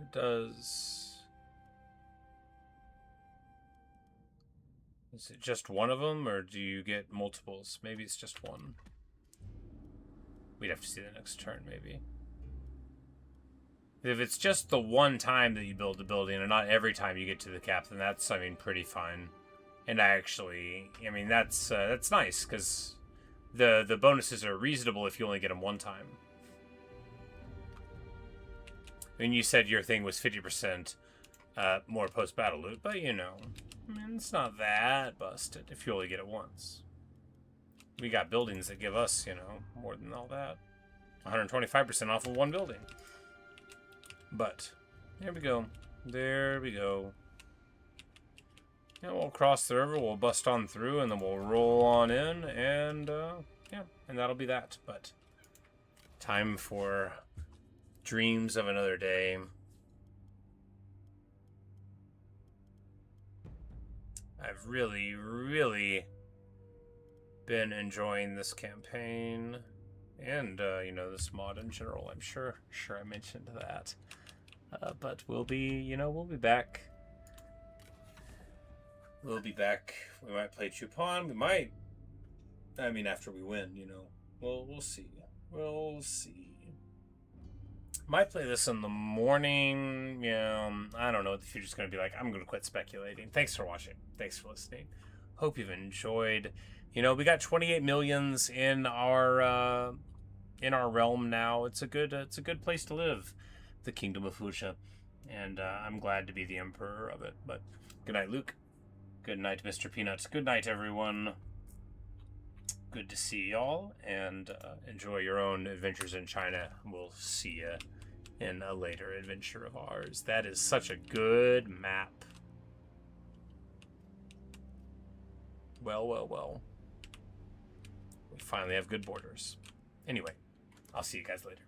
It does... Is it just one of them, or do you get multiples? Maybe it's just one. We'd have to see the next turn, maybe. If it's just the one time that you build the building, and not every time you get to the cap, then that's, I mean, pretty fine. And actually, I mean, that's nice, because the bonuses are reasonable if you only get them one time. I mean, you said your thing was 50% more post-battle loot, but, you know, I mean, it's not that busted if you only get it once. We got buildings that give us, you know, more than all that. 125% off of one building. But, there we go. There we go. And we'll cross the river, we'll bust on through, and then we'll roll on in, and, yeah, and that'll be that. But, time for... dreams of another day. I've really, really been enjoying this campaign and, you know, this mod in general. I'm sure I mentioned that. But we'll be, you know, we'll be back. We'll be back. We might play Chupan. We might, I mean, after we win, you know. We'll see. We'll see. Might play this in the morning. Yeah, I don't know what the future's going to be like. I'm going to quit speculating. Thanks for watching. Thanks for listening. Hope you've enjoyed. You know, we got 28 millions in our realm now. It's a good place to live, the Kingdom of Wuxia, and I'm glad to be the emperor of it. But good night, Luke. Good night, Mr. Peanuts. Good night, everyone. Good to see y'all, and enjoy your own adventures in China. We'll see you in a later adventure of ours. That is such a good map. Well, well, well. We finally have good borders. Anyway, I'll see you guys later.